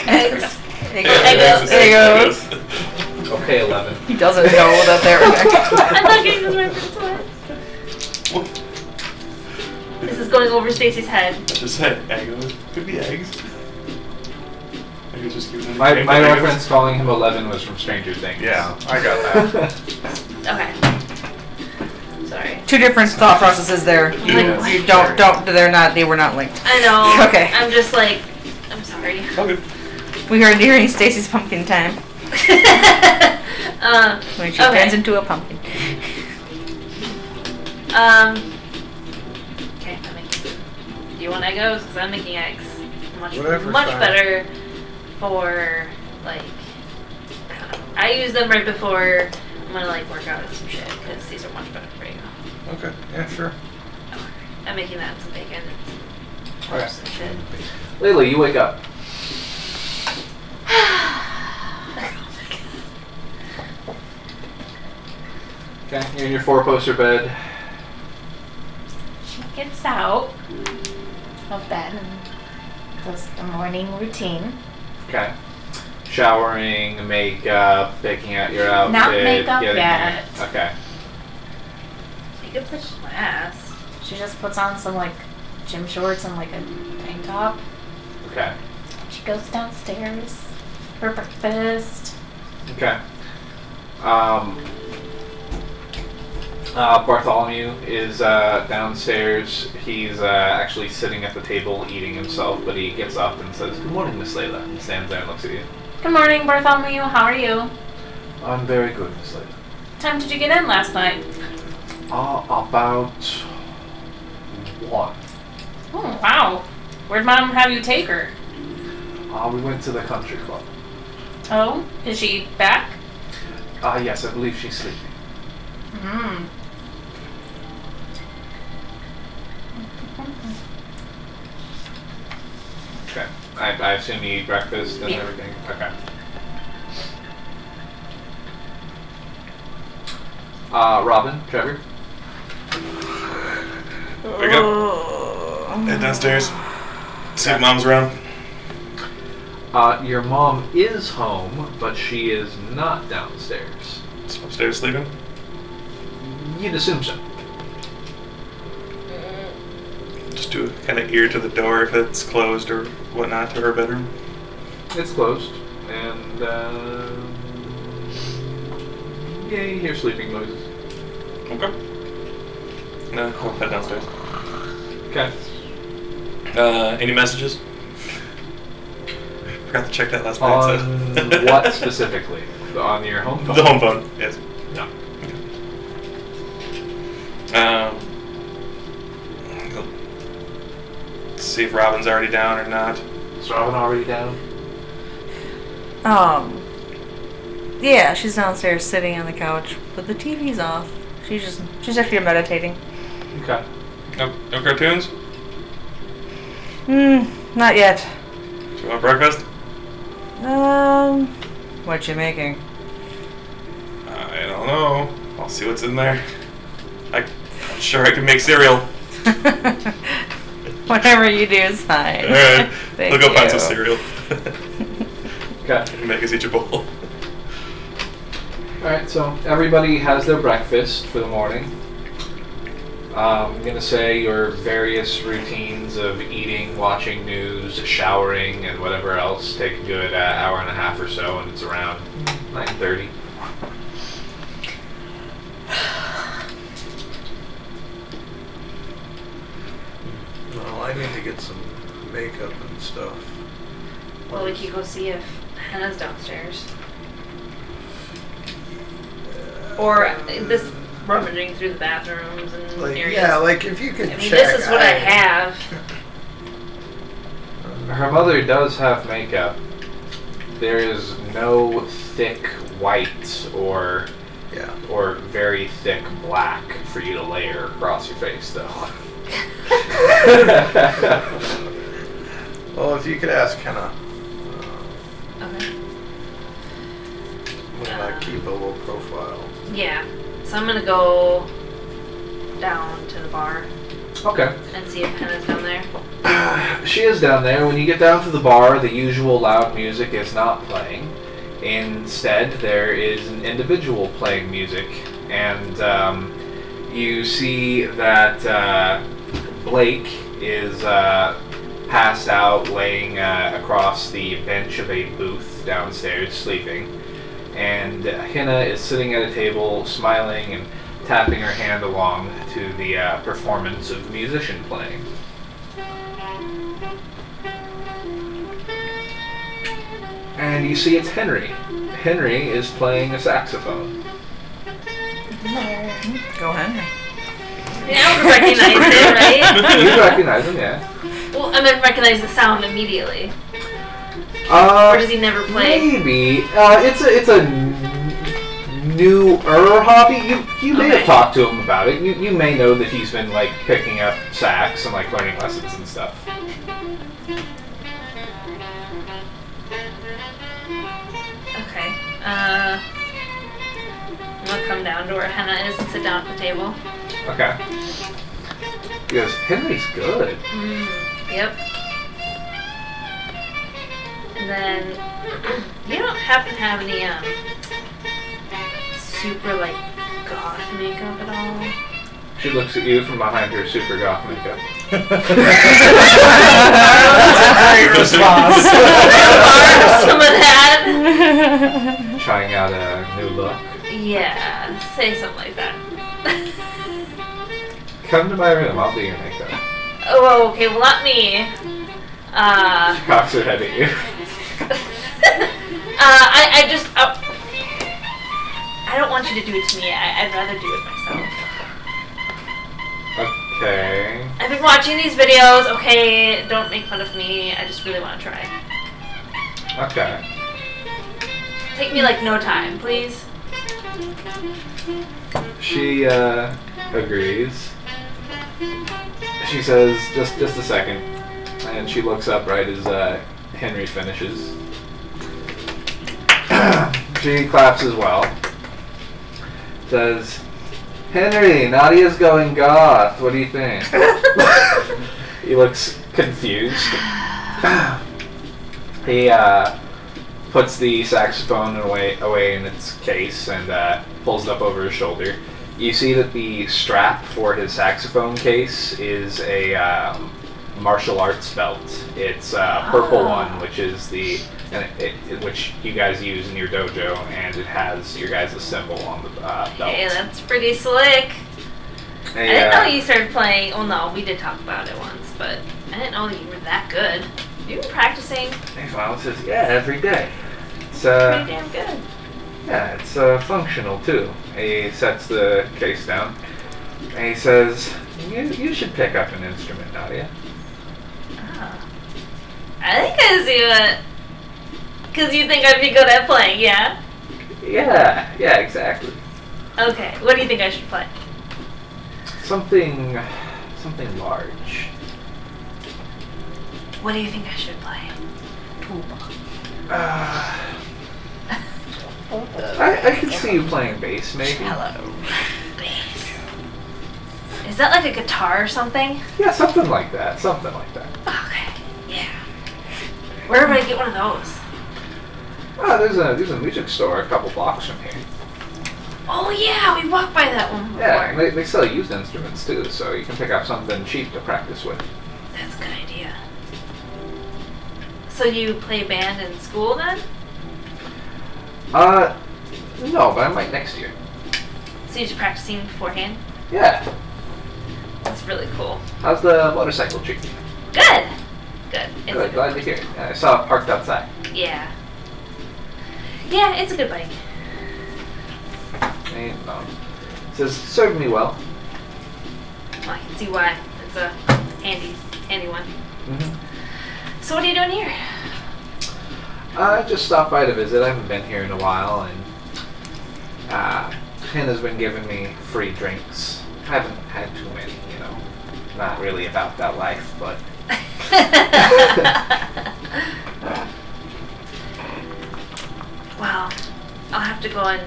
Eggs. Egos. Egos. Okay, 11. He doesn't know that they're I'm not getting this reference. What? This is going over Stacy's head. I just said eggs. Could be eggs. I could just give them My the name for reference eggs. calling him 11 was from Stranger Things. Yeah, I got that. Okay. Sorry. two different thought processes there. Yes. You they were not linked. I know. Okay. I'm just like, I'm sorry. Okay. We are nearing Stacy's pumpkin time. When she Okay. turns into a pumpkin. Okay, I'm making food. Do you want Eggos? Because I'm making eggs. Much Whatever's much fine. better for, like, I don't know. I use them right before I'm gonna, like, work out and some shit, because these are much better for you. Okay, yeah, sure. I'm making that and some bacon and some Okay. toast and shit. Layla, you wake up. Okay, you're in your 4-poster bed. She gets out of bed and does the morning routine. Okay. Showering, makeup, picking out your outfit. Not makeup getting yet. Okay. Makeup's a class. She just puts on some like gym shorts and like a tank top. Okay. She goes downstairs for breakfast. Okay. Bartholomew is downstairs. He's actually sitting at the table eating himself, but he gets up and says, "Good morning, Miss Layla," and stands there and looks at you. Good morning, Bartholomew. How are you? I'm very good, Miss Layla. What time did you get in last night? About 1. Oh, wow. Where'd Mom have you take her? We went to the country club. Oh, is she back? Yes, I believe she's sleeping. Hmm. Okay. I assume you eat breakfast and Yeah. everything? Okay. Robin, Trevor? Wake up. Head downstairs. See if Mom's around. Your mom is home, but she is not downstairs. Is she upstairs sleeping? You'd assume so. Just do a kind of ear to the door if it's closed or whatnot to her bedroom. It's closed, and yeah, you hear sleeping noises. Okay. No, I'll head downstairs. Okay. Any messages? Forgot to check that last night. On So. what specifically? On your home phone? The home phone, yes. No. Let's see if Robin's already down or not. Is Robin already down? Yeah, she's downstairs sitting on the couch, but the TV's off. She's actually meditating. Okay. No cartoons? Not yet. Do you want breakfast? What you making? I don't know. I'll see what's in there. I'm sure I can make cereal. Whatever you do is fine. Alright. Thank I'll go find you. some cereal. Okay. Make us each a bowl. Alright, so everybody has their breakfast for the morning. I'm going to say your various routines of eating, watching news, showering, and whatever else take a good hour and a half or so, and it's around 9:30. Well, I need to get some makeup and stuff. Well, we could go see if Hannah's downstairs. Or this rummaging through the bathrooms and Like, areas. yeah, like if you could I mean, check. this is what I have. Her mother does have makeup. There is no thick white or Yeah. very thick black for you to layer across your face, though. Well, if you could ask Hannah, Okay. I'm gonna keep a low profile. Yeah. So I'm gonna go down to the bar Okay. and see if Hannah's down there. She is down there. When you get down to the bar, the usual loud music is not playing. Instead, there is an individual playing music, and you see that Blake is passed out, laying across the bench of a booth downstairs, sleeping. And Hannah is sitting at a table, smiling and tapping her hand along to the performance of the musician playing. And you see it's Henry. Henry is playing a saxophone. Go ahead. I would recognize it, right? You recognize him, yeah. Well, I meant recognize the sound immediately. Or does he never play? Maybe. It's a newer hobby. You may have talked to him about it. You may know that he's been like picking up sax and like learning lessons and stuff. Okay. I'm gonna come down to where Henna is and sit down at the table. Okay. He goes, Henry's good. Yep. And then you don't happen to have any super like goth makeup at all? She looks at you from behind her super goth makeup. Great response. Some of that. Trying out a new look. Yeah, say something like that. Come to my room, I'll do your makeup. Oh, okay, well not me. She cocks her head at you. I don't want you to do it to me. I'd rather do it myself. Okay. I've been watching these videos. Okay, don't make fun of me. I just really want to try. Okay. Take me like no time, please. She agrees. She says, just a second. And she looks up right as Henry finishes. She claps as well. Says, Henry, Nadia's going goth. What do you think? He looks confused. He puts the saxophone away in its case and pulls it up over his shoulder. You see that the strap for his saxophone case is a martial arts belt. It's a purple one, which is which you guys use in your dojo, and it has your guys' symbol on the belt. Hey, that's pretty slick. I didn't know you started playing. Well, no, we did talk about it once, but I didn't know you were that good. You've been practicing. Well, says, yeah, every day. It's pretty damn good. Yeah, it's functional too. He sets the case down, and he says, "You should pick up an instrument, Nadia." I think I see it. Because you think I'd be good at playing, yeah? Yeah, exactly. Okay, what do you think I should play? Something large. What do you think I should play? Tuba. I can see you playing bass, maybe. Hello. Bass. Is that like a guitar or something? Yeah, something like that. Okay, yeah. Where would I get one of those? There's a music store a couple blocks from here. Oh yeah, we walked by that one before. Yeah, they sell used instruments too, so you can pick up something cheap to practice with. That's a good idea. So you play band in school then? No, but I might next year. So you're just practicing beforehand? Yeah. That's really cool. How's the motorcycle treating you? Good. Good. It's Good, glad to hear it. Yeah, I saw it parked outside. Yeah. Yeah, it's a good bike. And, says, served me well. Well, I can see why. It's a handy one. Mm-hmm. So what are you doing here? I just stopped by to visit. I haven't been here in a while, and Hannah's been giving me free drinks. I haven't had too many, you know. Not really about that life, but... Well, I'll have to go and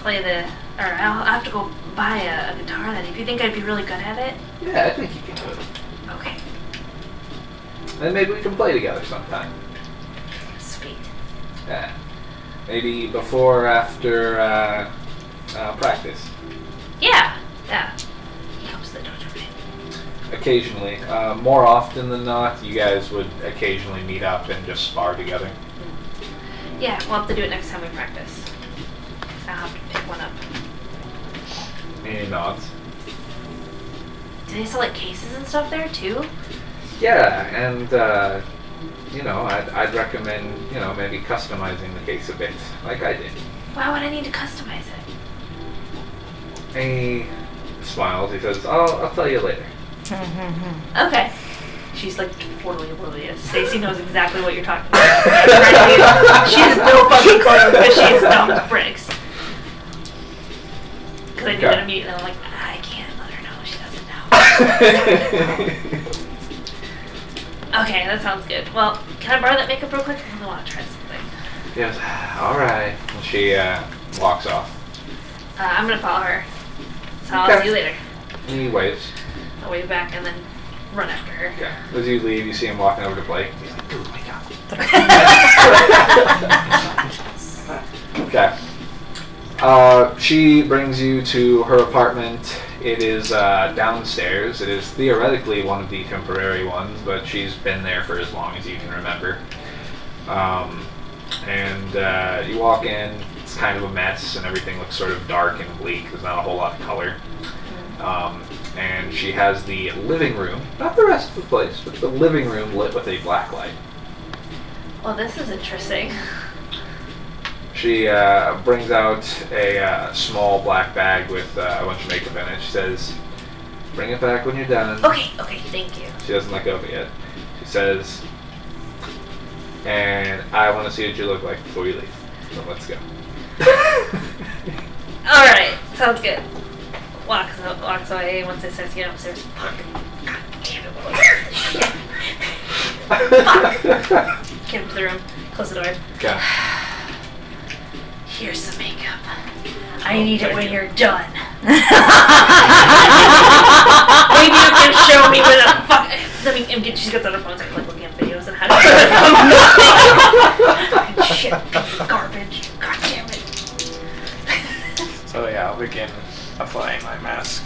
I'll have to go buy a guitar then. If you think I'd be really good at it? Yeah, I think you can do it. Okay. Then maybe we can play together sometime. Sweet. Yeah. Maybe before or after practice. Yeah. He comes to the dojo, right? Occasionally. More often than not, you guys would occasionally meet up and just spar together. Yeah, we'll have to do it next time we practice. I'll have to pick one up. And he nods. Do they sell like cases and stuff there too? Yeah, and I'd recommend, maybe customizing the case a bit, like I did. Why would I need to customize it? smiles. He says, I'll tell you later. Okay. She's like, totally is. Stacy knows exactly what you're talking about. She has no fucking clue because she is dumb as bricks. Because I do that immediately, and I'm like, I can't let her know. She doesn't know. Okay, that sounds good. Well, can I borrow that makeup real quick? I really want to try something. He goes, alright. And she walks off. I'm going to follow her. So I'll see you later. And he waves. I'll wave back and then run after her. Okay. As you leave, you see him walking over to Blake. He's like, dude, wake up. Okay. She brings you to her apartment. It is downstairs. It is theoretically one of the temporary ones, but she's been there for as long as you can remember. And you walk in. It's kind of a mess, and everything looks sort of dark and bleak. There's not a whole lot of color. And she has the living room, not the rest of the place, but the living room lit with a black light. Well, this is interesting. She brings out a small black bag with a bunch of makeup in it. She says, bring it back when you're done. Okay, thank you. She doesn't let go of it yet. She says, and I want to see what you look like before you leave. So let's go. Alright, sounds good. Walks away once they start to get upstairs. Fuck. God damn it. Shit. Fuck. Get into the room. Close the door. Okay. Here's some makeup. I need it when you're done. Maybe you can show me where the fuck. She's got the other phones. I'm like looking at videos and how to fucking shit. Piece of garbage. God damn it. So yeah, I'll begin applying my mask.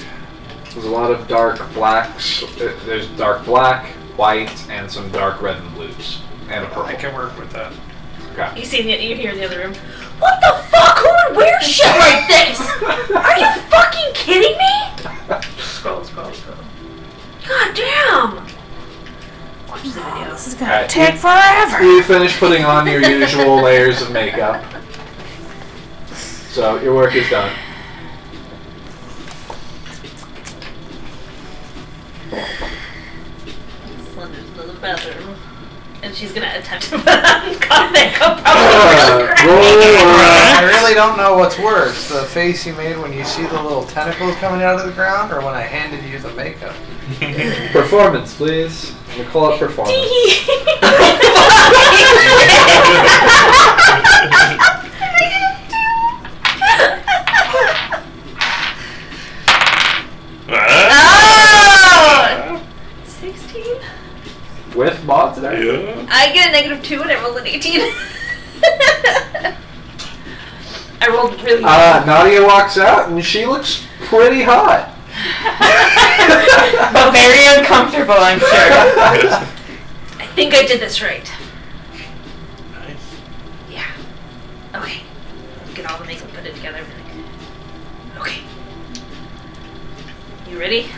There's a lot of dark blacks. There's dark black, white, and some dark red and blues. And a purple. I can work with that. Okay. You hear in the other room. What the fuck? Who would wear shit like this? Are you fucking kidding me? Scroll. God damn. Watch the video. This is gonna take forever. You finish putting on your usual layers of makeup. So your work is done. Slender's in the bathroom. And she's gonna attempt to put on makeup I really don't know what's worse, the face you made when you see the little tentacles coming out of the ground, or when I handed you the makeup. Performance, please. We call it performance. Oh! 16? With mods and everything? Yeah. I get a -2 and I rolled an 18. I rolled really well. Nadia walks out and she looks pretty hot. But very uncomfortable, I'm sure. I think I did this right. Nice. Yeah. Okay. Get all the makeup, put it together. Okay. You ready?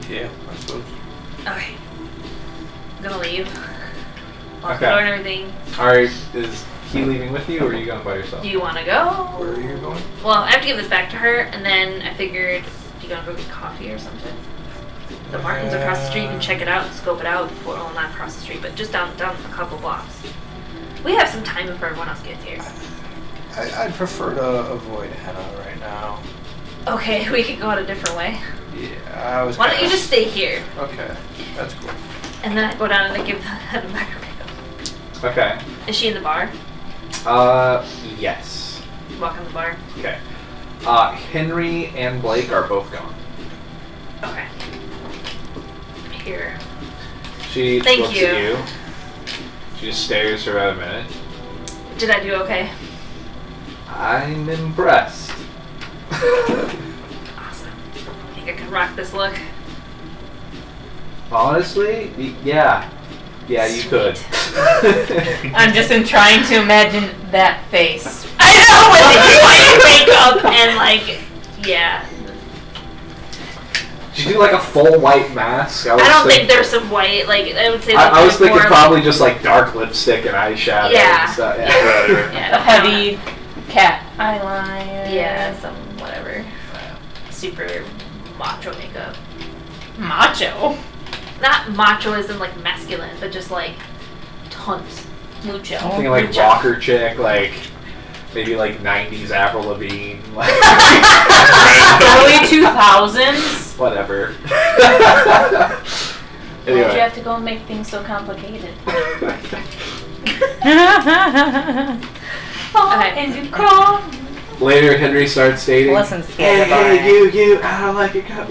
Yeah, I suppose. Okay. I'm gonna leave. Lock Okay. the door and everything. Alright, is he leaving with you or are you going by yourself? Do you wanna go? Where are you going? Well, I have to give this back to her, and then I figured, do you gonna go get coffee or something? The Martin's across the street, you can check it out and scope it out before, well, not across the street, but just down a couple blocks. We have some time before everyone else gets here. I'd prefer to avoid Henna right now. Okay, we could go out a different way. Yeah, I was. Why don't you just stay here? Okay, that's cool. And then I go down and I give Heather back her makeup. Okay. Is she in the bar? Yes. Walk in the bar. Okay. Henry and Blake are both gone. Okay. Here. She Thank looks you. at you. She just stares for about a minute. Did I do okay? I'm impressed. Awesome. I think I could rock this look. Honestly, yeah. Yeah, you could. I'm just trying to imagine that face. I know when they do makeup and like, yeah. Did you do like a full white mask? I don't think there's some white. Like I would say. Like, I was thinking more probably just like dark lipstick and eyeshadow Yeah. and stuff. Yeah. A heavy cat eyeliner. Yeah, some whatever. super macho makeup. Macho. Not macho as in like masculine, but just like tons. Mucho. Thinking like Mucho. rocker chick, like maybe like 90s Avril Lavigne, like Early 2000s. whatever. Why'd you Anyway. have to go and make things so complicated? Okay. And you call. Later, Henry starts stating, Wasn't scared hey, about it. you, I don't like your cup.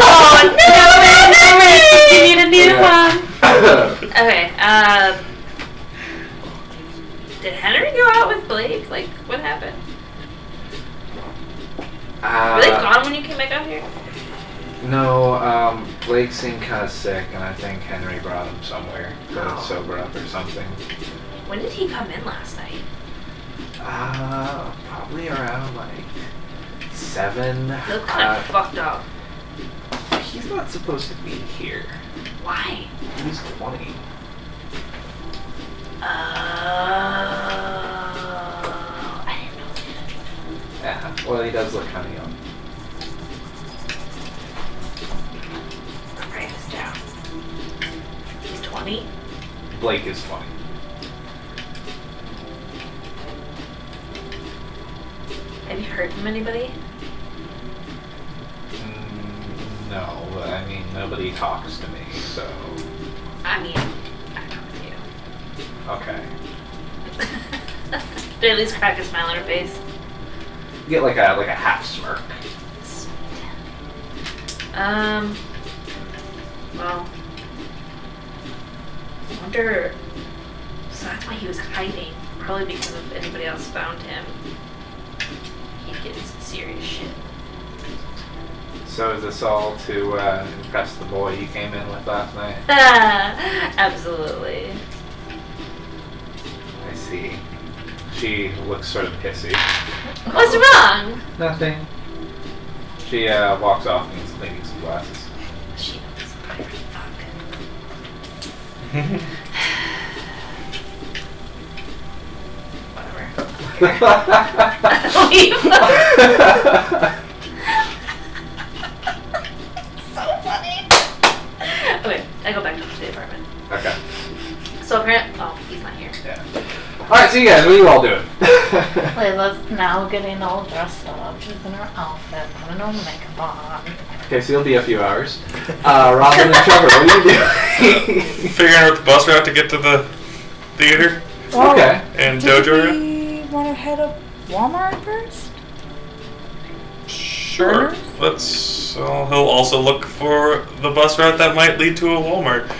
Oh no! You need a new one. Okay, did Henry go out with Blake? Like, what happened? Were they gone when you came back out here? No, Blake seemed kind of sick, and I think Henry brought him somewhere to sober up or something. When did he come in last night? Probably around like 7. He looked kind of fucked up. He's not supposed to be here. Why? He's 20. I didn't know that. Yeah, well, he does look kind of young. I'm writing this down. He's 20? Blake is 20. Have you heard from anybody? No, I mean, nobody talks to me, so... I mean, I talk to you. Okay. Did at least crack a smile on her face? Get like a half smirk. Well, I wonder. So that's why he was hiding. Probably because if anybody else found him, he'd get in some serious shit. So is this all to impress the boy you came in with last night? Absolutely. I see. She looks sort of pissy. What's wrong? Nothing. She walks off and is cleaning some glasses. She knows. Fuck. Whatever. Leave. So funny. Okay, I go back to the apartment. Okay. So apparently, oh, he's not here. Yeah. Alright, so you guys, what are you all doing? Layla's now getting all dressed up. She's in her outfit, putting her makeup on. Okay, so you'll be a few hours. Robin and Trevor, what are you doing? Figuring out the bus route to get to the theater Okay. and dojo area. We want to head up Walmart first? Sure. Let's. He'll also look for the bus route that might lead to a Walmart.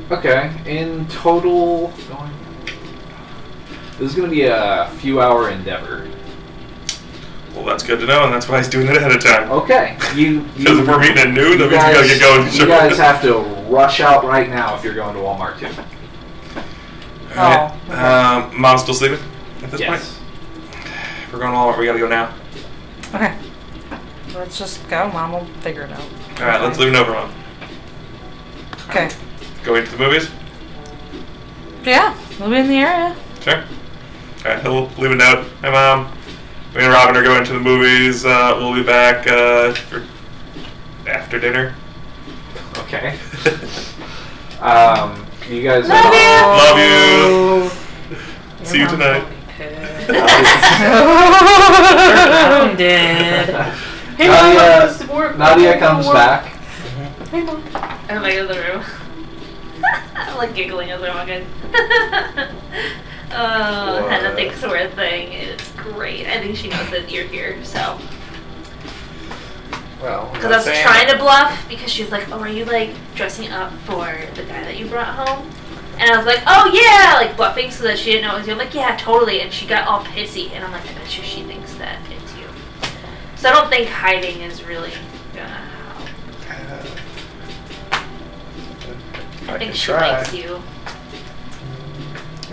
Okay, in total, this is going to be a few-hour endeavor. Well, that's good to know, and that's why he's doing it ahead of time. Okay, Because if we're meeting at noon, that means we gotta get going. You guys have to rush out right now if you're going to Walmart too. Alright. Mom's still sleeping at this Yes. point? If we're going to Walmart, we gotta go now. Okay. Let's just go. Mom will figure it out. Alright, let's leave it over, Mom. Okay. Going to the movies? Yeah, we'll be in the area. Sure. Alright, he'll leave a note. Hi, Mom. Me and Robin are going to the movies. We'll be back for after dinner. Okay. You guys Love you. Love you. See you tonight. Nadia comes back. I'm like in the room. I'm like giggling as I walk in. Oh, Hannah thinks we're a thing. It's great. I think she knows that you're here, so. Well, Because I was trying to bluff, because she's like, oh, are you like dressing up for the guy that you brought home? And I was like, oh yeah, like bluffing so that she didn't know it was you. I'm like, yeah, totally. And she got all pissy, and I'm like, I bet you she thinks that it's you. So I don't think hiding is really gonna help. I think she likes you.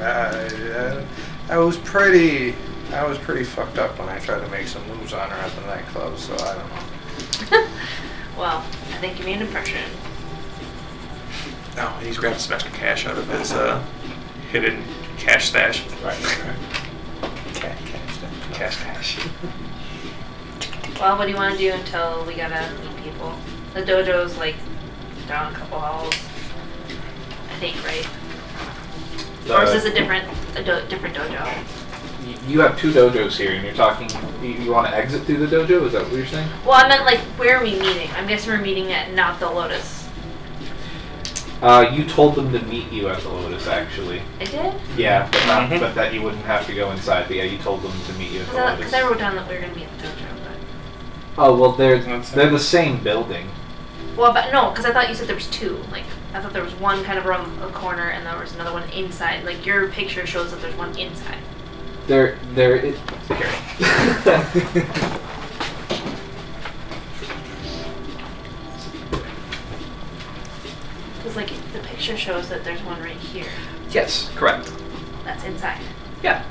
I was pretty fucked up when I tried to make some moves on her at the nightclub, so I don't know. Well, I think you made an impression. Oh, he's grabbed some extra cash out of his hidden Cash stash. Right. Cash. Well, what do you want to do until we gotta meet people? The dojo's like down a couple halls, I think, right? Or is this a different dojo? You have 2 dojos here, and you're talking. You want to exit through the dojo? Is that what you're saying? Well, I meant like, where are we meeting? I'm guessing we're meeting at not the Lotus. You told them to meet you at the Lotus, actually. I did? Yeah, but that you wouldn't have to go inside. But yeah, you told them to meet you at the Lotus. Because I wrote down that we were gonna meet at the dojo. But... Oh well, they're the same building. Well, but no, because I thought you said there was 2. Like, I thought there was one kind of around a corner, and there was another one inside. Like, your picture shows that there's one inside. Here. Because, like, the picture shows that there's one right here. Yes, correct. That's inside. Yeah.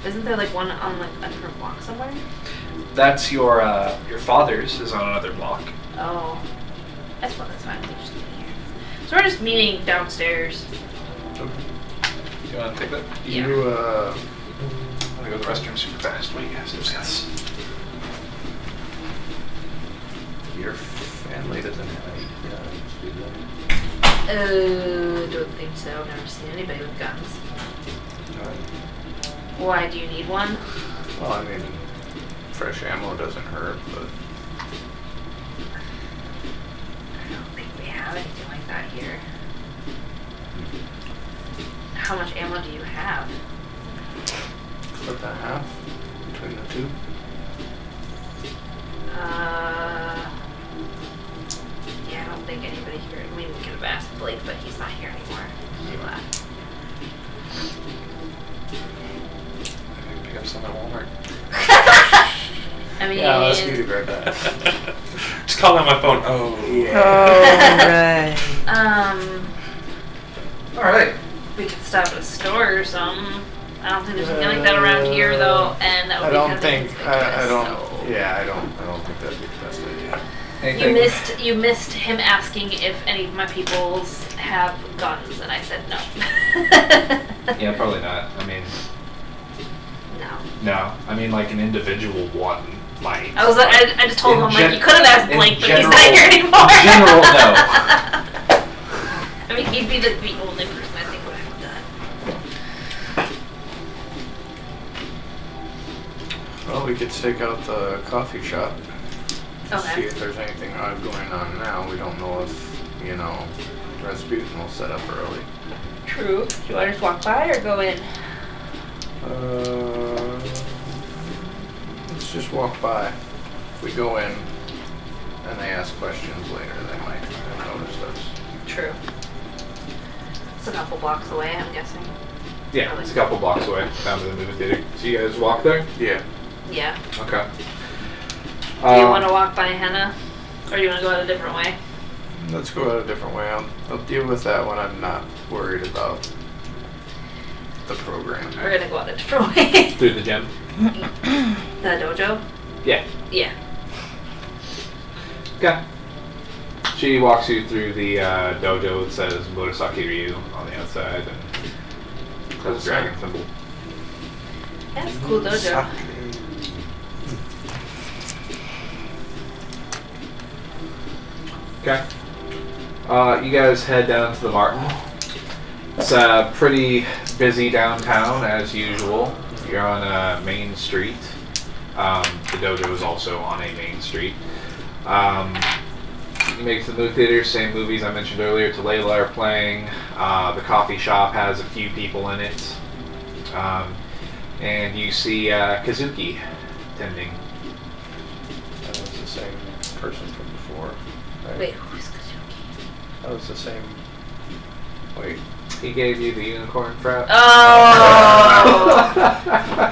Isn't there, like, one on, like, a different block somewhere? That's your father's is on another block. Oh. That's fine. We're just meeting here. So we're just meeting downstairs. You want to take that? Yeah. You, I'm gonna go to the restroom super fast. What do you guys discuss? your family doesn't have any guns, do they? Don't think so. I've never seen anybody with guns. No. Why, do you need one? Well, I mean, fresh ammo doesn't hurt, but... I don't think we have anything like that here. How much ammo do you have? Split that half between the 2. Yeah, I don't think anybody here. I mean, we could have asked Blake, but he's not here anymore. He left. Pick up some at Walmart. I mean, Yeah, let's give you right back. Just call on my phone. Oh. Alright. Alright. We could stop at a store or something. I don't think there's anything like that around here, though, and that would I be don't kind think, of I don't, so. yeah, I don't think that'd be the best idea. You missed him asking if any of my peoples have guns, and I said no. Yeah, probably not. I mean, no. I mean, like an individual one might. I just told him, you could have asked Blake, but general, he's not here anymore. In general, no. I mean, he'd be the only person I think would have done. Well, we could stake out the coffee shop. Okay. See if there's anything odd going on now. We don't know if, Rasputin will set up early. True. Do you want to just walk by or go in? Let's just walk by. If we go in and they ask questions later, they might have noticed us. True. It's a couple blocks away, I'm guessing. Yeah, it's a couple blocks away down to the movie theater. So you guys walk there? Yeah. Yeah. Okay. Do you want to walk by Henna? Or do you want to go out a different way? Let's go out a different way. I'll deal with that when I'm not worried about the program. We're going to go out a different way. Through the gym? The dojo? Yeah. Yeah. Okay. She walks you through the dojo that says Murasaki Ryu on the outside and has a dragon symbol. Yeah, it's a cool dojo. Okay. You guys head down to the Martin. It's pretty busy downtown as usual. You're on a main street. The dojo is also on a main street. You make it to the movie theater, same movies I mentioned earlier to Layla are playing. The coffee shop has a few people in it. And you see Kazuki attending. That was the same person from before. Right? Wait, who's Kazuki? That was the same. Wait. He gave you the unicorn frap. Oh!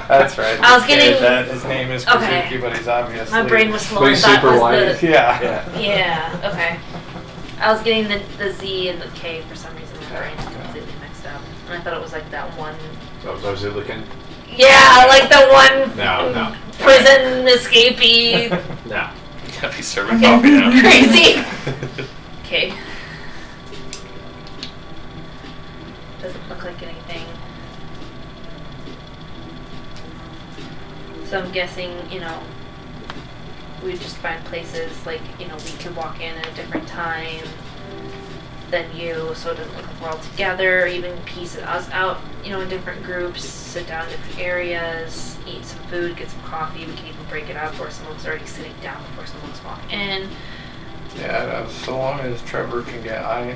That's right. I was getting- His name is Okay. Kazuki, but he's obviously... My brain was slow. But I he's thought super was white. the... Yeah. Yeah, okay. I was getting the Z and the K for some reason. My brain was completely mixed up. And I thought it was like that one... So was it looking? Yeah, like the one No. prison escapee No. You gotta be serving coffee now. crazy. Okay. Doesn't look like anything So I'm guessing, you know, we just find places like, you know, we could walk in at a different time than you, so it doesn't look like we're all together, or even piece us out, you know, in different groups, sit down in different areas, eat some food, get some coffee. We can even break it up where someone's already sitting down before someone's walking in. Yeah, so long as Trevor can get eye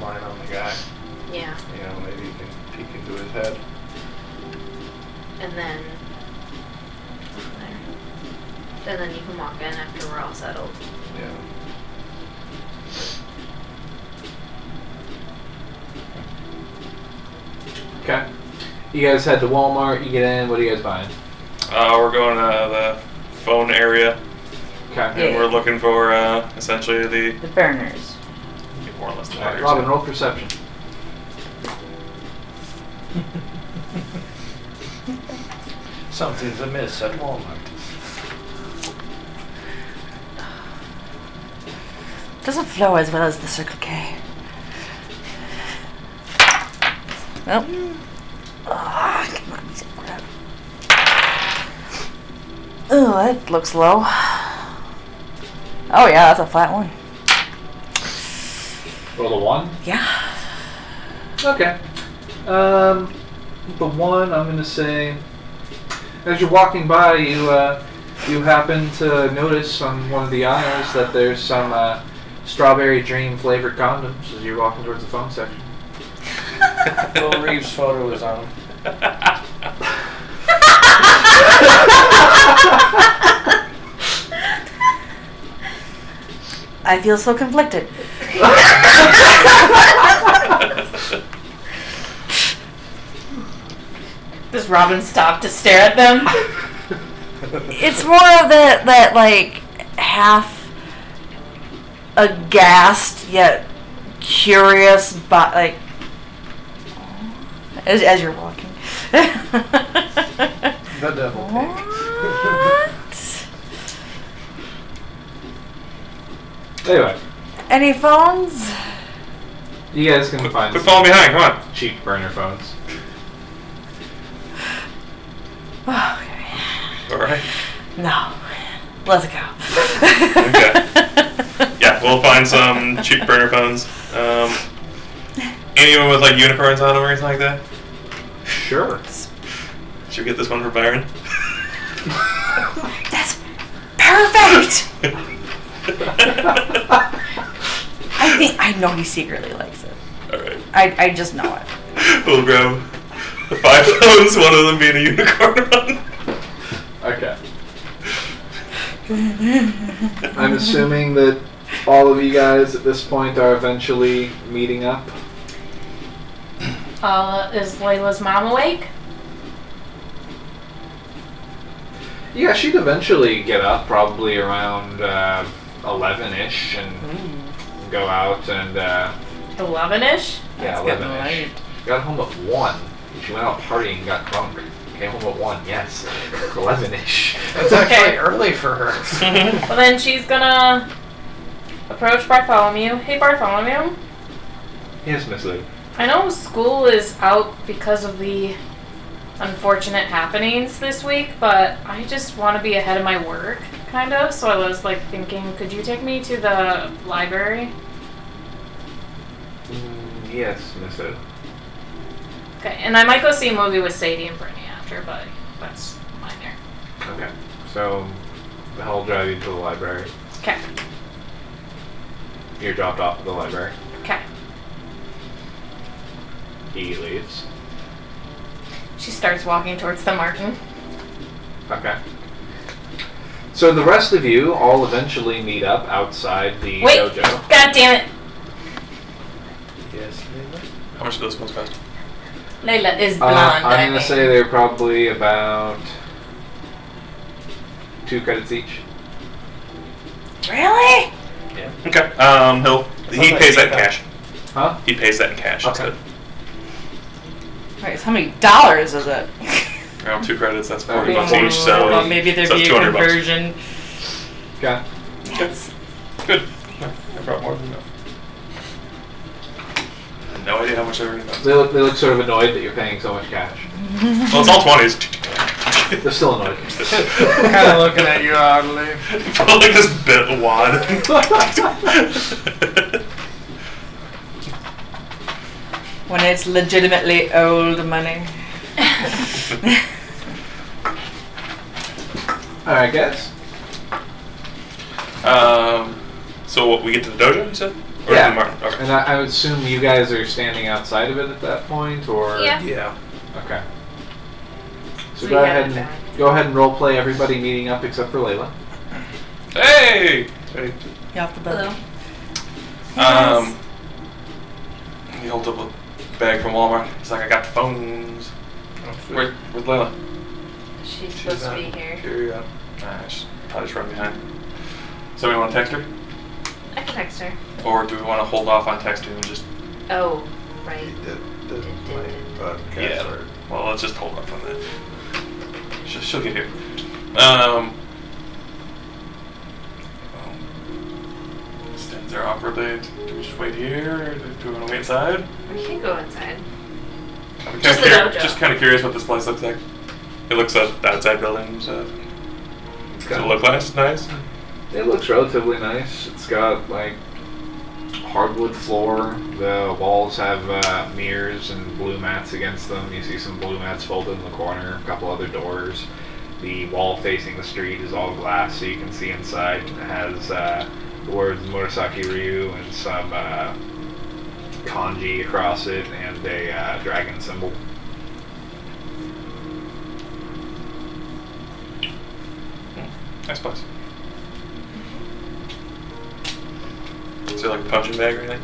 line on the guy. Yeah. You know, maybe you can peek into his head. And then you can walk in after we're all settled. Yeah. Okay. You guys head to Walmart, you get in, what are you guys buying? We're going to the phone area, Okay. and we're looking for essentially The burners. more or less the Alright, buyers. Robin, roll perception. Something's amiss at Walmart. Doesn't flow as well as the Circle K. Nope. Ah, come on, grab. Oh, that looks low. Oh yeah, that's a flat one. Roll a 1? Yeah. Okay. The 1, I'm going to say, as you're walking by, you happen to notice on one of the aisles that there's some Strawberry Dream flavored condoms as you're walking towards the phone section. Will Reeves' photo is on him. I feel so conflicted. Does Robin stop to stare at them? It's more of that like half aghast yet curious, but like as you're walking. The devil What? Anyway, Any phones? you guys can find Quit falling behind, come on. cheap burner phones. Okay. Alright. No. Let's go. Okay. Yeah, we'll find some cheap burner phones. Anyone with like unicorns on them or anything like that? Sure. Should we get this one for Byron? That's perfect. I know he secretly likes it. Alright. I just know it. We'll grab the 5 phones, one of them being a unicorn one. Okay. I'm assuming that all of you guys at this point are eventually meeting up. Is Layla's mom awake? Yeah, she'd eventually get up, probably around 11-ish, and go out and 11-ish? yeah, 11-ish. Got home at 1. She went out partying and got drunk. Came home at 1. Yes, 11-ish. That's actually early for her. Well, then she's gonna approach Bartholomew. Hey, Bartholomew. Yes, Miss Lou. I know school is out because of the unfortunate happenings this week, but I just want to be ahead of my work, kind of. So I was like thinking, could you take me to the library? Yes, Miss Lou. Okay, and I might go see a movie with Sadie and Brittany after, but that's minor. Okay, so I'll drive you to the library. Okay. You're dropped off at the library. Okay. He leaves. She starts walking towards the Martin. Okay. So the rest of you all eventually meet up outside the Wait! dojo. God damn it! Yes, Layla. How much do those phones cost? Layla is blonde. I'm gonna say they're probably about 2 credits each. Really? Yeah. Okay. He like pays that in that. cash. Huh? He pays that in cash Okay. instead. Right, so how many dollars is it? Around 2 credits, that's That'd $40 be each, so well, maybe there'd so be a $200. conversion. Okay. Yes. Good. I brought more than enough. No idea how much I already got. They look sort of annoyed that you're paying so much cash. Well, it's all 20s. They're still annoyed. Kind of looking at you oddly. Probably like this bit wad. When it's legitimately old money. Alright, guys. So what, we get to the dojo, you said? Or Yeah. the market? Okay. And I would assume you guys are standing outside of it at that point, or Yeah. Yeah. okay. So We go have ahead it and back. go ahead and role play everybody meeting up except for Layla. Hey! Hey, You off the boat. Hello. He holds up a bag from Walmart. He's like, I got the phones. oh, shit. Where's Layla? She's supposed to be here. Here you go. Nah, she's probably just running behind. So we want to text her? I can text her. Or do we want to hold off on texting and just... Oh, right. Did my podcast Yeah. or- Well, let's just hold off on that. She'll get here. Stands there awkwardly. Do we just wait here? Or do we want to wait inside? We can go inside. I'm Just the dojo. just kind of curious what this place looks like. It looks like the outside buildings. Does it look nice? It looks relatively nice. It's got like hardwood floor. The walls have mirrors and blue mats against them. You see some blue mats folded in the corner. A couple other doors. The wall facing the street is all glass, so you can see inside. It has the words Murasaki Ryu and some kanji across it, and a dragon symbol. Nice place. Is there like a punching bag or anything?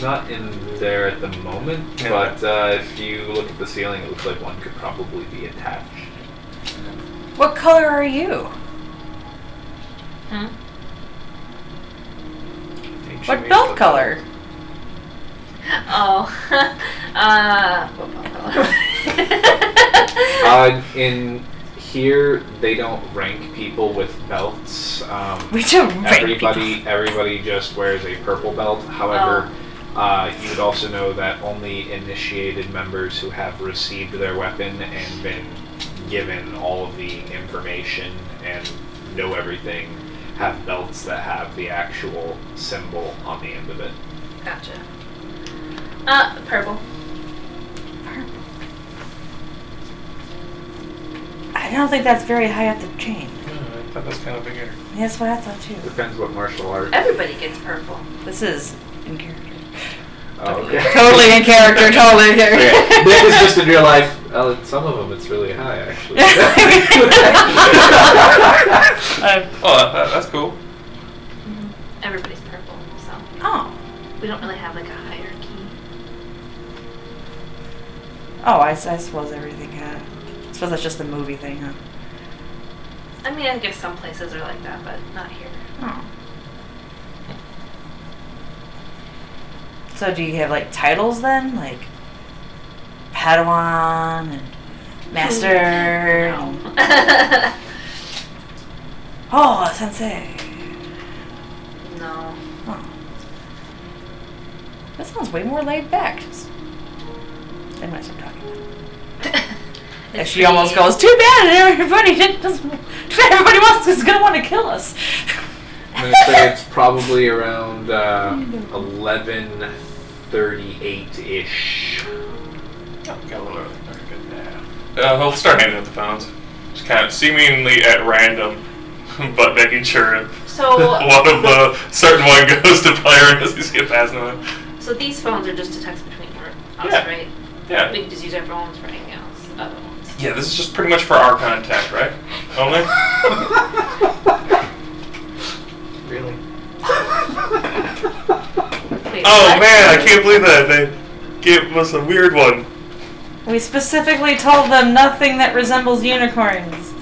Not in there at the moment, Yeah. but if you look at the ceiling, it looks like one could probably be attached. What color are you? Hmm? Think she What means belt the- color? Oh. What color? In here, they don't rank people with belts. We don't rank Everybody just wears a purple belt. However, you would also know that only initiated members who have received their weapon and been given all of the information and know everything have belts that have the actual symbol on the end of it. Gotcha. Purple. I don't think that's very high up the chain. I thought that was kind of a big error. Yeah, that's what I thought too. Depends what martial art. Everybody gets purple. This is in character. Oh, okay. Totally in character, totally in character. Okay. This is just in real life. Some of them it's really high, actually. Oh, that's cool. Everybody's purple, so Oh. we don't really have like a hierarchy. Oh, I suppose everything had. I suppose that's just the movie thing, huh? I mean, I guess some places are like that, but not here. Oh. So do you have like titles then? Like Padawan and Master and Oh, Sensei. No. Oh. That sounds way more laid back. They might stop talking then. And It's she almost pretty- goes, too bad everybody is gonna want to kill us. I'm going to say it's probably around 11:38-ish. Oh, got a little early. Very good. Yeah. We'll start handing out the phones. Just kind of seemingly at random, but making sure So, one of the certain one goes to player as he's getting past them. so these phones are just to text between us, Yeah. right? Yeah. We can just use our phones for anything else. Other ones. Yeah, this is just pretty much for our contact, right? Only? Really? Wait, Oh what? man, I can't believe that. They gave us a weird one. We specifically told them nothing that resembles unicorns.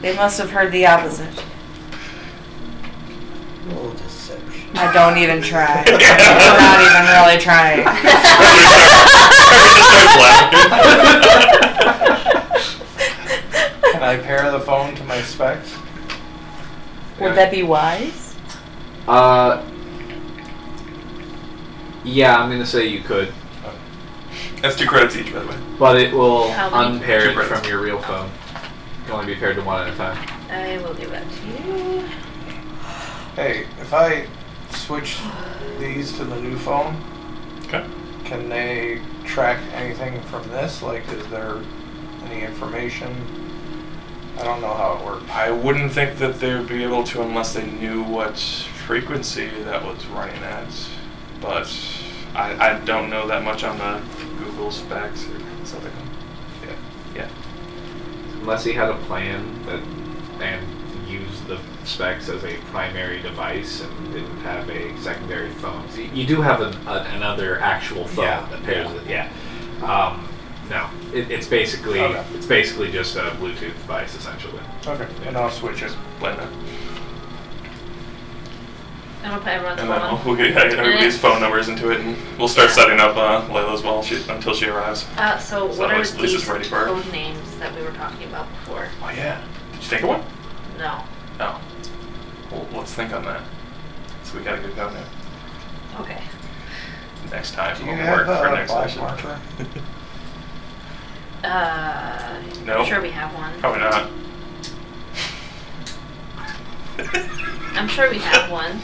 They must have heard the opposite. Roll deception. I don't even try. I'm not even really trying. Can I pair the phone to my specs? Would that be wise? Yeah, I'm going to say you could. That's 2 credits each, by the way. But it will How many? unpair 2 it credits. from your real phone. It can only be paired to one at a time. I will do that to you. Hey, if I switch these to the new phone, Okay. can they track anything from this? Like, is there any information? I don't know how it works. I wouldn't think that they would be able to unless they knew what frequency that was running at. But I don't know that much on the Google specs or stuff like that. Yeah. Unless he had a plan that and used the specs as a primary device and didn't have a secondary phone. So you do have another actual phone that pairs it. Yeah. No, it's basically just a Bluetooth device essentially. Okay, and I'll switch it. Blend it. I'm gonna put everyone's And phone then on. we'll get everybody's phone numbers into it, and we'll start setting up Layla's until she arrives. So So what are Lisa's these ready for it. code names that we were talking about before? Oh yeah. Did you think of one? No. No. Well, let's think on that. So we got a good code name. Okay. Next time Do you when we have work for a next black session. marker? No. I'm sure we have one. Probably not. I'm sure we have one.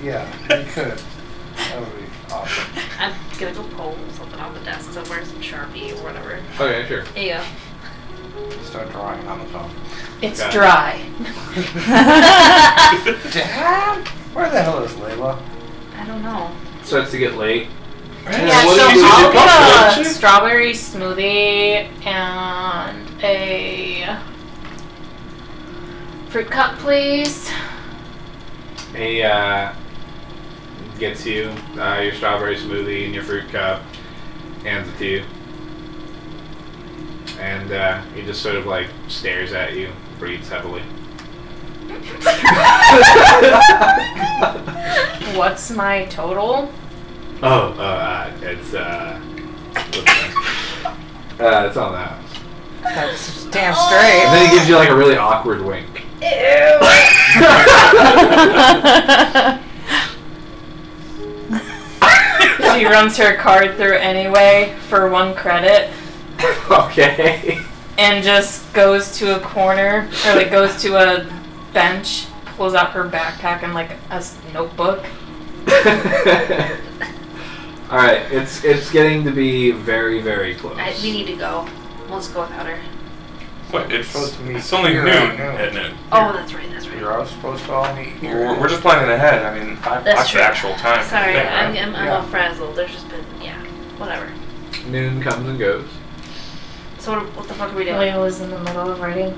Yeah, you could. That would be awesome. I'm gonna go pull something off the desk somewhere, some Sharpie or whatever. Okay, sure. There you go. Start drawing on the phone. It's Got it. dry. Dad? Where the hell is Layla? I don't know. Starts to get late. Yeah, what so do you do? I'll Did you get a lunch? strawberry smoothie and a fruit cup, please. He gets you your strawberry smoothie and your fruit cup, hands it to you, and he just sort of like stares at you, breathes heavily. What's my total? It's it's on that. That's damn And straight. then he gives you like a really awkward wink. She runs her card through anyway for 1 credit Okay. and just goes to a corner or like goes to a bench, pulls out her backpack and like a notebook. All right, it's getting to be very, very close. We need to go. We'll just go without her. What? It's Supposed to meet only here noon at noon. at noon. Oh, that's right. That's right. You're all supposed to all meet here. We're just planning ahead. I mean, 5 That's o'clock's true. the actual time. Sorry, Thing, right? I'm Yeah. all frazzled. There's just been whatever. Noon comes and goes. So what the fuck are we doing? Layla's in the middle of writing.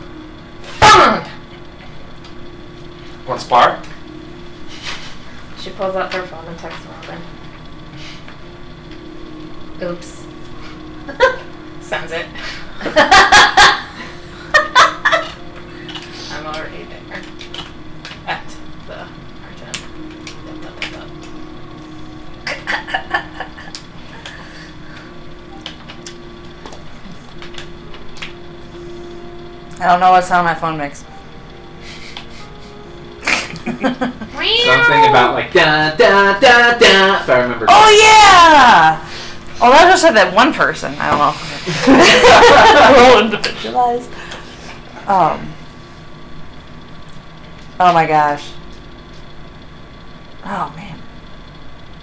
Want to spar? She pulls out her phone and texts Robin. Oops. Sends it. I'm already there. At the margin. I don't know what sound my phone makes. Something about like da da da da. If I remember. Oh yeah! Oh, that just said that one person. I don't know. We're all individualized. Oh my gosh. Oh man.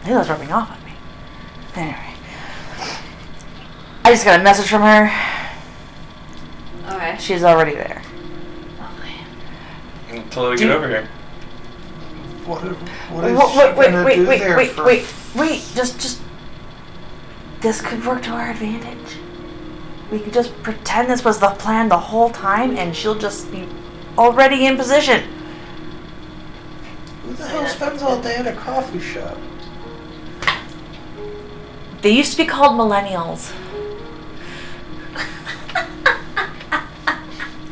Layla's rubbing off on me. Anyway. I just got a message from her. Okay. She's already there. Until we get over here. What is Wait. Just. This could work to our advantage. We could just pretend this was the plan the whole time, and she'll just be already in position. Who the hell spends all day at a coffee shop? They used to be called millennials.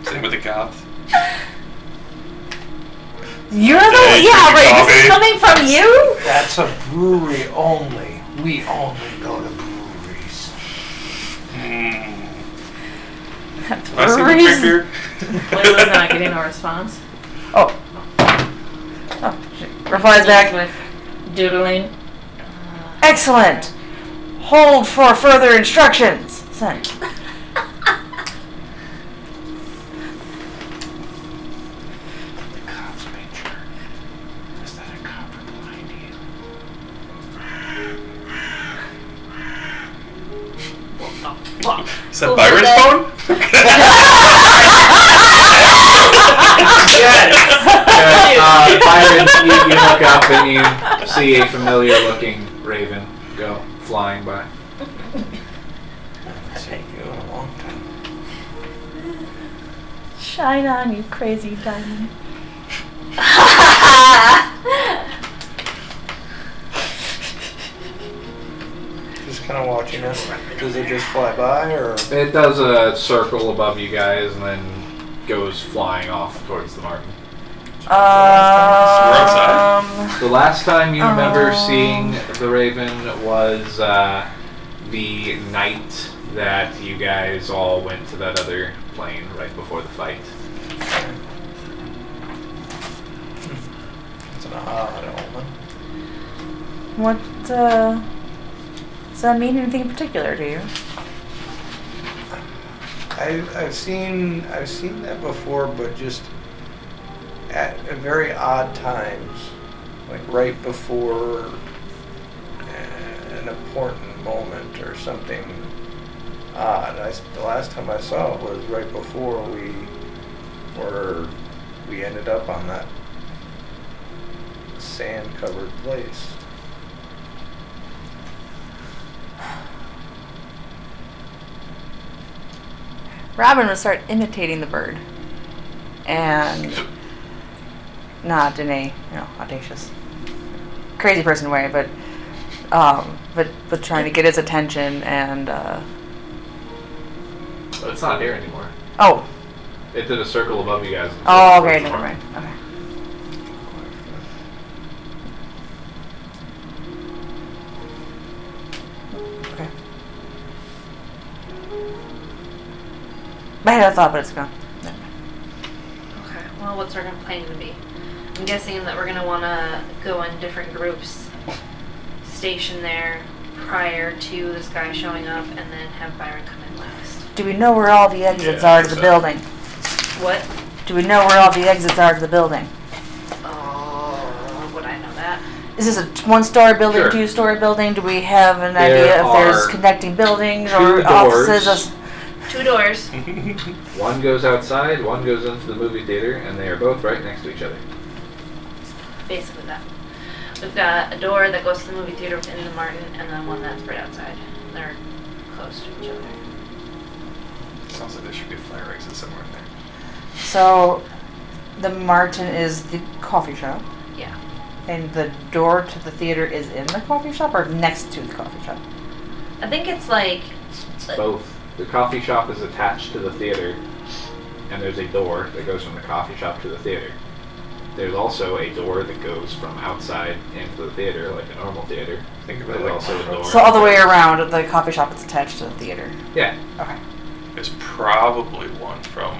Same with the goths. You're Hey, yeah, drinking but this is coffee. coming from you? That's a brewery only. We only go to breweries. Can I see the trick here? Layla's not getting a response. Oh, she replies back. With doodling. Excellent. Hold for further instructions. Sent. Is that Byron's phone? Byron, you look up and you see a familiar-looking raven go flying by. Take you a long time. Shine on, you crazy diamond. Just kind of watching us. Does it just fly by, or? It does a circle above you guys and then goes flying off towards the Martin. The last time you remember seeing the Raven was the night that you guys all went to that other plane right before the fight. It's an odd element. What, does that mean anything in particular to you? I've seen that before, but just at very odd times, like right before an important moment or something odd. The last time I saw it was right before we ended up on that sand-covered place. Robin would start imitating the bird. And not in a, audacious, crazy person way, but trying to get his attention and But it's not here anymore. Oh. It did a circle above you guys. Oh, okay, never mind. Okay. I had a thought, but it's gone. Okay, well, what's our plan going to be? I'm guessing that we're going to want to go in different groups, station there prior to this guy showing up, and then have Byron come in last. Do we know where all the exits are to the building? What? Do we know where all the exits are to the building? Oh, would I know that? Is this a one-story building, Sure. two-story building? Do we have an There idea if there's are connecting buildings 2 or offices? doors. 2 doors. One goes outside, one goes into the movie theater, and they are both right next to each other. Basically that. We've got a door that goes to the movie theater within the Martin, and then one that's right outside. They're close to each other. Sounds like there should be a fire exit somewhere in there. So, the Martin is the coffee shop, Yeah. and the door to the theater is in the coffee shop or next to the coffee shop? I think it's like... It's both. The coffee shop is attached to the theater, and there's a door that goes from the coffee shop to the theater. There's also a door that goes from outside into the theater, like a normal theater. Think of it There's like also a door. So all the way around, the coffee shop is attached to the theater. Yeah. Okay. There's probably one from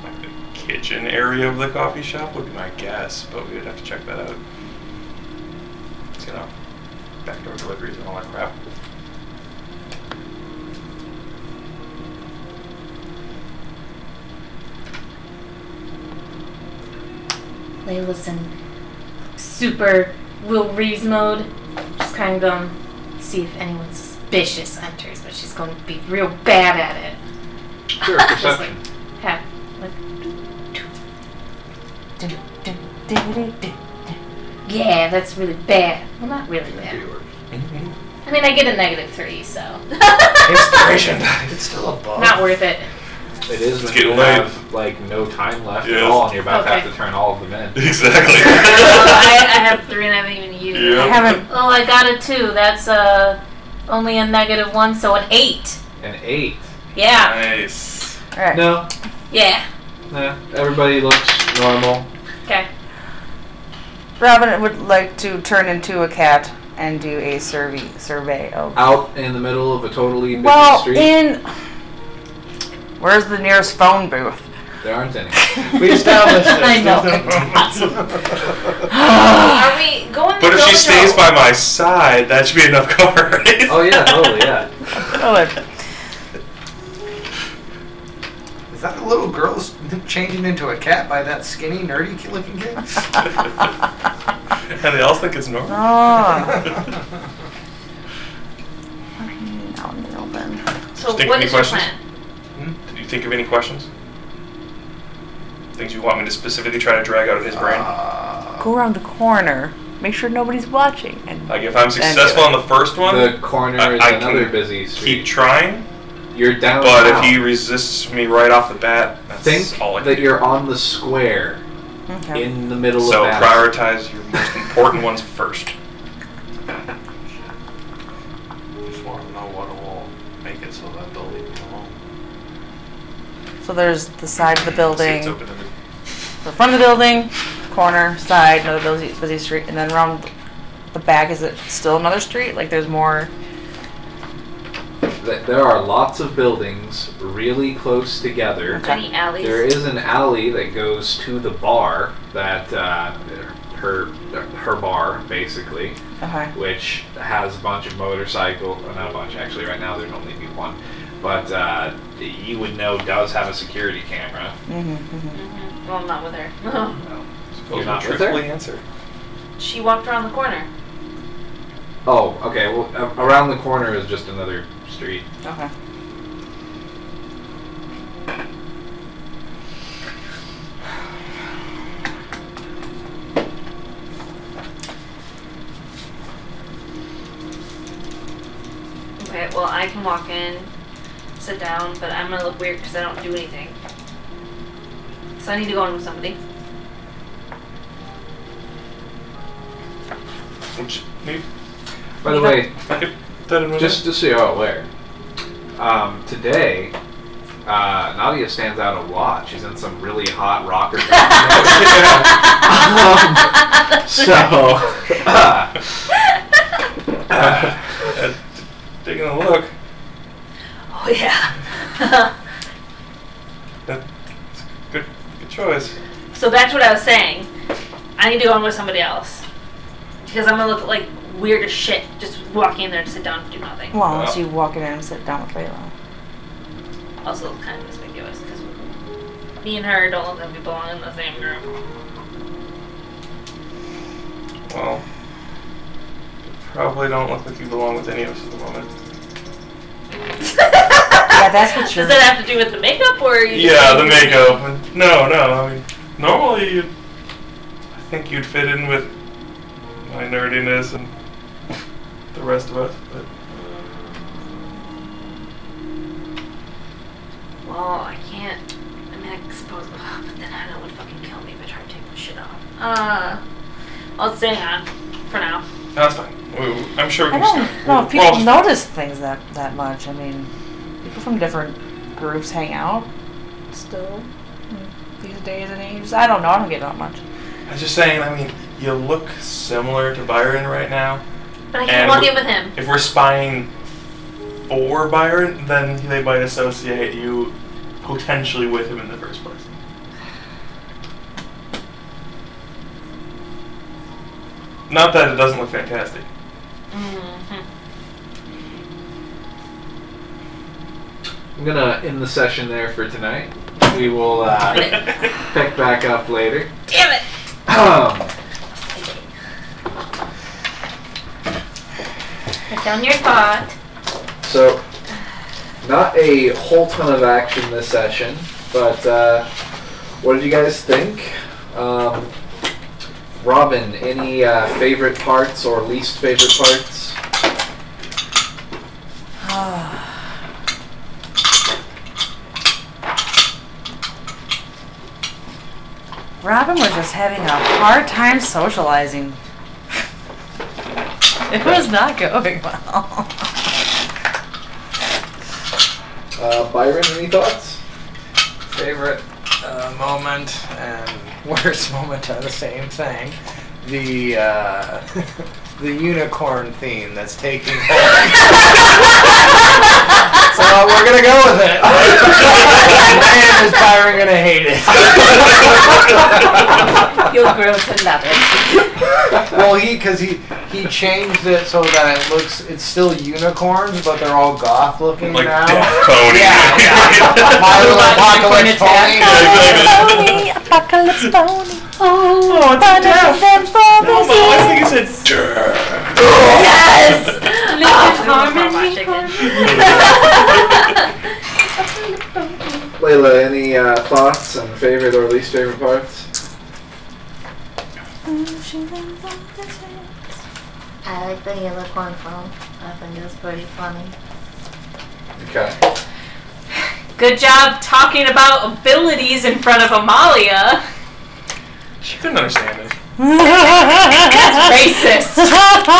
like the kitchen area of the coffee shop would be my guess, but we would have to check that out. Backdoor deliveries and all that crap. Laylas in super Will Reeves mode. Just kind of going to see if anyone suspicious enters, but she's going to be real bad at it. Sure, Just perception. Yeah, that's really bad. Well, not really bad. I mean, I get a -3, so Inspiration. It's still above. not worth it. It is when It's you getting late. have like no time left Yes. at all, and you're about to Okay. have to turn all of them in. Exactly. I have 3 and I haven't even used it. Yeah. I haven't. Oh, I got a 2. That's only a -1, so an 8. An 8. Yeah, Nice. All right. No, yeah. no. Everybody looks normal. Okay. Robin would like to turn into a cat and do a survey of. Out in the middle of a totally busy Well, street. where's the nearest phone booth? There aren't any. We established this. I know. Are we going to But if she stays by my side, that should be enough cover, right? Oh yeah, totally, yeah. Is that a little girl changing into a cat by that skinny, nerdy-looking kid? And they all think it's normal. Oh. Out in the open. So Think what any is your questions? plan? Did you think of any questions? Things you want me to specifically try to drag out of his brain? Go around the corner. Make sure nobody's watching. And Like if I'm successful on the first one, The corner is I another can busy street. keep trying. You're down. But if he resists me right off the bat, that's think all I can that do. you're on the square okay. in the middle So of battle. prioritize your most important ones first. Just want to know what will make it so that they'll leave me alone. So there's the side of the building, Seats open in the- the front of the building, corner, side, another busy street, and then around the back. Is it still another street? Like there's more. There are lots of buildings really close together. Okay. Any alleys? There is an alley that goes to the bar that her bar basically, Okay. which has a bunch of motorcycle. Not a bunch actually. Right now there's only one, but you would know does have a security camera. Well, I'm not with her. No. You're not with truthfully her? answer. She walked around the corner. Oh, okay. Well, around the corner is just another street. Okay. Okay, well, I can walk in, sit down, but I'm gonna look weird because I don't do anything. So I need to go in with somebody. Which, maybe, By the way, just just so you're aware, today, Nadia stands out a lot. She's in some really hot rocker band. Taking a look. Oh, yeah. That's a good choice. So that's what I was saying. I need to go in with somebody else. Because I'm gonna look like weird as shit just walking in there to sit down and do nothing. Well, unless you walk in and sit down with Layla. Also, kind of mischievous because me and her don't look like we belong in the same group. Well, you probably don't look like you belong with any of us at the moment. Yeah, that's what you're. Does that have to do with the makeup or? Are you just Yeah, saying- the makeup. No. I mean, normally, I think you'd fit in with my nerdiness and the rest of us, but Well, I can't. I mean, I suppose, but then Hannah would fucking kill me if I tried to take my shit off. I'll stay on for now. that's fine. I'm sure we I can don't start. know if We're people all just- notice things that much. I mean, people from different groups hang out still these days and ages. I don't know. I don't get that much. I'm just saying, I mean, you look similar to Byron right now. But I And can't walk we- in with him. If we're spying for Byron, then they might associate you potentially with him in the first place. Not that it doesn't look fantastic. Mm-hmm. I'm gonna end the session there for tonight. We will pick back up later. Damn it! Put down your pot. So, not a whole ton of action this session, but what did you guys think? Robin, any favorite parts or least favorite parts? Robin was just having a hard time socializing. It was not going well. Byron, any thoughts? Favorite moment and worst moment are the same thing. The the unicorn theme that's taking hold. So we're gonna go with it. Man, is Byron gonna hate it? grew to love it. Well, because he changed it so that it's still unicorns, but they're all goth looking Like now. Death Pony. Yeah. My Little Apocalypse Pony. Pony, apocalypse pony. Oh, it's a death. No, but I think he said dirt. Yes! Layla, any thoughts on favorite or least favorite parts? I like the unicorn phone. I think it's pretty funny. Okay. Good job talking about abilities in front of Amalia. She couldn't understand it. That's racist. Why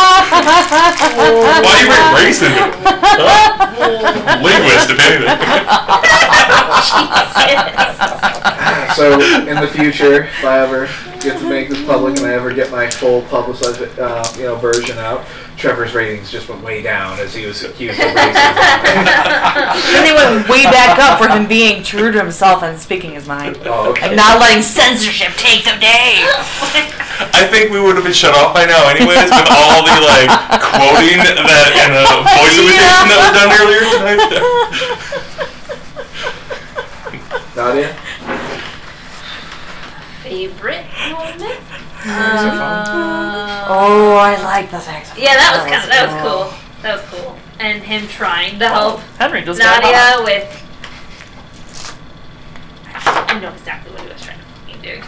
do you bring race into it? Huh? Linguist, if anything. So, in the future, if I ever get to make this public and I ever get my full publicized, version out, Trevor's ratings just went way down as he was accused of racism. Then they went way back up for him being true to himself and speaking his mind. Oh, okay. And not letting censorship take the day. I think we would have been shut off by now anyways with all the quoting that and voice imitation that was done earlier tonight. Nadia? Favorite moment? Oh, I like the saxophone. Yeah, that was cool. That was cool. And him trying to help Henry just got Nadia with. I know exactly what he was trying to do.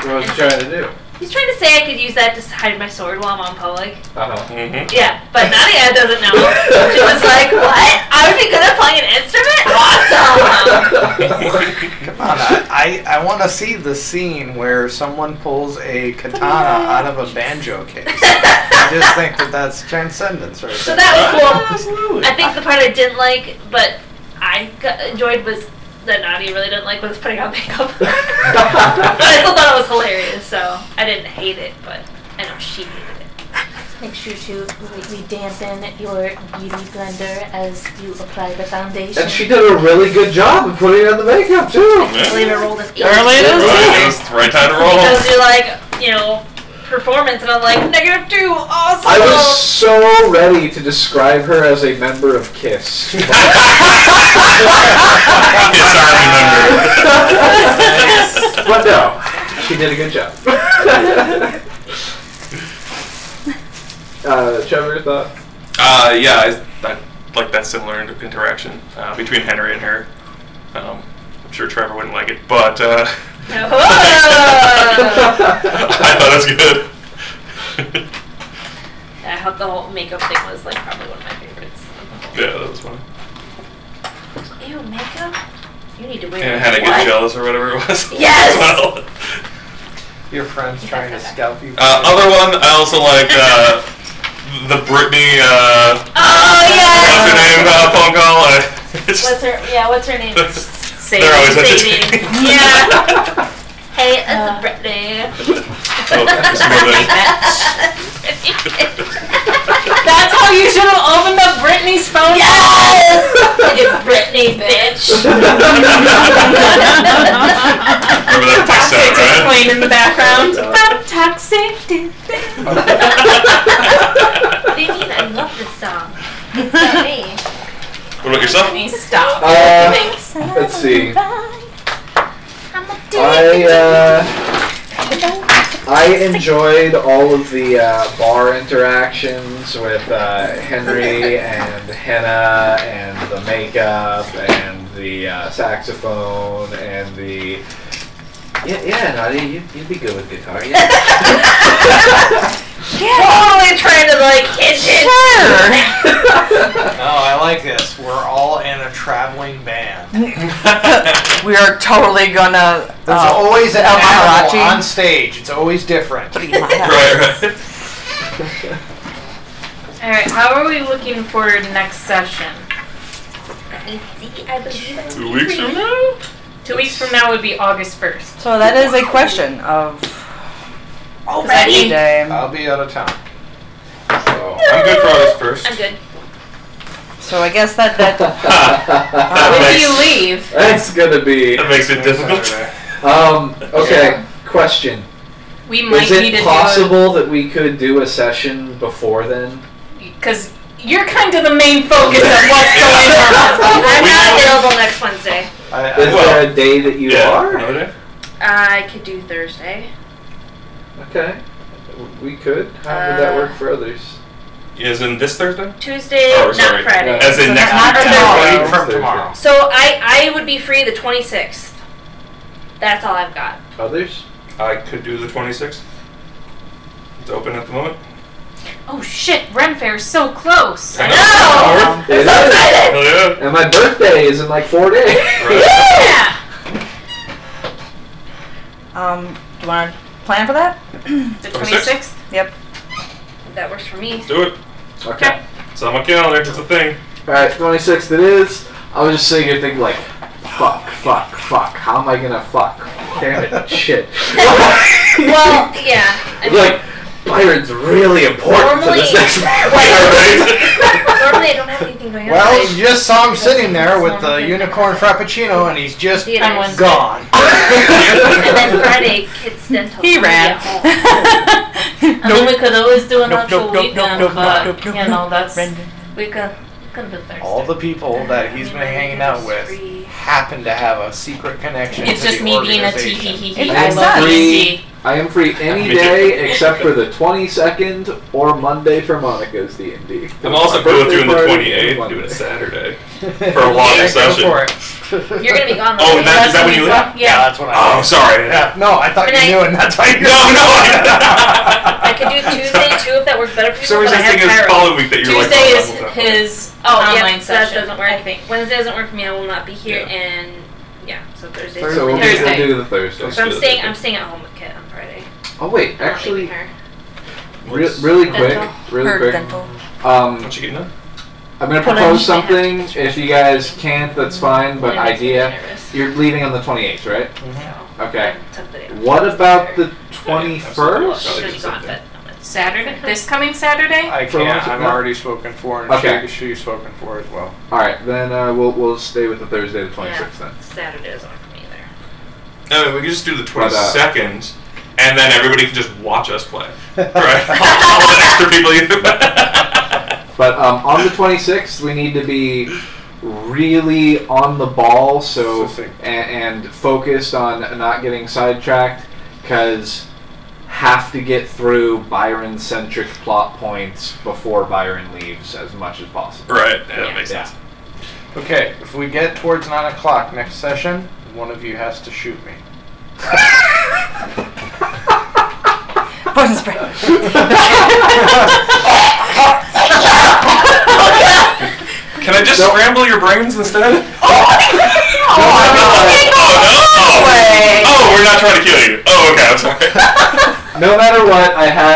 What was he trying to do? He's trying to say I could use that to hide my sword while I'm on public. Uh-huh. Mm-hmm. Yeah, but Nadia doesn't know. She was like, "What? I would be good at playing an instrument? Awesome!" Come on, I want to see the scene where someone pulls a katana out of a banjo case. I just think that's transcendence right So there. that was cool. Absolutely. I think the part I didn't like, but enjoyed was that Nadia really didn't like was putting on makeup. But I still thought it was hilarious, so I didn't hate it, but I know she hated it. Make sure to lightly dampen your beauty blender as you apply the foundation. And she did a really good job of putting on the makeup, too. I can't believe it rolled an 8. Early it is. Right time to roll. Because you're like, performance, and I'm like, -2, awesome! I was so ready to describe her as a member of KISS. Yes, I remember. But no, she did a good job. Trevor, thought? Yeah, I like that similar interaction between Henry and her. I'm sure Trevor wouldn't like it, but I thought it was good. I thought the whole makeup thing was probably one of my favorites. Yeah, that was fun. Ew, makeup? You need to wear And Hannah get jealous or whatever it was. Yes! Well, Your friend's trying to scalp you. other one, I also like the Britney. Oh, yeah! What's her name? Phone call. What's her name? They're always entertaining. Yeah. Hey, it's Brittany. Oh, that's more than. That's how you should have opened up Brittany's phone. Yes! It's Brittany, bitch. Remember that text Toxic out, right? playing in the background. Toxic. What do you mean? I love this song. It's not me. What about yourself? Brittany, stop. Let's see. I enjoyed all of the bar interactions with Henry and Henna and the makeup and the saxophone and the... Yeah, Nadia, you'd be good with guitar, yeah. Totally trying to hit it. Oh, I like this. We're all in a traveling band. We are totally gonna. There's always an animal Maharaji. on stage. It's always different. Right. Alright, how are we looking for next session? Let me see. I believe I'm 2 weeks from now? 2 weeks from now would be August 1st. So that is a question of already. day. I'll be out of town. So. I'm good for August 1st. I'm good. So I guess that When do you leave? That's gonna be... That makes it difficult. Okay, question. We might Is need it to possible that we could do a session before then? because you're kind of the main focus of what's going on. I'm not available next Wednesday. Is there a day that you are? Another day? I could do Thursday. Okay. We could. How would that work for others? Is in this Thursday? Tuesday, Oh, not sorry. Friday. As in next not week? tomorrow. From tomorrow. So I would be free the 26th. That's all I've got. Others? I could do the 26th. It's open at the moment. Oh shit, Ren Fair's so close. I know. It is. Hell yeah. And my birthday is in like 4 days. Right. Yeah. Do you want to plan for that? The 26th? Yep. That works for me. Let's do it. Okay. It's on my calendar. It's a thing. Alright, 26th it is. I was just sitting here thinking like, fuck. How am I gonna fuck? Damn it, shit. Well, yeah. I mean, Like, Byron's really important to this Normally- next normally I don't have anything going on. Well, but you just saw him sitting there with the unicorn frappuccino, and he's just theaters. gone. And then Friday, kids dental. He so I'll be ran. at home. I mean, we could always do an Nope, actual nope, nope, weekend, nope, but, nope, nope, you know, that's, Brendan. we could do Thursday. All the people that he's been hanging out with happen to have a secret connection It's to just the me being a organization. tee-hee-hee-hee. It I makes love sense. D&D. I am free any Me too. day except for the 22nd or Monday for Monica's D&D. I'm also My cool with birthday doing the party 28th, and doing a Monday. Saturday for a longer Go session. for it. You're gonna be gone though. Oh, is that when you leave? Yeah, that's what I Oh, did. sorry. Yeah, no, I thought And you I- knew, and that's why you No. I could do Tuesday too if that works better for For some you. reason, But I I think have it's the Pyro. following week that you're like, Tuesday oh, is that will his Oh, online yeah, so that session. doesn't work. Wednesday doesn't work for me. I will not be here, Yeah. and yeah, so Thursday. So we'll Thursday. do the Thursday. So I'm staying at home with Kit on Friday. Oh wait, I'm not actually, leaving her. really quick, Dental. really Her quick. dental. What you getting done? I'm gonna Hold on, propose you might have to something. change If you guys can't, that's fine. But It makes me idea, nervous. you're leaving on the 28th, right? So, Okay. I took the day off. What about the She's 21st? gonna be gone, but Saturday? This coming Saturday? I For can't. lunch? I'm No. already spoken for, and Okay. she's spoken for as well. All right, then we'll stay with the Thursday, the 26th then. Saturday doesn't work for me either. No, we can just do the But, 22nd, and then everybody can just watch us play. Right? All the extra people you. But on the 26th, we need to be really on the ball, so Succinct. and focused on not getting sidetracked, because have to get through Byron-centric plot points before Byron leaves as much as possible. Right. Yeah, that makes Yeah. sense. Okay, if we get towards 9 o'clock next session, one of you has to shoot me. Poison spray. Can I just Nope. scramble your brains instead? Oh, Oh, we're not trying to kill you. Oh, okay. I'm sorry. No matter what, I have